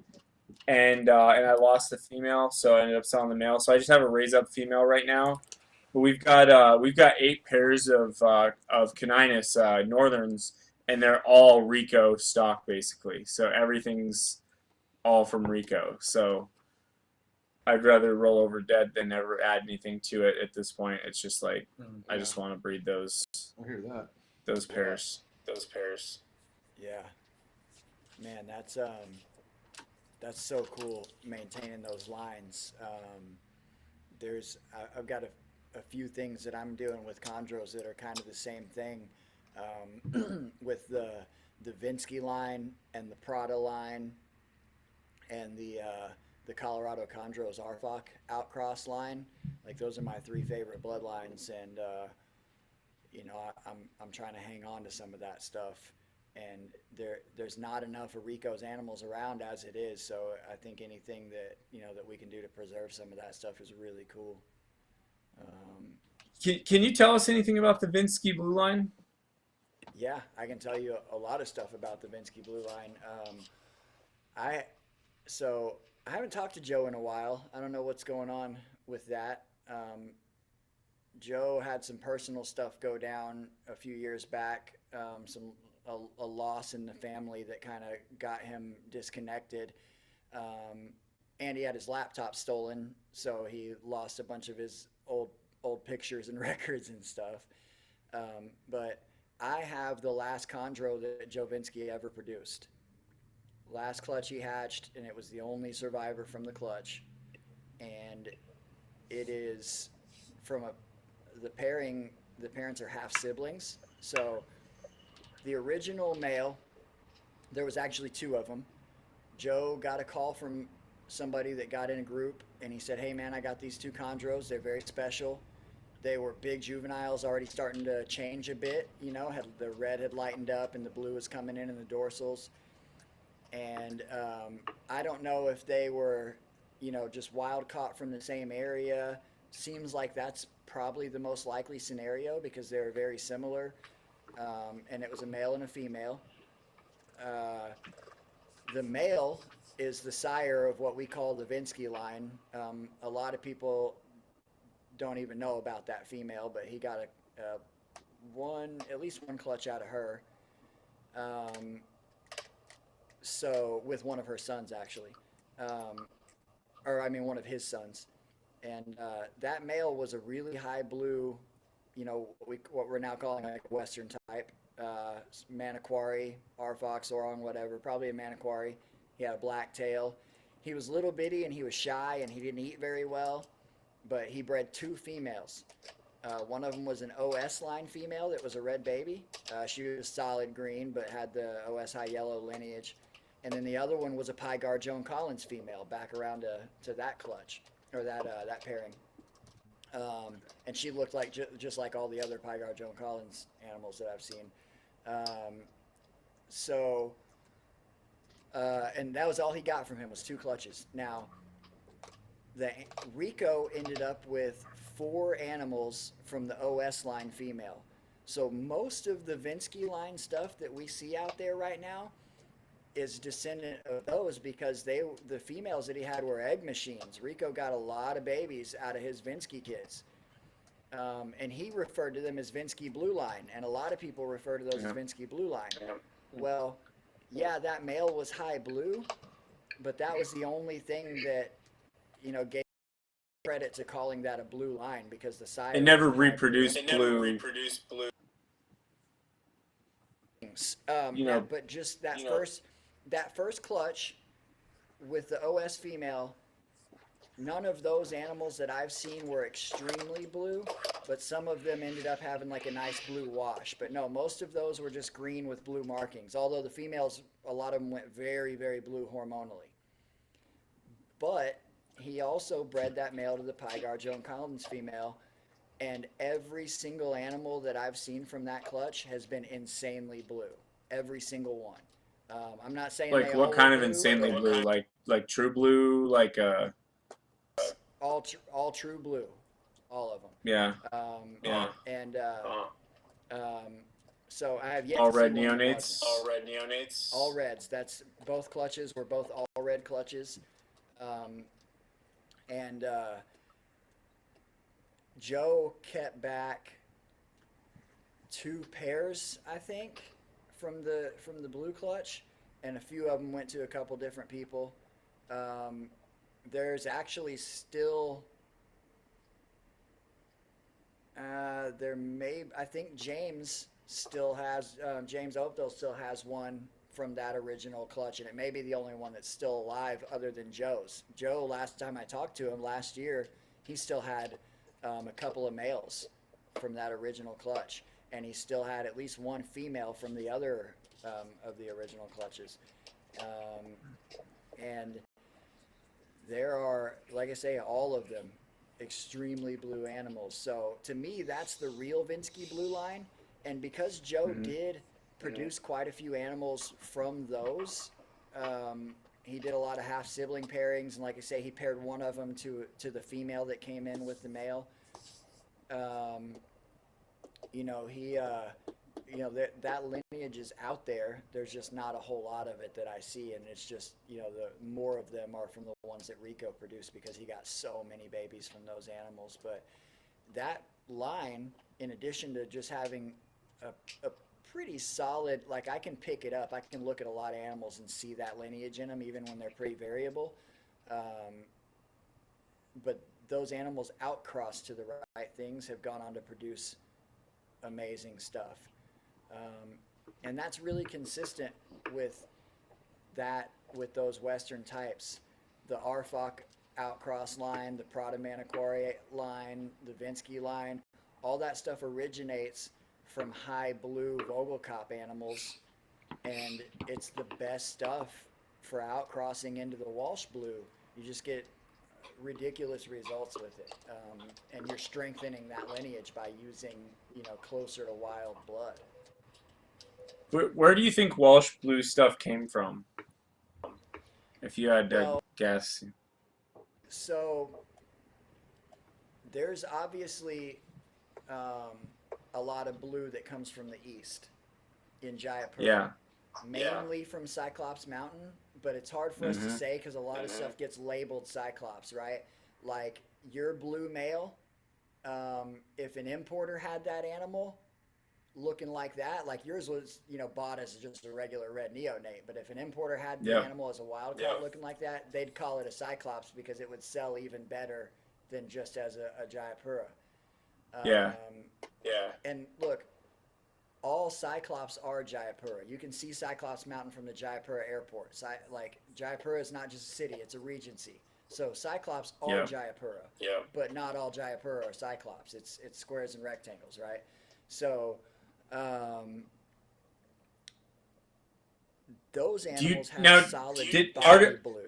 and I lost the female, so I ended up selling the male. So I just have a raise up female right now. But we've got 8 pairs of caninus northerns, and they're all Rico stock basically. So everything's all from Rico. So I'd rather roll over dead than ever add anything to it at this point. It's just like I just want to breed those. I hear that. Those pairs. Yeah. Man, that's so cool maintaining those lines. I've got a few things that I'm doing with chondros that are kind of the same thing, with the Vinsky line and the Prada line. and the Colorado Chondros Arfok outcross line. Like those are my 3 favorite bloodlines, and you know, I'm trying to hang on to some of that stuff. And there's not enough of Rico's animals around as it is, so I think anything that, you know, that we can do to preserve some of that stuff is really cool. Can you tell us anything about the Vinsky Blue Line? Yeah, I can tell you a lot of stuff about the Vinsky Blue Line. I haven't talked to Joe in a while. I don't know what's going on with that. Joe had some personal stuff go down a few years back, a loss in the family that kind of got him disconnected. And he had his laptop stolen, so he lost a bunch of his old pictures and records and stuff. But I have the last chondro that Joe Vinsky ever produced. Last clutch he hatched, and it was the only survivor from the clutch. And it is from the parents are half siblings. So the original male, there was actually 2 of them. Joe got a call from somebody that got in a group, and he said, "Hey man, I got these 2 chondros. They're very special. They were big juveniles, already starting to change a bit. You know, the red had lightened up and the blue was coming in the dorsals. And I don't know if they were, you know, just wild caught from the same area. Seems like that's probably the most likely scenario because they're very similar. And it was a male and a female. The male is the sire of what we call the Vinsky line. A lot of people don't even know about that female, but he got at least one clutch out of her. So with one of her sons actually, one of his sons, and that male was a really high blue, you know, what we're now calling like a Western type, Manokwari, Arfox, Orang, whatever, probably a Manokwari. He had a black tail. He was little bitty and he was shy and he didn't eat very well, but he bred 2 females. One of them was an OS line female that was a red baby. She was solid green but had the OS high yellow lineage. And then the other one was a Pygar Joan Collins female, back around to that clutch, or that pairing. And she looked like just like all the other Pygar Joan Collins animals that I've seen. And that was all he got from him, was 2 clutches. Now, Rico ended up with 4 animals from the OS line female. So most of the Vinsky line stuff that we see out there right now is descendant of those, because the females that he had were egg machines. Rico got a lot of babies out of his Vinsky kids. And he referred to them as Vinsky Blue Line, and a lot of people refer to those as Vinsky Blue Line. Well, yeah, that male was high blue, but that was the only thing that, you know, gave credit to calling that a blue line, because the sire It never reproduced blue. You know, but just that first clutch with the OS female, none of those animals that I've seen were extremely blue, but some of them ended up having like a nice blue wash. But no, most of those were just green with blue markings, although the females, a lot of them went very, very blue hormonally. But he also bred that male to the Pygar Joan Collins female, and every single animal that I've seen from that clutch has been insanely blue. Every single one. I'm not saying like what kind of insanely blue? Like true blue, like all true blue, all of them. Yeah. And so I have yet all to red see one that neonates. wasn't. All reds. That's both clutches were both all red clutches. And Joe kept back 2 pairs, I think, from the blue clutch, and a few of them went to a couple different people. There's actually still I think James still has James Oakdale still has one from that original clutch, and it may be the only one that's still alive other than Joe's. Joe, last time I talked to him last year, he still had a couple of males from that original clutch, and he still had at least one female from the other of the original clutches. And there are, like I say, all of them extremely blue animals. So to me, that's the real Vinsky blue line. And because Joe did produce quite a few animals from those, he did a lot of half sibling pairings, and like I say, he paired one of them to the female that came in with the male. You know, that lineage is out there. There's just not a whole lot of it that I see, and it's just, the more of them are from the ones that Rico produced because he got so many babies from those animals. But that line, in addition to just having a pretty solid, like I can pick it up, I can look at a lot of animals and see that lineage in them, even when they're pretty variable. But those animals outcrossed to the right things have gone on to produce amazing stuff. And that's really consistent with those Western types. The Arfok outcross line, the Prada Maniquari line, the Vinsky line, all that stuff originates from high blue Vogelkop animals, and it's the best stuff for outcrossing into the Walsh blue. You just get ridiculous results with it, and you're strengthening that lineage by using, closer to wild blood. Where do you think Walsh blue stuff came from? If you had to guess. So there's obviously a lot of blue that comes from the east in Jayapura. Yeah. Mainly from Cyclops Mountain, but it's hard for us to say because a lot of stuff gets labeled Cyclops, right? Like your blue male, if an importer had that animal looking like that, like yours was, bought as just a regular red neonate, but if an importer had the animal as a wild caught looking like that, they'd call it a Cyclops because it would sell even better than just as a Jayapura. And look, all Cyclops are Jayapura. You can see Cyclops Mountain from the Jayapura airport. Jayapura is not just a city, it's a regency. So Cyclops are Jayapura. But not all Jayapura are Cyclops. It's squares and rectangles, right? So those animals have solid body blue.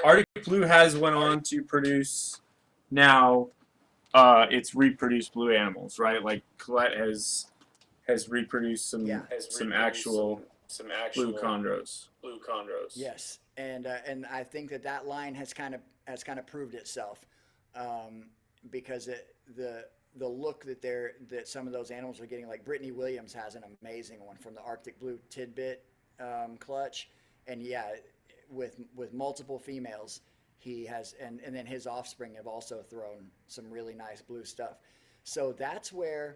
Arctic Blue went on to produce now it's reproduced blue animals, right? Like Colette has reproduced some actual blue chondros. Yes, and I think that line has kind of proved itself, because the look that some of those animals are getting, like Brittany Williams has an amazing one from the Arctic Blue Tidbit clutch, and with multiple females. He has, and then his offspring have also thrown some really nice blue stuff. So that's where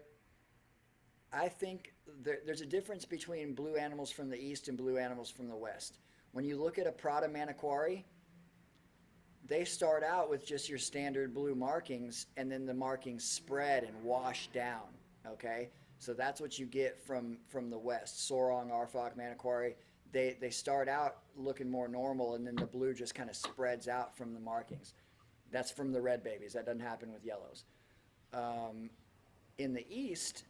I think there's a difference between blue animals from the east and blue animals from the west. When you look at a Prada Maniquari, they start out with just your standard blue markings, and then the markings spread and wash down, okay? So that's what you get from the west. Sorong, Arfok, Maniquari, they start out looking more normal, and then the blue just kind of spreads out from the markings. That's from the red babies. That doesn't happen with yellows. In the east,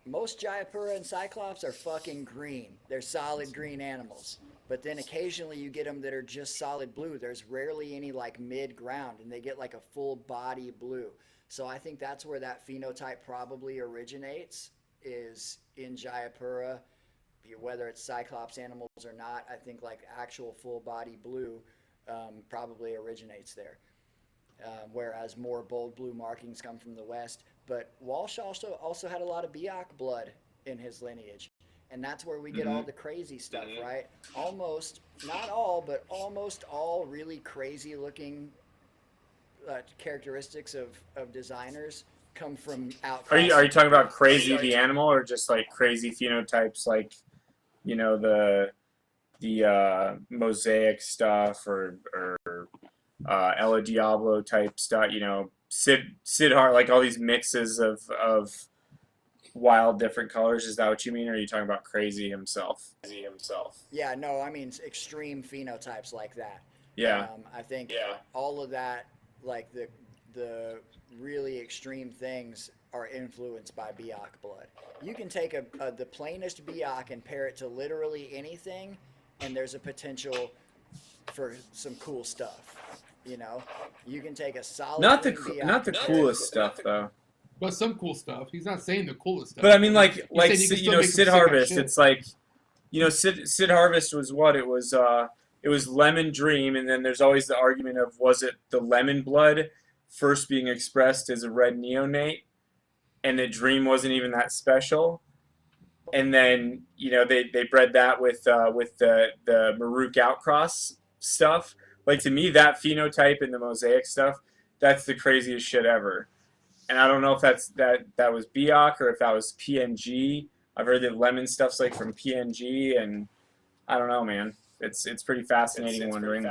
most Jayapura and Cyclops are fucking green. They're solid green animals. But then occasionally you get them that are just solid blue. There's rarely any like mid-ground, and they get like a full body blue. So I think that's where that phenotype probably originates, is in Jayapura. Whether it's Cyclops animals or not, I think like actual full body blue probably originates there. Whereas more bold blue markings come from the west. But Walsh also had a lot of Biak blood in his lineage. And that's where we get all the crazy stuff, right? Almost, not all, but almost all really crazy looking characteristics of designers come from out. Are you talking about crazy the animal, or just like crazy phenotypes, like the mosaic stuff, or Ella Diablo type stuff, Sid Hart, like all these mixes of wild different colors? Is that what you mean, or are you talking about crazy himself? Yeah, no, I mean extreme phenotypes like that. I think all of that, like the really extreme things, are influenced by Biak blood. You can take the plainest Biak and pair it to literally anything, and there's a potential for some cool stuff. You know, you can take a solid Not the green not the Biak coolest stuff though. But some cool stuff. He's not saying the coolest stuff. But I mean, like He's saying you can you still know, make some Sid sick ass Harvest. shit. It's like, you know, Sid Harvest was what it was. It was Lemon Dream, and then there's always the argument of, was it the lemon blood first being expressed as a red neonate, and the Dream wasn't even that special, and then, you know, they bred that with the Maruk outcross stuff. Like, to me, that phenotype and the mosaic stuff, that's the craziest shit ever. And I don't know if that was Biak or if that was PNG. I've heard that lemon stuff's like from PNG, and I don't know, man. It's pretty fascinating wondering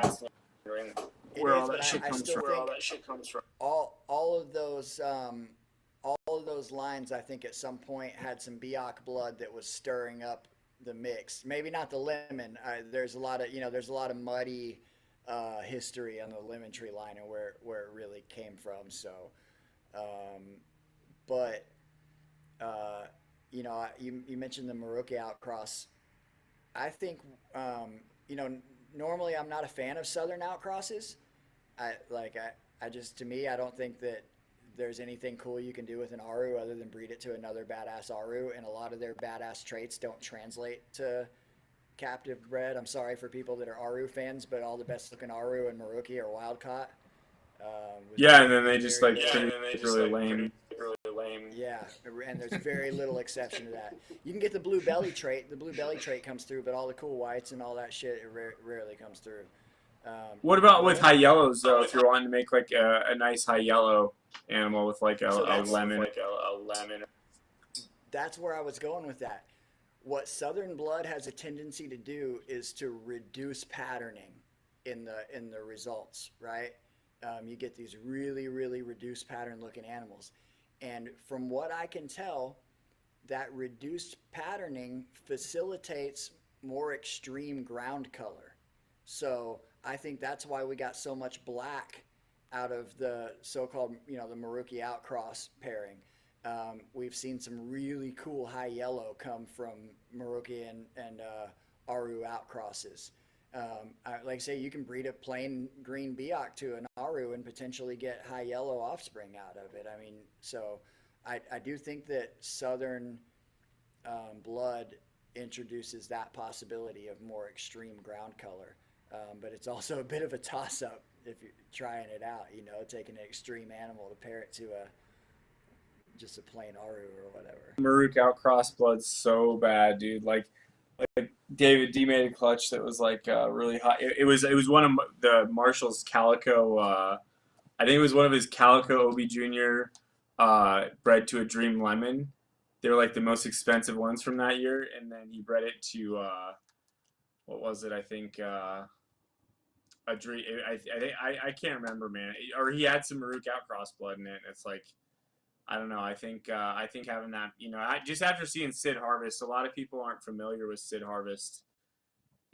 where all that shit comes from. All of those lines, I think at some point had some Biak blood that was stirring up the mix. Maybe not the lemon. There's a lot of muddy history on the lemon tree line and where it really came from. So, but you know, you mentioned the Maruki outcross. I think you know, normally I'm not a fan of southern outcrosses. I just, to me, I don't think that there's anything cool you can do with an Aru other than breed it to another badass Aru, and a lot of their badass traits don't translate to captive bred. I'm sorry for people that are Aru fans, but all the best looking Aru and Maruki are wild caught. Yeah, and then they just like really lame. Yeah, and there's very little exception to that. You can get the blue belly trait. The blue belly trait comes through, but all the cool whites and all that shit, it rarely comes through. What about with high yellows though? If you're wanting to make like a nice high yellow animal with like a lemon. That's where I was going with that. What Southern blood has a tendency to do is to reduce patterning in the results, right? You get these really, really reduced pattern looking animals. And from what I can tell, that reduced patterning facilitates more extreme ground color. So I think that's why we got so much black out of the so-called, you know, the Maruki outcross pairing. We've seen some really cool high yellow come from Maruki and Aru outcrosses. Like I say, you can breed a plain green Biak to an Aru and potentially get high yellow offspring out of it. I mean, so I do think that Southern blood introduces that possibility of more extreme ground color. But it's also a bit of a toss-up if you're trying it out, you know, taking an extreme animal to pair it to just a plain Aru or whatever. Maruk outcross blood's so bad, dude. Like David D made a clutch that was like really hot. It was one of the Marshall's Calico. I think it was one of his Calico OB Junior bred to a Dream Lemon. They were like the most expensive ones from that year, and then he bred it to what was it? I think a Dream. I can't remember, man. Or he had some Maruk outcross blood in it. It's like, I don't know. I think having that, you know, just after seeing Sid Harvest, a lot of people aren't familiar with Sid Harvest,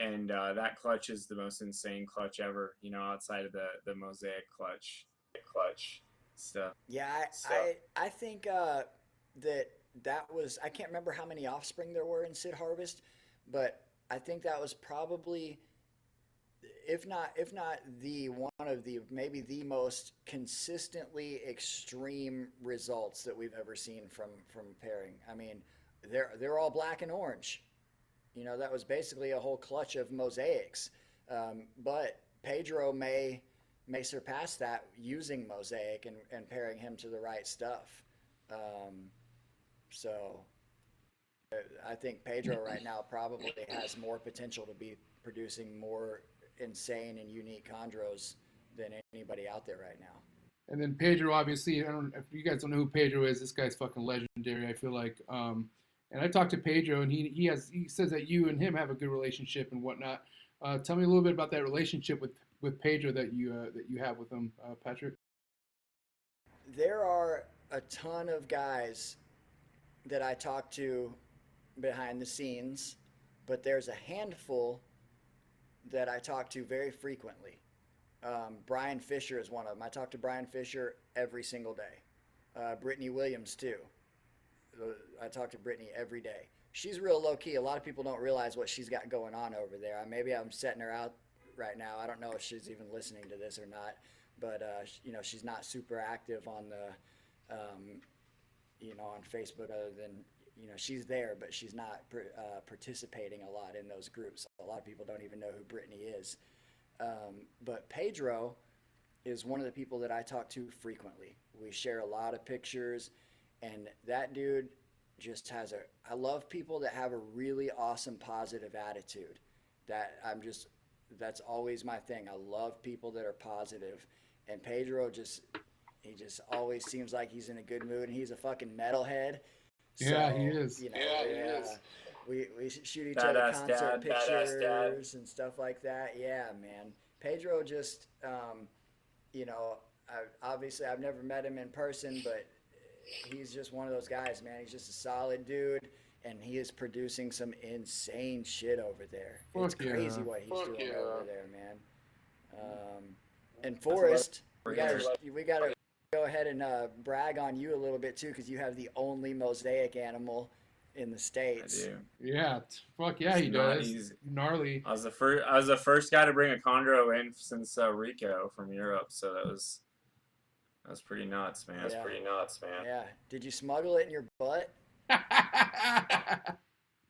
and that clutch is the most insane clutch ever, you know, outside of the mosaic clutch stuff. Yeah, I think that was, I can't remember how many offspring there were in Sid Harvest, but I think that was probably, if not the one of the, maybe the most consistently extreme results that we've ever seen from pairing. I mean, they're all black and orange. You know, that was basically a whole clutch of mosaics. But Pedro may surpass that using mosaic and pairing him to the right stuff. So I think Pedro right now probably has more potential to be producing more insane and unique chondros than anybody out there right now. And then Pedro, obviously, if you guys don't know who Pedro is, this guy's fucking legendary, I feel like. And I talked to Pedro, and he says that you and him have a good relationship and whatnot. Tell me a little bit about that relationship with Pedro that you have with him, Patrick. There are a ton of guys that I talk to behind the scenes, but there's a handful that I talk to very frequently. Brian Fisher is one of them. I talk to Brian Fisher every single day. Brittany Williams too. I talk to Brittany every day. She's real low key. A lot of people don't realize what she's got going on over there. Maybe I'm setting her out right now. I don't know if she's even listening to this or not, but you know, she's not super active on the, you know, on Facebook other than, you know, she's there, but she's not participating a lot in those groups. A lot of people don't even know who Brittany is. But Pedro is one of the people that I talk to frequently. We share a lot of pictures, and that dude just has I love people that have a really awesome positive attitude. That's always my thing. I love people that are positive. And Pedro he just always seems like he's in a good mood, and he's a fucking metalhead. Yeah, So, he is. You know, He is. We shoot each other Badass concert dad, badass dad. pictures and stuff like that. Yeah, man. Pedro just, you know, obviously I've never met him in person, but he's just one of those guys, man. He's just a solid dude, and he is producing some insane shit over there. It's Fuck yeah. crazy what he's doing over there, man. And Forrest, we gotta go ahead and brag on you a little bit too, because you have the only mosaic animal in the I States. do. Yeah, fuck yeah, he does. Gnarly. I was the first guy to bring a chondro in since Rico from Europe, so that was pretty nuts, man. Yeah. Did you smuggle it in your butt?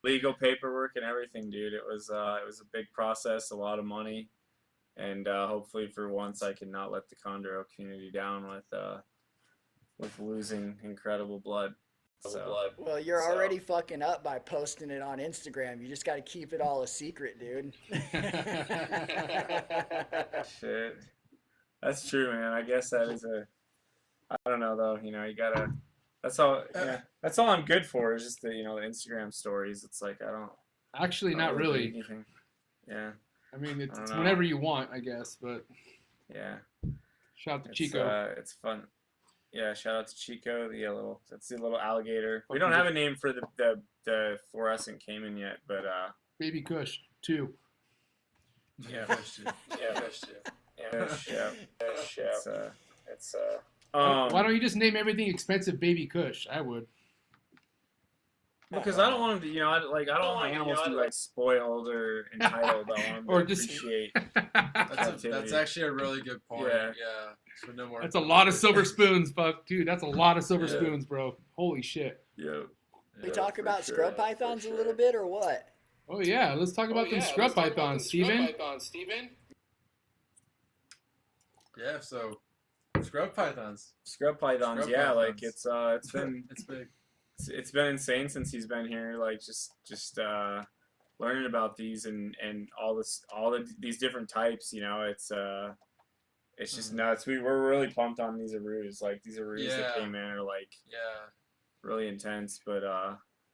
Legal paperwork and everything, dude. It was a big process, a lot of money, and hopefully for once I can not let the chondro community down with losing incredible blood. Well, you're already fucking up by posting it on Instagram. You just got to keep it all a secret, dude. Shit. That's true, man. I guess that is I don't know though. You know, you gotta. That's all. Yeah, that's all I'm good for is just the the Instagram stories. It's like I don't. Actually, not really. Anything. Yeah. I mean, it's whenever you want, I guess. But yeah. Shout out to Chico. It's fun. Yeah, shout out to Chico, that's the little alligator. We don't have a name for the fluorescent caiman yet, but Baby Kush 2. Yeah, fish too. Why don't you just name everything expensive Baby Kush? I would. Because I don't want them to, I don't want my animals to be like spoiled or entitled. I want them to appreciate. That's actually a really good point. Yeah. So no more. That's a lot of silver spoons, fuck, dude. That's a lot of silver spoons, bro. Holy shit. Yeah. We talk about scrub pythons a little bit, or what? Oh yeah, let's talk about them scrub pythons, Steven. Yeah. So scrub pythons. Yeah, like it's been it's big. It's been insane since he's been here. Like just learning about these and these different types. It's just nuts. We're really pumped on these arus. Like these arus that came in are like really intense. But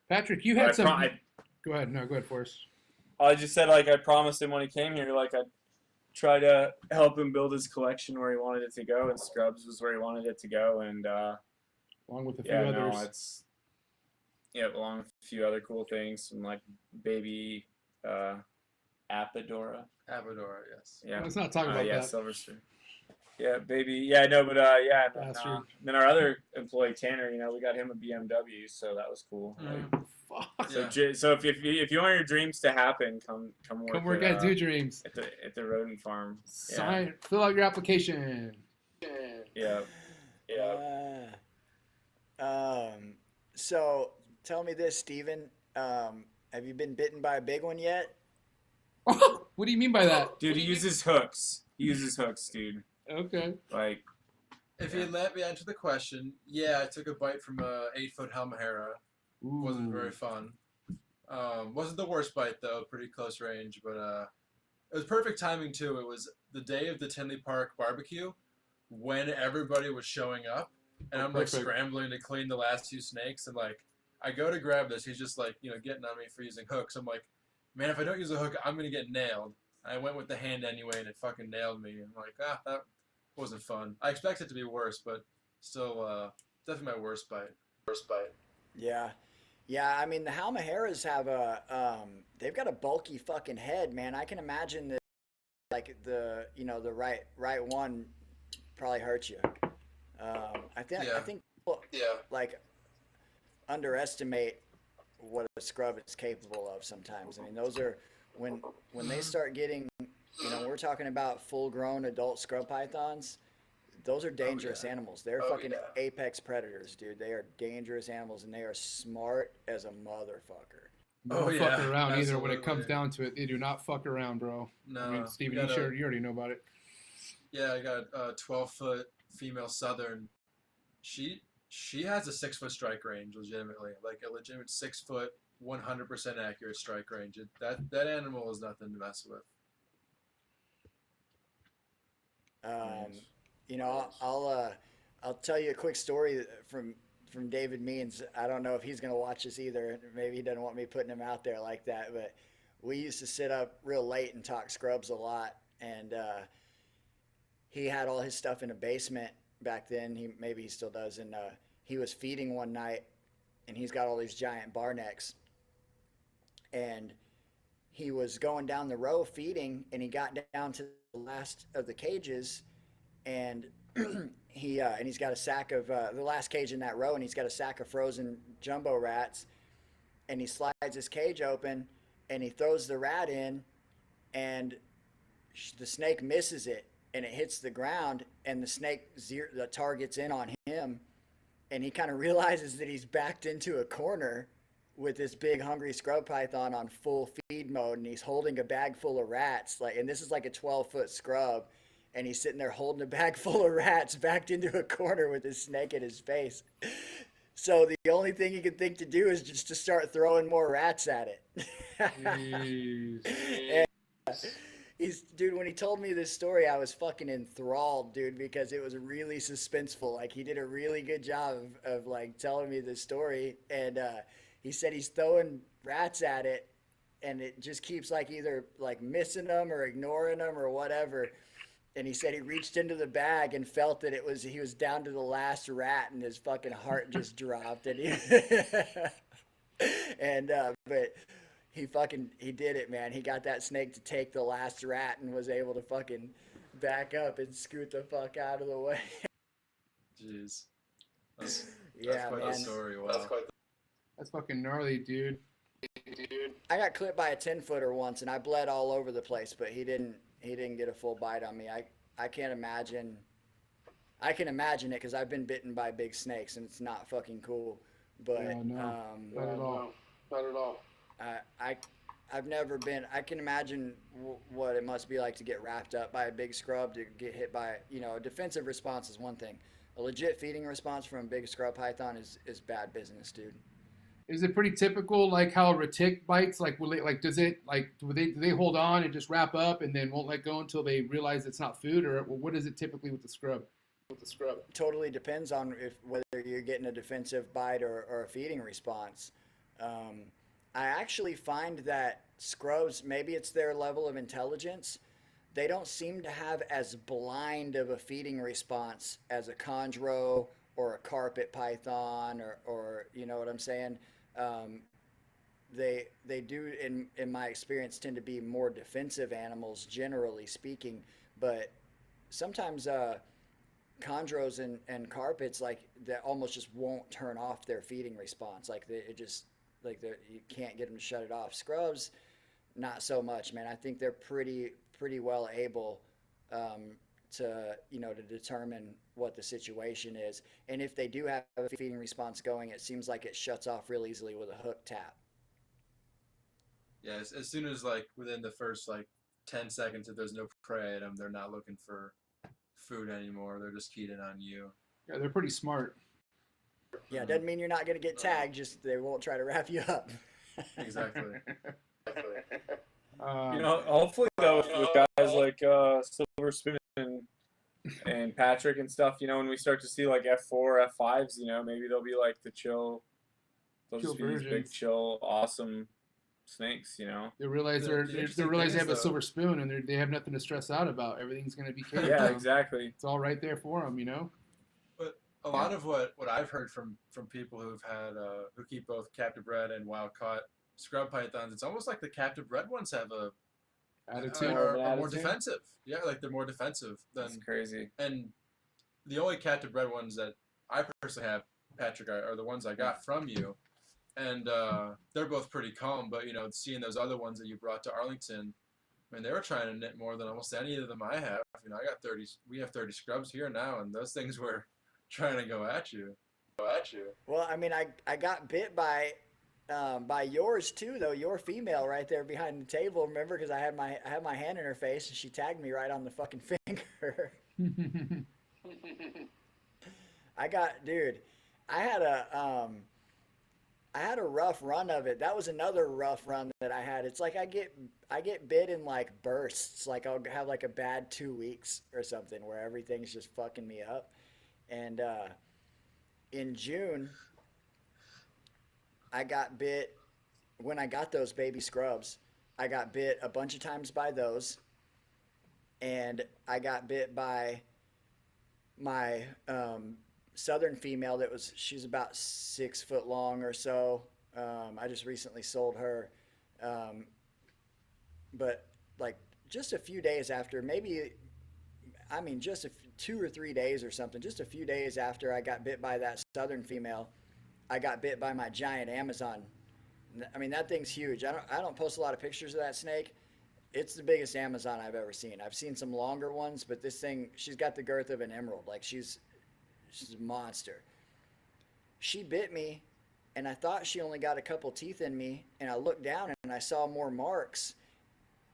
Patrick, you had some. Go ahead. No, go ahead, Forrest. I just said like I promised him when he came here, like I'd try to help him build his collection where he wanted it to go, and Scrubs was where he wanted it to go, and along with a few others. Along with a few other cool things, some like baby Apodora. Yes. Yeah. Let's not talk about that. Silverstream. Yeah, baby. Yeah, no, but then our other employee Tanner, we got him a BMW, so that was cool. Fuck. So if you want your dreams to happen, come work at Do Dreams at the rodent farm. Fill out your application. Yeah. So tell me this, Steven. Have you been bitten by a big one yet? What do you mean by that? Dude, he uses hooks. Dude. Okay. Like, if you let me answer the question, I took a bite from a 8-foot Halmahera. Wasn't very fun. Wasn't the worst bite though. Pretty close range, but it was perfect timing too. It was the day of the Tinley Park barbecue when everybody was showing up, and I'm like scrambling to clean the last 2 snakes, and like I go to grab this, he's just like getting on me for using hooks. I'm like, man, if I don't use a hook, I'm gonna get nailed. I went with the hand anyway, and it fucking nailed me. I'm like, that wasn't fun. I expected it to be worse, but still, definitely my worst bite. Yeah. I mean, the Halmaheras have they've got a bulky fucking head, man. I can imagine that, like the right one probably hurt you. I think people, like underestimate what a scrub is capable of sometimes. I mean, those are when they start getting You know, we're talking about full-grown adult scrub pythons. Those are dangerous animals. They're fucking apex predators, dude. They are dangerous animals, and they are smart as a motherfucker. They Oh don't yeah, fuck around either when it comes absolutely. down to it. They do not fuck around, bro. I mean, No, Steven, got a you already know about it. yeah. I got a 12-foot female southern. She has a 6-foot strike range, legitimately, like a legitimate 6-foot, 100% accurate strike range. That animal is nothing to mess with. Um, you know, I'll tell you a quick story from David Means. I don't know if he's gonna watch this either. Maybe he doesn't want me putting him out there like that. But we used to sit up real late and talk scrubs a lot. And he had all his stuff in a basement back then. Maybe he still does. And he was feeding one night, and he's got all these giant bar necks. And he was going down the row feeding, and he got down to the last of the cages, and he's got a sack of the last cage in that row, and he's got a sack of frozen jumbo rats, and he slides his cage open, and he throws the rat in, and the snake misses it, and it hits the ground, and the snake the target's in on him, and he kind of realizes that he's backed into a corner with this big hungry scrub python on full feed mode, and he's holding a bag full of rats, like, and this is like a 12-foot scrub, and he's sitting there holding a bag full of rats backed into a corner with his snake in his face. So the only thing you can think to do is just to start throwing more rats at it. And dude, when he told me this story, I was fucking enthralled, dude, because it was really suspenseful. Like, he did a really good job of like telling me the story, and he said he's throwing rats at it, and it just keeps like either like missing them or ignoring them or whatever. And he said he reached into the bag and felt that he was down to the last rat, and his fucking heart just dropped. And but he did it, man. He got that snake to take the last rat and was able to fucking back up and scoot the fuck out of the way. Jeez, that's Yeah, quite man. the story. Wow. That's fucking gnarly, dude. I got clipped by a 10-footer once, and I bled all over the place, but he didn't get a full bite on me. I can't imagine. I can imagine it because I've been bitten by big snakes, and it's not fucking cool. But Yeah, no, not at all. Not at all. I've never been. I can imagine what it must be like to get wrapped up by a big scrub, to get hit by, a defensive response is one thing. A legit feeding response from a big scrub python is bad business, dude. Is it pretty typical, like how a retic bites? Like, does it, like, do they hold on and just wrap up and then won't let go until they realize it's not food, or what is it typically with the scrub? Totally depends on whether you're getting a defensive bite or a feeding response. I actually find that scrubs, maybe it's their level of intelligence, they don't seem to have as blind of a feeding response as a chondro or a carpet python, or you know what I'm saying? They do, in my experience, tend to be more defensive animals, generally speaking, but sometimes chondros and carpets, like, they almost just won't turn off their feeding response. Like, you can't get them to shut it off. Scrubs, not so much, man. I think they're pretty well able to determine what the situation is. And if they do have a feeding response going, it seems like it shuts off real easily with a hook tap. Yeah, as soon as, like, within the first, like, 10 seconds, if there's no prey at them, they're not looking for food anymore. They're just keyed in on you. Yeah, they're pretty smart. Yeah, doesn't mean you're not going to get tagged, just they won't try to wrap you up. Exactly. Hopefully though, with guys like Silver Spoon and Patrick and stuff, when we start to see like F4, F5s, maybe they'll be like the chill, those Chill big, versions. chill, awesome snakes. They realize The they interesting realize they thing have is, a silver spoon, and they have nothing to stress out about. Everything's going to be catered to Yeah, them. exactly. It's all right there for them, But a lot of what I've heard from people who've had who keep both captive bred and wild caught scrub pythons, it's almost like the captive bred ones have Attitude. are more defensive. Yeah, like they're more defensive That's than. crazy. And the only captive bred ones that I personally have, Patrick, are the ones I got from you, and they're both pretty calm. But seeing those other ones that you brought to Arlington, I mean, they were trying to knit more than almost any of them I have. You know, I got 30. We have 30 scrubs here now, and those things were trying to go at you. Well, I mean, I got bit by yours too, though. Your female right there behind the table. Remember, because I had my hand in her face and she tagged me right on the fucking finger. Dude, I had a rough run of it. That was another rough run that I had. It's like I get bit in like bursts. Like I'll have like a bad 2 weeks or something where everything's just fucking me up. And in June, I got bit when I got those baby scrubs. I got bit a bunch of times by those, and I got bit by my southern female she's about 6 foot long or so. I just recently sold her, but like just a few days after, just 2 or 3 days or something, just a few days after I got bit by that southern female, I got bit by my giant Amazon. I mean, that thing's huge. I don't post a lot of pictures of that snake. It's the biggest Amazon I've ever seen. I've seen some longer ones, but this thing, she's got the girth of an emerald. Like she's a monster. She bit me, and I thought she only got a couple teeth in me, and I looked down and I saw more marks,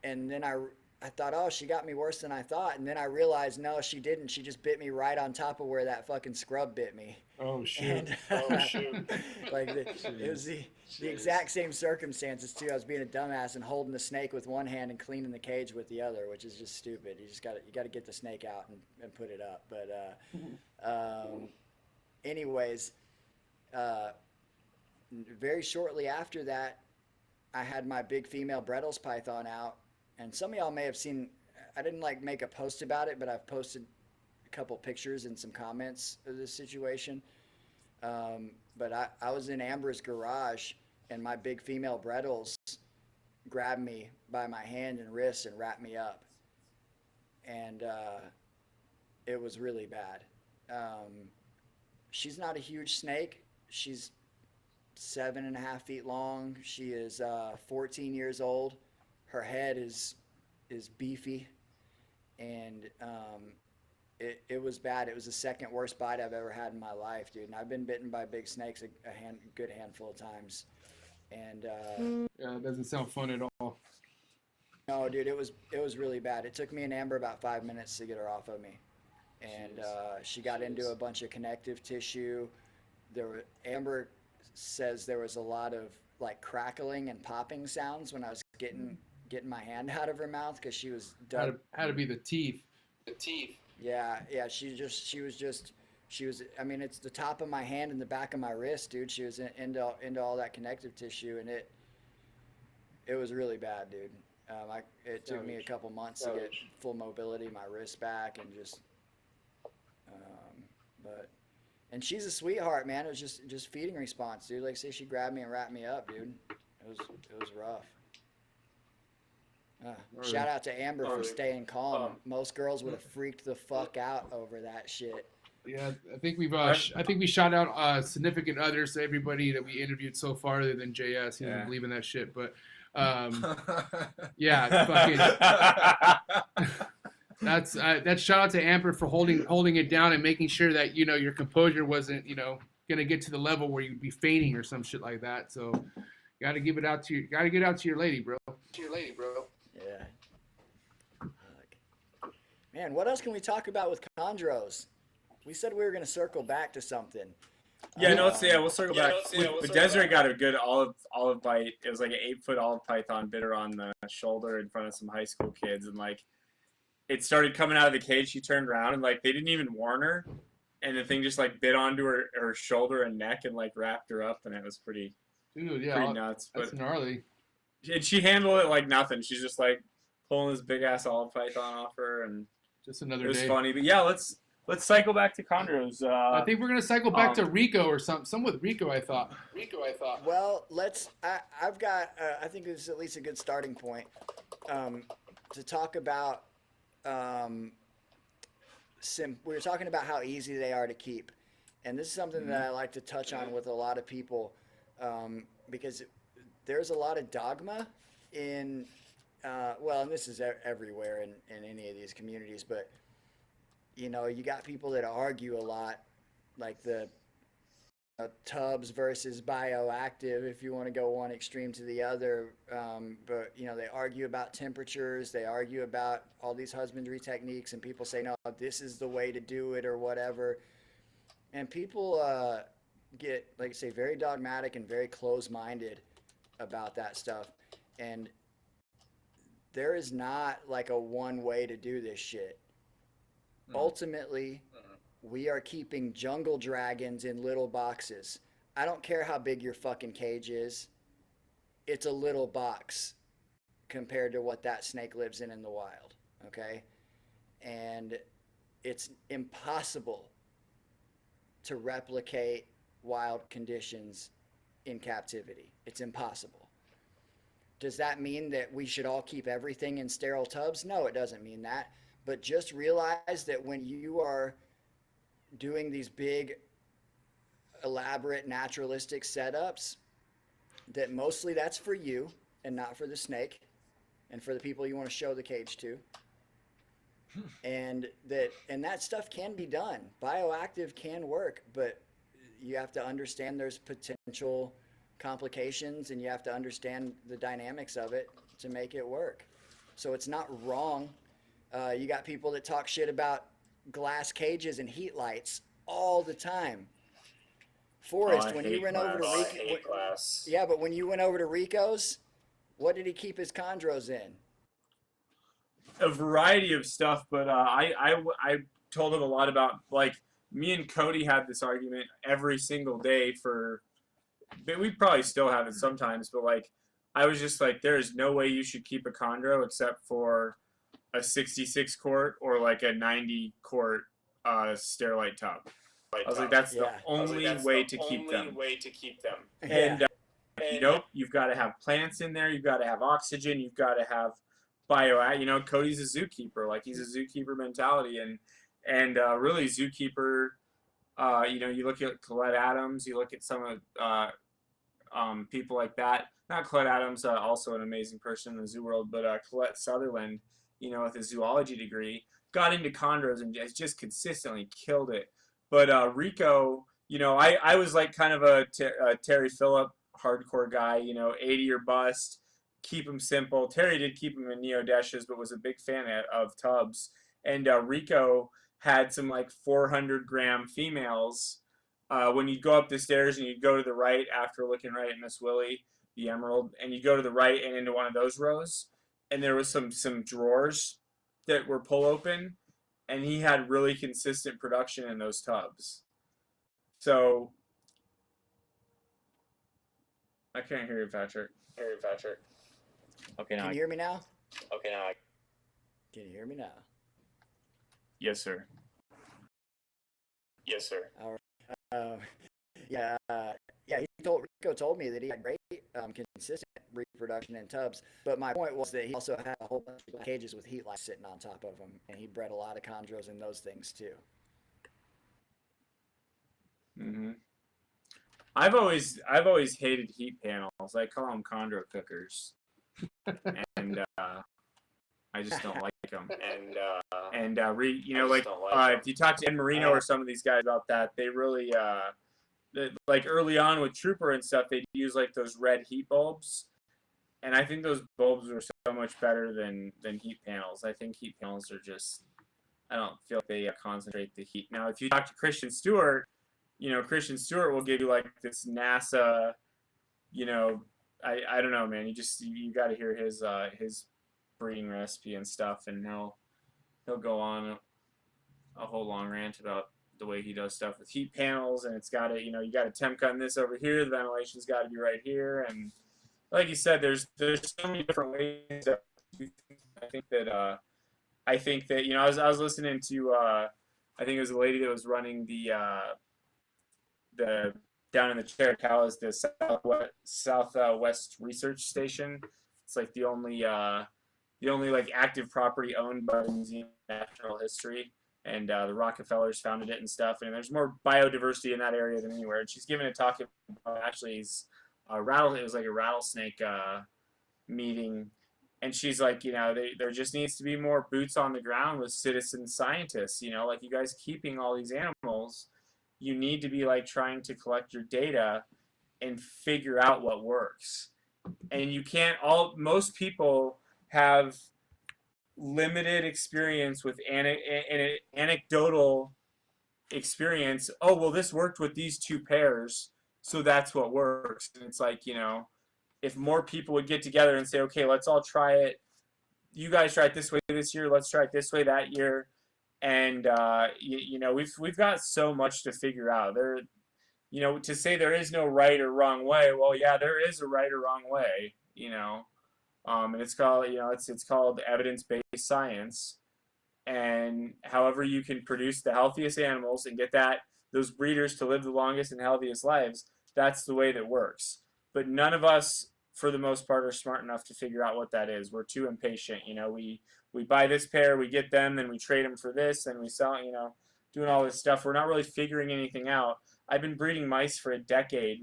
and then I thought, oh, she got me worse than I thought, and then I realized, no, she didn't. She just bit me right on top of where that fucking scrub bit me. Oh shoot! And, like it was the exact same circumstances too. I was being a dumbass and holding the snake with one hand and cleaning the cage with the other, which is just stupid. You got to get the snake out and put it up. But anyways, very shortly after that, I had my big female Brettles python out. And some of y'all may have seen, I didn't like make a post about it, but I've posted a couple pictures and some comments of this situation. But I was in Amber's garage, and my big female Brettles grabbed me by my hand and wrist and wrapped me up. And it was really bad. She's not a huge snake. She's 7.5 feet long. She is 14 years old. Her head is beefy, and it was bad. It was the second worst bite I've ever had in my life, dude. And I've been bitten by big snakes a good handful of times. And yeah, it doesn't sound fun at all. no, dude, it was really bad. It took me and Amber about 5 minutes to get her off of me, and she got into a bunch of connective tissue. Amber says there was a lot of like crackling and popping sounds when I was getting my hand out of her mouth because she was done. Had to be the teeth. Yeah. She was. I mean, it's the top of my hand and the back of my wrist, dude. She was into all that connective tissue, and it was really bad, dude. It took me a couple months to get full mobility, my wrist back, and just. And she's a sweetheart, man. It was just feeding response, dude. Like, say she grabbed me and wrapped me up, dude. It was rough. Shout out to Amber for staying calm. Most girls would have freaked the fuck out over that shit. Yeah, I think we shot out significant others to everybody that we interviewed so far, other than JS. He doesn't believe in that shit, but yeah, fucking. That's shout out to Amber for holding it down and making sure that your composure wasn't gonna get to the level where you'd be fainting or some shit like that. So gotta get out to your lady, bro. Yeah. Man, what else can we talk about with chondros? We said we were gonna circle back to something. Yeah, we'll circle back. But Desiree got a good olive bite. It was like an 8-foot olive python bit her on the shoulder in front of some high school kids, and like it started coming out of the cage. She turned around and like they didn't even warn her, and the thing just like bit onto her shoulder and neck and like wrapped her up, and it was pretty nuts. That's but gnarly. And she handled it like nothing. She's just like pulling this big ass olive python off her, and just another it was day. funny. But yeah, let's cycle back to chondros. I think we're gonna cycle back to Rico or some with Rico. I thought. Well, I've got. I think this is at least a good starting point to talk about. We were talking about how easy they are to keep, and this is something that I like to touch on with a lot of people because there's a lot of dogma in well, and this is everywhere in any of these communities, but you know, you got people that argue a lot, like the tubs versus bioactive, if you want to go one extreme to the other. But you know, they argue about temperatures, they argue about all these husbandry techniques, and people say, no, this is the way to do it or whatever. And people get, like I say, very dogmatic and very close-minded about that stuff. And there is not like a one way to do this shit. Ultimately, we are keeping jungle dragons in little boxes. I don't care how big your fucking cage is. It's a little box compared to what that snake lives in the wild, okay? And it's impossible to replicate wild conditions in captivity. It's impossible. Does that mean that we should all keep everything in sterile tubs? No, it doesn't mean that. But just realize that when you are doing these big, elaborate, naturalistic setups, that mostly that's for you and not for the snake and for the people you want to show the cage to. And that stuff can be done. Bioactive can work, but you have to understand there's potential complications and you have to understand the dynamics of it to make it work. So it's not wrong. You got people that talk shit about glass cages and heat lights all the time. Forrest, when you went over to Rico, yeah, but when you went over to Rico's, what did he keep his chondros in? A variety of stuff, but I told him a lot about, like, me and Cody had this argument every single day for, we probably still have it sometimes, but like, I was just like, there is no way you should keep a chondro except for a 66 quart or like a 90 quart Sterilite tub. I was like, that's the only way to keep them. And nope, you've got to have plants in there. You've got to have oxygen. You've got to have you know, Cody's a zookeeper. Like, he's a zookeeper mentality, and really zookeeper. You know, you look at Colette Adams. You look at some of people like that. Not Colette Adams, also an amazing person in the zoo world, but Colette Sutherland, you know, with a zoology degree, got into chondros and has just consistently killed it. But Rico, you know, I was like kind of a Terry Phillip hardcore guy, you know, 80 or bust, keep them simple. Terry did keep them in neodeshes, but was a big fan of tubs. And Rico had some like 400-gram females. When you'd go up the stairs and you'd go to the right after looking right at Miss Willie, the Emerald, and you'd go to the right and into one of those rows, and there was some drawers that were pull open, and he had really consistent production in those tubs. So I can't hear you, Patrick. Okay, now Can you hear me now? Okay, now Can you hear me now? Yes, sir. All right. Rico told me that he had great, consistent reproduction in tubs. But my point was that he also had a whole bunch of cages with heat lights sitting on top of them, and he bred a lot of chondros in those things too. Mm-hmm. I've always hated heat panels. I call them chondro cookers, and I just don't like them. You know, like if you talk to Ed Marino or some of these guys about that, they really like early on with Trooper and stuff, they'd use like those red heat bulbs, and I think those bulbs are so much better than heat panels. I think heat panels are just, I don't feel like they concentrate the heat. Now, if you talk to Christian Stewart, you know, Christian Stewart will give you like this NASA, you know, I don't know, man. You got to hear his breeding recipe and stuff, and he'll go on a whole long rant about the way he does stuff with heat panels, and it's got to, you know, you got to temp cutting this over here, the ventilation's got to be right here, and like you said, there's so many different ways that I think that you know, I was listening to I think it was a lady that was running the down in the Chiricahuas, the Southwest Research Station. It's like the only like active property owned by the Museum of Natural History, and the Rockefellers founded it and stuff. And there's more biodiversity in that area than anywhere. And she's giving a talk about, actually, it was like a rattlesnake meeting, And she's like, there just needs to be more boots on the ground with citizen scientists, like you guys keeping all these animals, you need to be like trying to collect your data and figure out what works. And you can't most people have limited experience with anecdotal experience. Oh, well, this worked with these two pairs, so that's what works. And it's like, if more people would get together and say, okay, let's all try it. You guys try it this way this year. Let's try it this way that year. And we've got so much to figure out. To say there is no right or wrong way. Well, yeah, there is a right or wrong way. And it's called it's called evidence-based science. And however you can produce the healthiest animals and get those breeders to live the longest and healthiest lives, that's the way that works. But none of us, for the most part, are smart enough to figure out what that is. We're too impatient. We buy this pair, we get them, then we trade them for this, and we sell, doing all this stuff. We're not really figuring anything out. I've been breeding mice for a decade,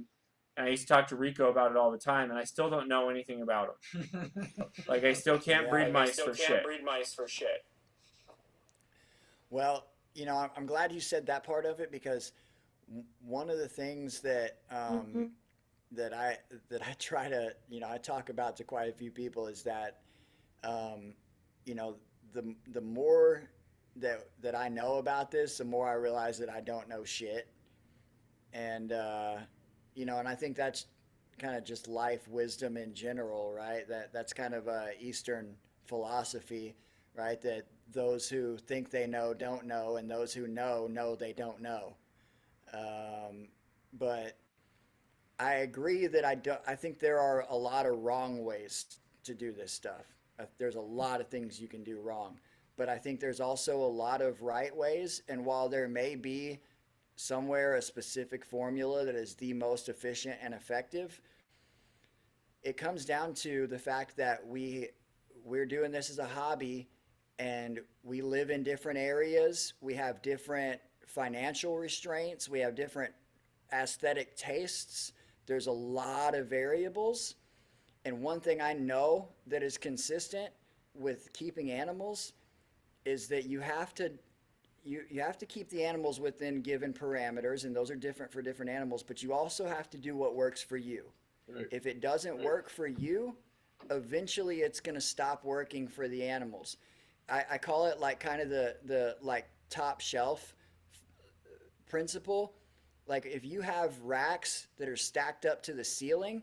and I used to talk to Rico about it all the time, and I still don't know anything about them. Like, I still can't breed mice for shit. Well, I'm glad you said that part of it, because one of the things that that I try to I talk about to quite a few people is that the more that I know about this, the more I realize that I don't know shit, and and I think that's kind of just life wisdom in general, right? That's kind of a Eastern philosophy, right? That those who think they know don't know, and those who know they don't know. But I agree that I think there are a lot of wrong ways to do this stuff. There's a lot of things you can do wrong, but I think there's also a lot of right ways. And while there may be somewhere a specific formula that is the most efficient and effective, it comes down to the fact that we're doing this as a hobby, and we live in different areas. We have different financial restraints. We have different aesthetic tastes. There's a lot of variables. And one thing I know that is consistent with keeping animals is that you have to keep the animals within given parameters, and those are different for different animals, but you also have to do what works for you. Right. If it doesn't work for you, eventually it's going to stop working for the animals. I call it like kind of the like top shelf principle. Like, if you have racks that are stacked up to the ceiling,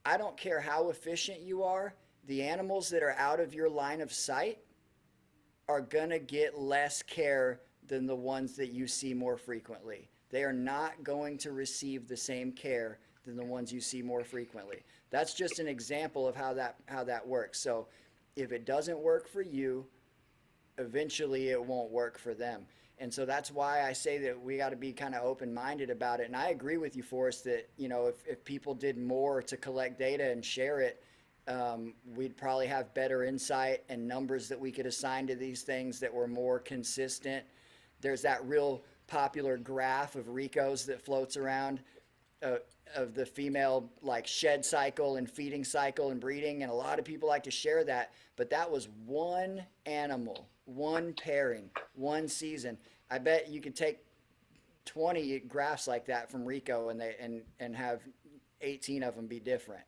I don't care how efficient you are, the animals that are out of your line of sight are going to get less care than the ones that you see more frequently. They are not going to receive the same care than the ones you see more frequently. That's just an example of how that works. So if it doesn't work for you, eventually it won't work for them. And so that's why I say that we got to be kind of open-minded about it. And I agree with you, Forrest, that if people did more to collect data and share it, we'd probably have better insight and numbers that we could assign to these things that were more consistent. There's that real popular graph of Rico's that floats around of the female like shed cycle and feeding cycle and breeding, and a lot of people like to share that, but that was one animal, one pairing, one season. I bet you could take 20 graphs like that from Rico and have 18 of them be different,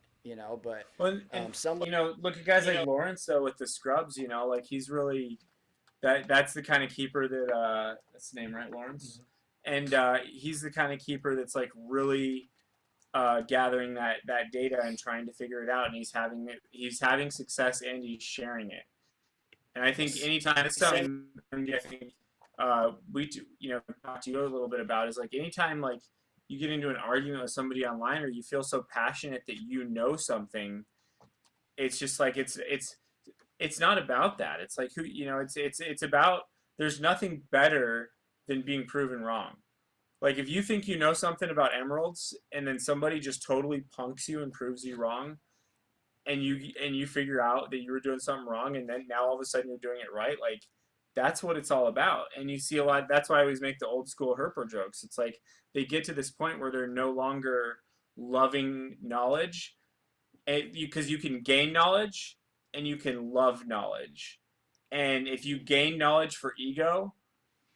but look at guys like Lawrence though with the scrubs, like he's really that's the kind of keeper that that's the name, right, Lawrence? Mm-hmm. And he's the kind of keeper that's like really gathering that data and trying to figure it out, and he's having success and he's sharing it. And I think anytime that's something I think we talked to you a little bit about is like anytime like you get into an argument with somebody online or you feel so passionate that you know something, it's just like it's not about that. It's like it's about there's nothing better than being proven wrong. Like if you think you know something about emeralds and then somebody just totally punks you and proves you wrong, and you figure out that you were doing something wrong, and then now all of a sudden you're doing it right, like that's what it's all about. And you see a lot. That's why I always make the old school herper jokes. It's like they get to this point where they're no longer loving knowledge. because you can gain knowledge and you can love knowledge. And if you gain knowledge for ego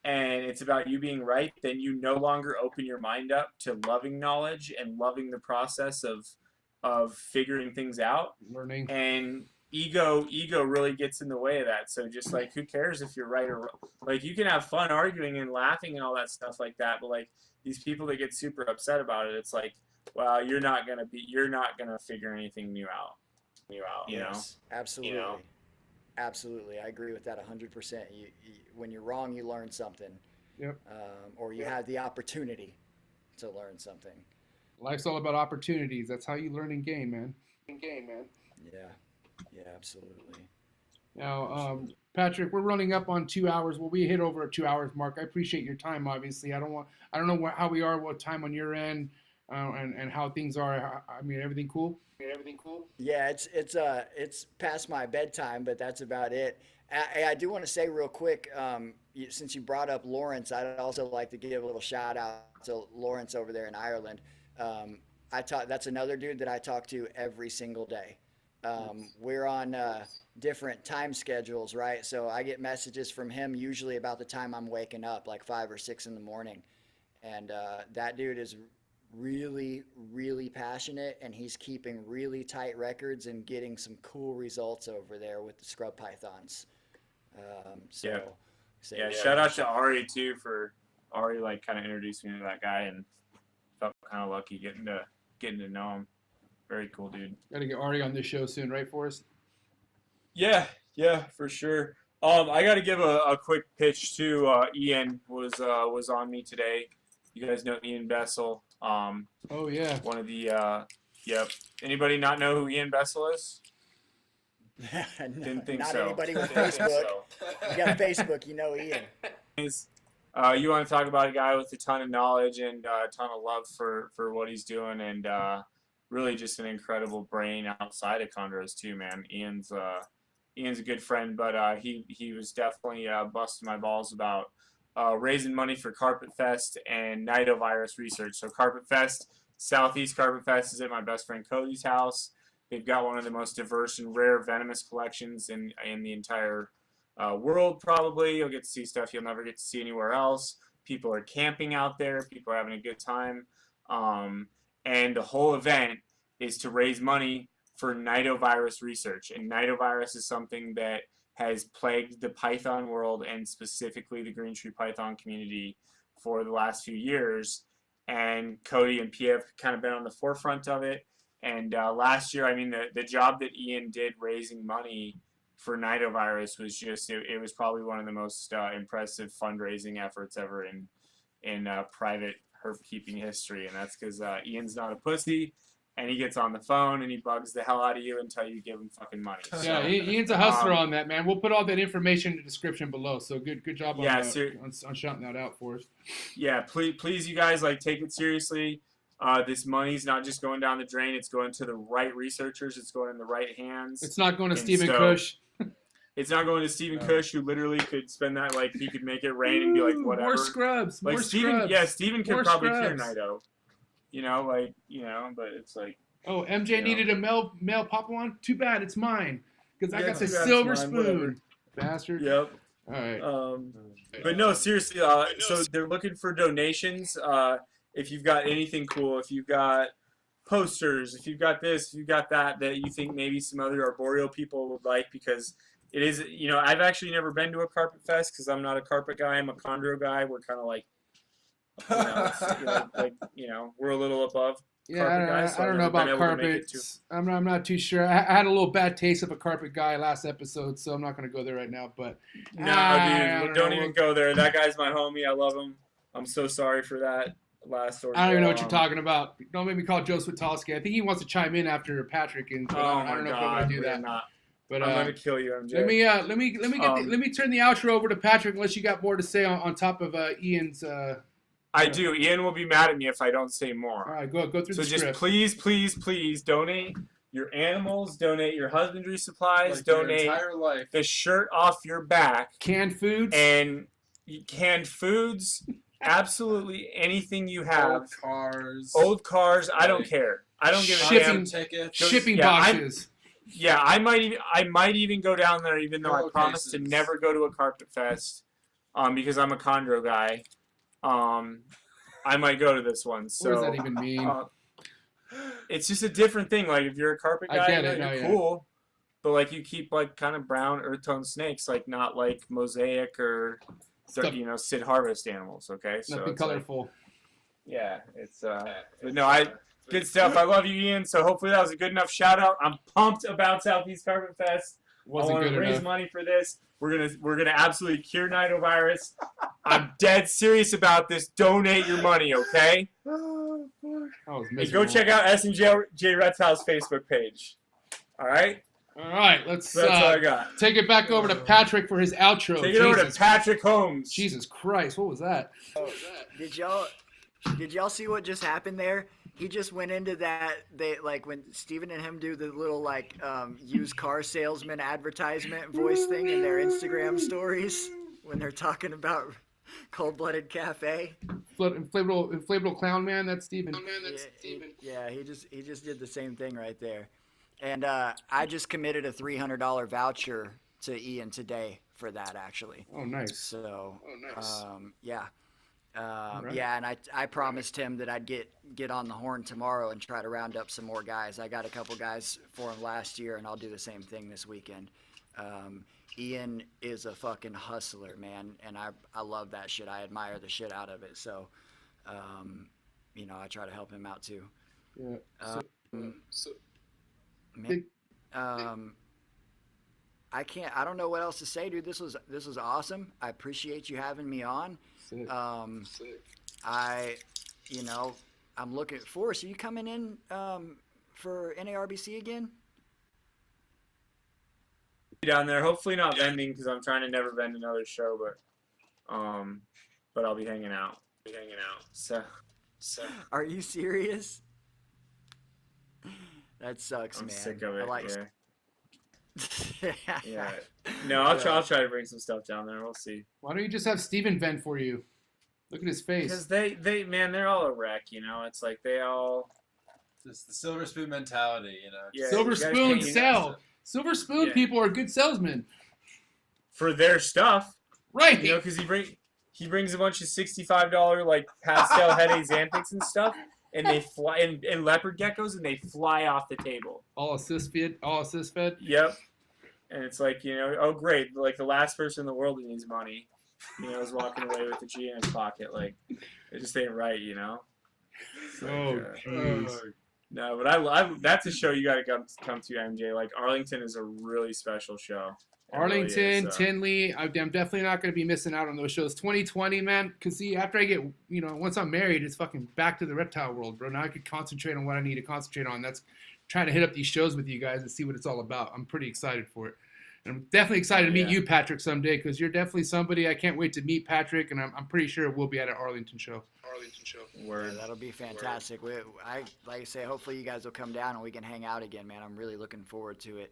and it's about you being right, then you no longer open your mind up to loving knowledge and loving the process of figuring things out. Learning. And ego really gets in the way of that. So just like, who cares if you're right or wrong? Like, you can have fun arguing and laughing and all that stuff like that, but like these people that get super upset about it, it's like, well, you're not gonna figure anything new out, you know? Absolutely. You know? Absolutely, I agree with that 100%. When you're wrong, you learn something. Yep. Or you have the opportunity to learn something. Life's all about opportunities. That's how you learn and gain, man. Yeah, absolutely. Now, Patrick, we're running up on 2 hours. Well, we hit over a 2 hours mark. I appreciate your time. Obviously, I don't know how we are, what time on your end, and how things are. I mean, everything cool? Yeah, it's past my bedtime, but that's about it. I do want to say real quick, since you brought up Lawrence, I'd also like to give a little shout out to Lawrence over there in Ireland. That's another dude that I talk to every single day. We're on different time schedules, right? So I get messages from him usually about the time I'm waking up, like 5 or 6 in the morning. And that dude is really, really passionate, and he's keeping really tight records and getting some cool results over there with the scrub pythons. Shout out to Ari too, for Ari like kind of introduced me to that guy, and felt kind of lucky getting to know him. Very cool dude. Got to get Ari on this show soon, right, Forrest? Yeah, for sure. I got to give a quick pitch to Ian. Was on me today. You guys know Ian Bessel. Oh yeah. One of the yep. Anybody not know who Ian Bessel is? Didn't think not so. Anybody with Facebook. You got Facebook, you know Ian. You want to talk about a guy with a ton of knowledge and a ton of love for what he's doing, and really just an incredible brain outside of chondros too, man. Ian's a good friend, but he was definitely busting my balls about raising money for Carpet Fest and nidovirus research. So Carpet Fest, Southeast Carpet Fest, is at my best friend Cody's house. They've got one of the most diverse and rare venomous collections in the entire world, probably. You'll get to see stuff you'll never get to see anywhere else. People are camping out there. People are having a good time. And the whole event is to raise money for nidovirus research. And nidovirus is something that has plagued the python world, and specifically the green tree python community, for the last few years. And Cody and Pia have kind of been on the forefront of it. And last year, I mean, the job that Ian did raising money for nidovirus was just, it was probably one of the most impressive fundraising efforts ever in private herp keeping history. And that's because Ian's not a pussy, and he gets on the phone and he bugs the hell out of you until you give him fucking money. Yeah, Ian's a hustler on that, man. We'll put all that information in the description below. So good job on shouting that out for us. Yeah, please, you guys, like, take it seriously. This money's not just going down the drain. It's going to the right researchers. It's going in the right hands. It's not going to Stephen Cush. It's not going to Stephen Cush, who literally could spend that, like, he could make it rain and be like, whatever. More scrubs. Like, more Stephen, scrubs. yeah, Stephen could probably cure scrubs. nido. But it's like. Oh, MJ needed a male Papuan? Too bad, it's mine. Because I got the too bad, silver it's mine, spoon. whatever. Bastard. Yep. All right. But no, seriously, so they're looking for donations. If you've got anything cool, if you've got posters, if you've got this, if you've got that you think maybe some other arboreal people would like, because it is, I've actually never been to a carpet fest because I'm not a carpet guy. I'm a chondro guy. We're kind of like, we're a little above. Yeah, I don't know about carpets. I'm not too sure. I had a little bad taste of a carpet guy last episode, so I'm not going to go there right now. But no, dude, don't even go there. That guy's my homie. I love him. I'm so sorry for that last ordeal. I don't even know what you're talking about. Don't make me call Joe Switalski. I think he wants to chime in after Patrick, and I don't know if I'm going to do that. But I'm going to kill you, MJ. Let me turn the outro over to Patrick, unless you got more to say on top of Ian's. I do. Ian will be mad at me if I don't say more. All right, go through the script. So just please donate your animals, donate your husbandry supplies, like donate your entire life. the shirt off your back, canned foods, absolutely anything you have. Old cars. I don't care. I don't give a Shipping- damn. tickets. Shipping Yeah, boxes. Yeah, I might even go down there, even though I promised to Pillowcases. never go to a carpet fest, because I'm a chondro guy. I might go to this one. So What does that even mean? it's just a different thing. Like if you're a carpet I guy, get you it, know, no, you're yeah. cool, but like you keep like kind of brown earth tone snakes, like not like mosaic or Stuff- Sid Harvest animals. Okay, so Nothing it's like, colorful. yeah, it's but no, good stuff. I love you, Ian. So hopefully that was a good enough shout out. I'm pumped about Southeast Carpet Fest. I Wasn't want good to raise enough. money for this. We're gonna absolutely cure nidovirus. I'm dead serious about this. Donate your money, okay? That was And miserable. go check out S&J Reptiles Facebook page. All right, All right, let's so that's all I got. take it back over to Patrick for his outro. Take it over to Jesus- Patrick Holmes. Jesus Christ, what was that? Did y'all see what just happened there? He just went into that, they like when Steven and him do the little like used car salesman advertisement voice thing in their Instagram stories when they're talking about Cold-Blooded Cafe. Inflatable clown man, that's Steven. Yeah, he just did the same thing right there. And I just committed a $300 voucher to Ian today for that actually. Oh, nice. So, nice. yeah. Right. Yeah, and I promised him that I'd get on the horn tomorrow and try to round up some more guys. I got a couple guys for him last year, and I'll do the same thing this weekend. Ian is a fucking hustler, man, and I love that shit. I admire the shit out of it. So, you know, I try to help him out too. Yeah. Man, I don't know what else to say, dude. This was awesome. I appreciate you having me on. Sick. I'm looking forward. So you coming in for NARBC again? Down there, hopefully not vending because I'm trying to never vend another show, but I'll be hanging out. So. Are you serious? That sucks, I'm man. sick of it. I like- Yeah. No, I'll try to bring some stuff down there. We'll see. Why don't you just have Steven vent for you? Look at his face. Because they're all a wreck. You know, it's like they all. Just the silver spoon mentality, you know. Yeah, Silver you guys spoon can't- sell. Silver spoon Yeah. people are good salesmen. for their stuff. Right. You know, because he brings a bunch of $65 like pastel head Xanthics and stuff, and they fly and leopard geckos, and they fly off the table. All assist fed. Yep. And it's like, you know, oh great, like the last person in the world who needs money, you know, is walking away with the G in his pocket. Like, it just ain't right, you know. So, Oh, jeez. no, but I that's a show you got to come to, MJ. Like Arlington is a really special show. It really is, Arlington, so. Tinley, I'm definitely not going to be missing out on those shows. 2020, man, because see, after I get, you know, once I'm married, it's fucking back to the reptile world, bro. Now I can concentrate on what I need to concentrate on. That's trying to hit up these shows with you guys and see what it's all about. I'm pretty excited for it. And I'm definitely excited to meet you, Patrick, someday, because you're definitely somebody I can't wait to meet, Patrick, and I'm pretty sure we'll be at an Arlington show. Word. Yeah, that'll be fantastic. Like I say, hopefully you guys will come down and we can hang out again, man. I'm really looking forward to it.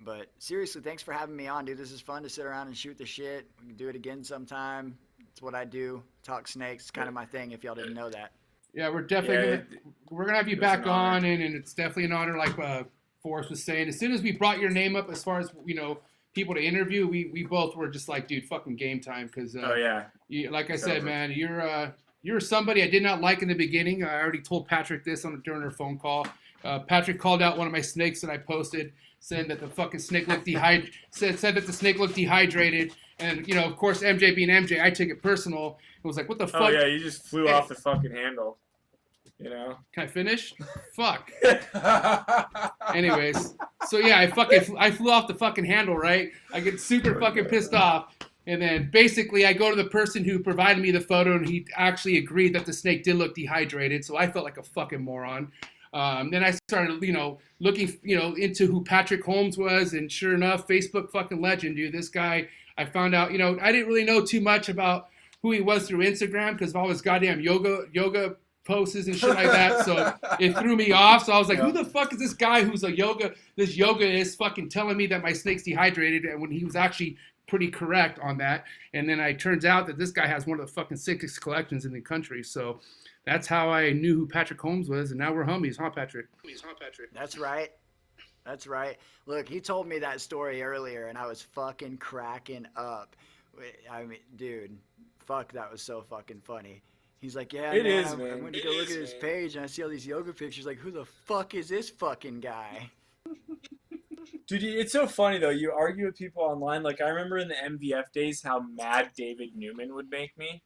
But seriously, thanks for having me on, dude. This is fun to sit around and shoot the shit. We can do it again sometime. It's what I do. Talk snakes. It's kind of my thing. If y'all didn't know that. Yeah, we're definitely we're gonna have you it's back an honor. on, and it's definitely an honor. Like Forrest was saying, as soon as we brought your name up, as far as you know, people to interview, we both were just like, dude, fucking game time. Because Oh yeah. like I It's said, over. man, you're somebody I did not like in the beginning. I already told Patrick this during our phone call. Patrick called out one of my snakes that I posted, saying that the fucking snake looked said that the snake looked dehydrated, and you know, of course, MJ being MJ, I took it personal. It was like, what the fuck? Oh yeah, you just flew off the fucking handle. You know. Can I finish? Fuck. Anyways, so yeah, I flew off the fucking handle, right? I get super fucking pissed off. And then basically I go to the person who provided me the photo, and he actually agreed that the snake did look dehydrated. So I felt like a fucking moron. Then I started, you know, looking, you know, into who Patrick Holmes was. And sure enough, Facebook fucking legend, dude. This guy, I found out, you know, I didn't really know too much about who he was through Instagram because of all his goddamn yoga posts and shit like that. So it threw me off. So I was like, who the fuck is this guy who's this yoga is fucking telling me that my snake's dehydrated, and when he was actually pretty correct on that. And then it turns out that this guy has one of the fucking sickest collections in the country. So that's how I knew who Patrick Holmes was, and now we're homies, huh, Patrick? That's right. That's right. Look, he told me that story earlier, and I was fucking cracking up. I mean, dude, fuck, that was so fucking funny. He's like, yeah, It man, is, I man. went to go look at his page, and I see all these yoga pictures. Like, who the fuck is this fucking guy? Dude, it's so funny though. You argue with people online. Like I remember in the MVF days how mad David Newman would make me.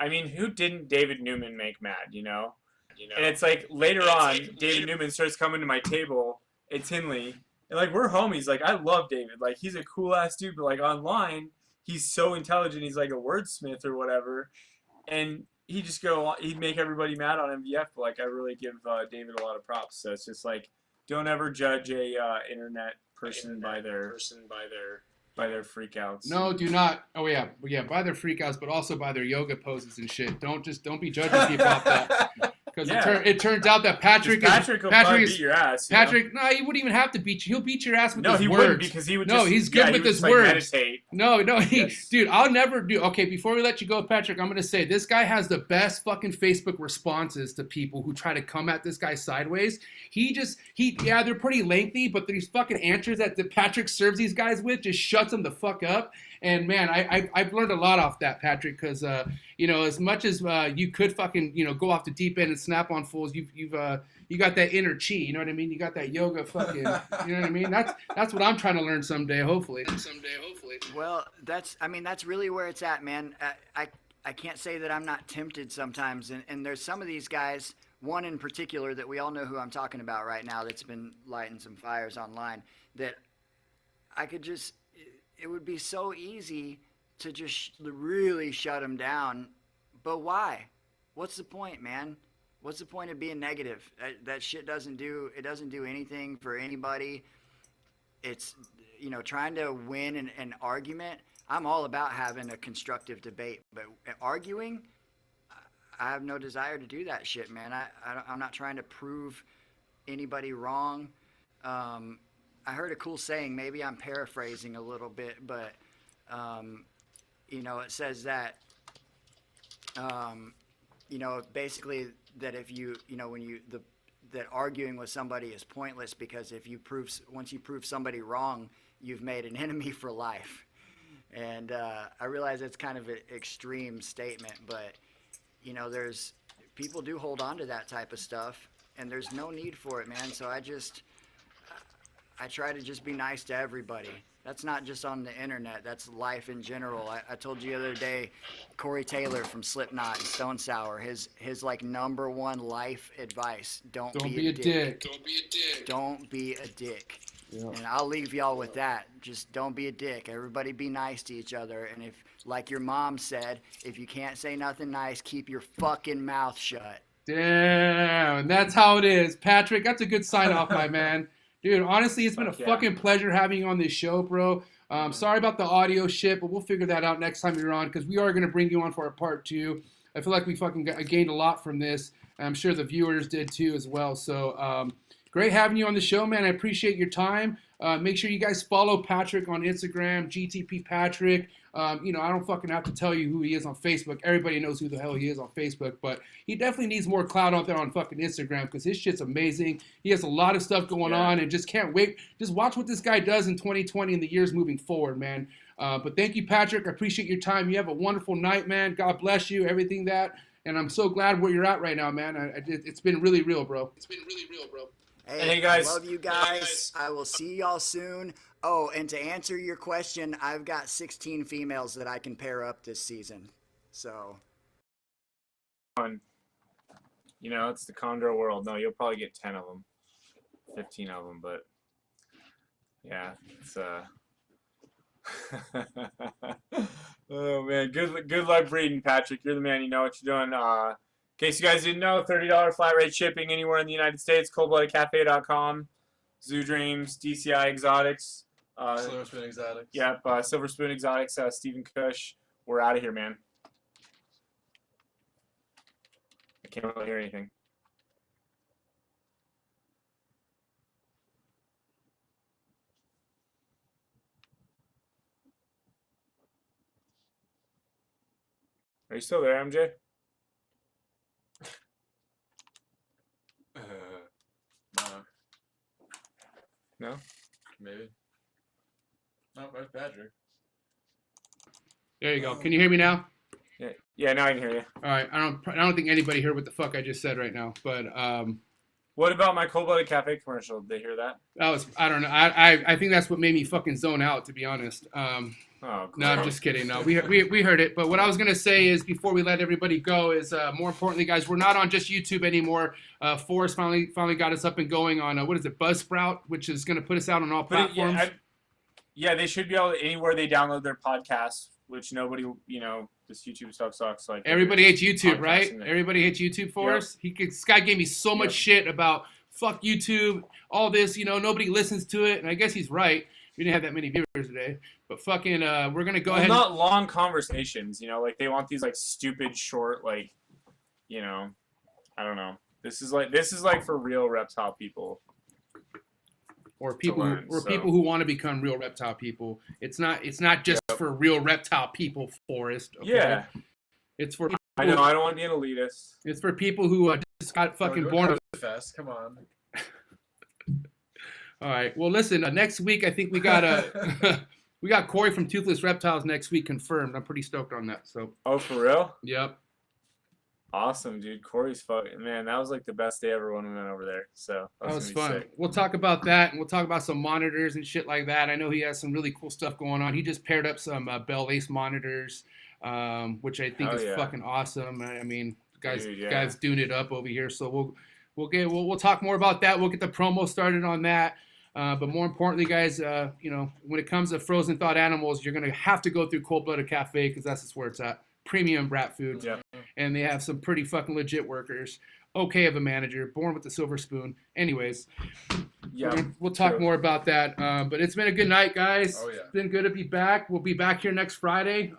I mean, who didn't David Newman make mad, you know? And it's like later on, David Newman starts coming to my table at Tinley, and like we're homies. Like I love David. Like he's a cool ass dude, but like online, he's so intelligent. He's like a wordsmith or whatever, and he'd make everybody mad on MVF. But like I really give David a lot of props. So it's just like don't ever judge a internet person by their freakouts. No, do not. Oh yeah, by their freakouts, but also by their yoga poses and shit. Don't be judging people off that. Because it turns out that Patrick will probably beat your ass. Patrick, no, he wouldn't even have to beat you. He'll beat your ass with his words. No, he wouldn't because he would. No, he's good with his words. Meditate. No, Yes. dude, I'll never do. Okay, before we let you go, Patrick, I'm gonna say this guy has the best fucking Facebook responses to people who try to come at this guy sideways. Yeah, they're pretty lengthy, but these fucking answers that Patrick serves these guys with just shuts them the fuck up. And man, I've learned a lot off that, Patrick, because as much as you could fucking go off the deep end and snap on fools, you got that inner chi, you know what I mean? You got that yoga fucking, you know what I mean? That's what I'm trying to learn someday, hopefully. Well, that's really where it's at, man. I can't say that I'm not tempted sometimes, and there's some of these guys, one in particular that we all know who I'm talking about right now that's been lighting some fires online, that I could just, it would be so easy to just really shut him down. But why? What's the point, man? What's the point of being negative? That shit doesn't do anything for anybody. It's, trying to win an argument. I'm all about having a constructive debate, but arguing, I have no desire to do that shit, man. I'm not trying to prove anybody wrong. I heard a cool saying, maybe I'm paraphrasing a little bit, but, it says that, basically that if that arguing with somebody is pointless because once you prove somebody wrong, you've made an enemy for life. And I realize it's kind of an extreme statement, but, there's people do hold on to that type of stuff, and there's no need for it, man. So I try to just be nice to everybody. That's not just on the internet. That's life in general. I told you the other day, Corey Taylor from Slipknot and Stone Sour, his like number one life advice: don't be a dick. Don't be a dick. Yeah. And I'll leave y'all with that. Just don't be a dick. Everybody be nice to each other. And if, like your mom said, if you can't say nothing nice, keep your fucking mouth shut. Damn, that's how it is. Patrick, that's a good sign off, my man. Dude, honestly, it's been a fucking pleasure having you on this show, bro. Sorry about the audio shit, but we'll figure that out next time you're on, because we are going to bring you on for a part 2. I feel like we fucking gained a lot from this. I'm sure the viewers did too as well. So great having you on the show, man. I appreciate your time. Make sure you guys follow Patrick on Instagram, GTP Patrick. I don't fucking have to tell you who he is on Facebook. Everybody knows who the hell he is on Facebook, but he definitely needs more clout out there on fucking Instagram, because his shit's amazing. He has a lot of stuff going on, and just can't wait. Just watch what this guy does in 2020 and the years moving forward, man. But thank you, Patrick. I appreciate your time. You have a wonderful night, man. God bless you, everything that. And I'm so glad where you're at right now, man. It's been really real, bro. Hey guys. I love you guys. I will see y'all soon. Oh, and to answer your question, I've got 16 females that I can pair up this season. So. It's the chondro world. No, you'll probably get 10 of them, 15 of them, but yeah, it's oh man, good luck breeding, Patrick. You're the man. You know what you're doing. In case you guys didn't know, $30 flat rate shipping anywhere in the United States. Coldbloodedcafe.com. Zoo Dreams, DCI Exotics. Silver Spoon Exotics. Yep, Silver Spoon Exotics, Stephen Kush. We're out of here, man. I can't really hear anything. Are you still there, MJ? No. Maybe. Oh, there's Patrick. There you go. Can you hear me now? Yeah. Yeah. Now I can hear you. All right. I don't think anybody heard what the fuck I just said right now. But What about my cold-blooded cafe commercial? Did they hear that? I don't know. I think that's what made me fucking zone out, to be honest. Oh, No, I'm just kidding. No, we heard it. But what I was gonna say is, before we let everybody go, is more importantly, guys, we're not on just YouTube anymore. Forrest finally got us up and going on what is it, Buzzsprout, which is gonna put us out on all platforms. Yeah, they should be able to, anywhere they download their podcasts, which nobody, this YouTube stuff sucks. Like everybody hates YouTube, right? there. Everybody hates YouTube for us. This guy gave me so much shit about fuck YouTube, all this. Nobody listens to it, and I guess he's right. We didn't have that many viewers today, but fucking, we're gonna go ahead. Not long conversations, like they want these like stupid short, like, I don't know. This is like for real reptile people. Or people who want to become real reptile people. It's not just for real reptile people, Forrest. Okay? Yeah. It's for people, I know, I don't want to be an elitist. It's for people who just got fucking born. Fast, come on. All right. Well, listen. Next week, I think we got we got Corey from Toothless Reptiles next week confirmed. I'm pretty stoked on that. So. Oh, for real? Yep. Awesome, dude. Corey's fucking man. That was like the best day ever when we went over there. So that was fun. Sick. We'll talk about that, and we'll talk about some monitors and shit like that. I know he has some really cool stuff going on. He just paired up some Bell Lace monitors, which I think is fucking awesome. I mean, guys doing it up over here. So we'll talk more about that. We'll get the promo started on that. But more importantly, guys, when it comes to frozen thawed animals, you're gonna have to go through Cold Blooded Cafe because that's just where it's at. Premium brat foods, and they have some pretty fucking legit workers. Okay, of a manager, born with the silver spoon. Anyways, we'll talk more about that. But it's been a good night, guys. Oh yeah, It's been good to be back. We'll be back here next Friday.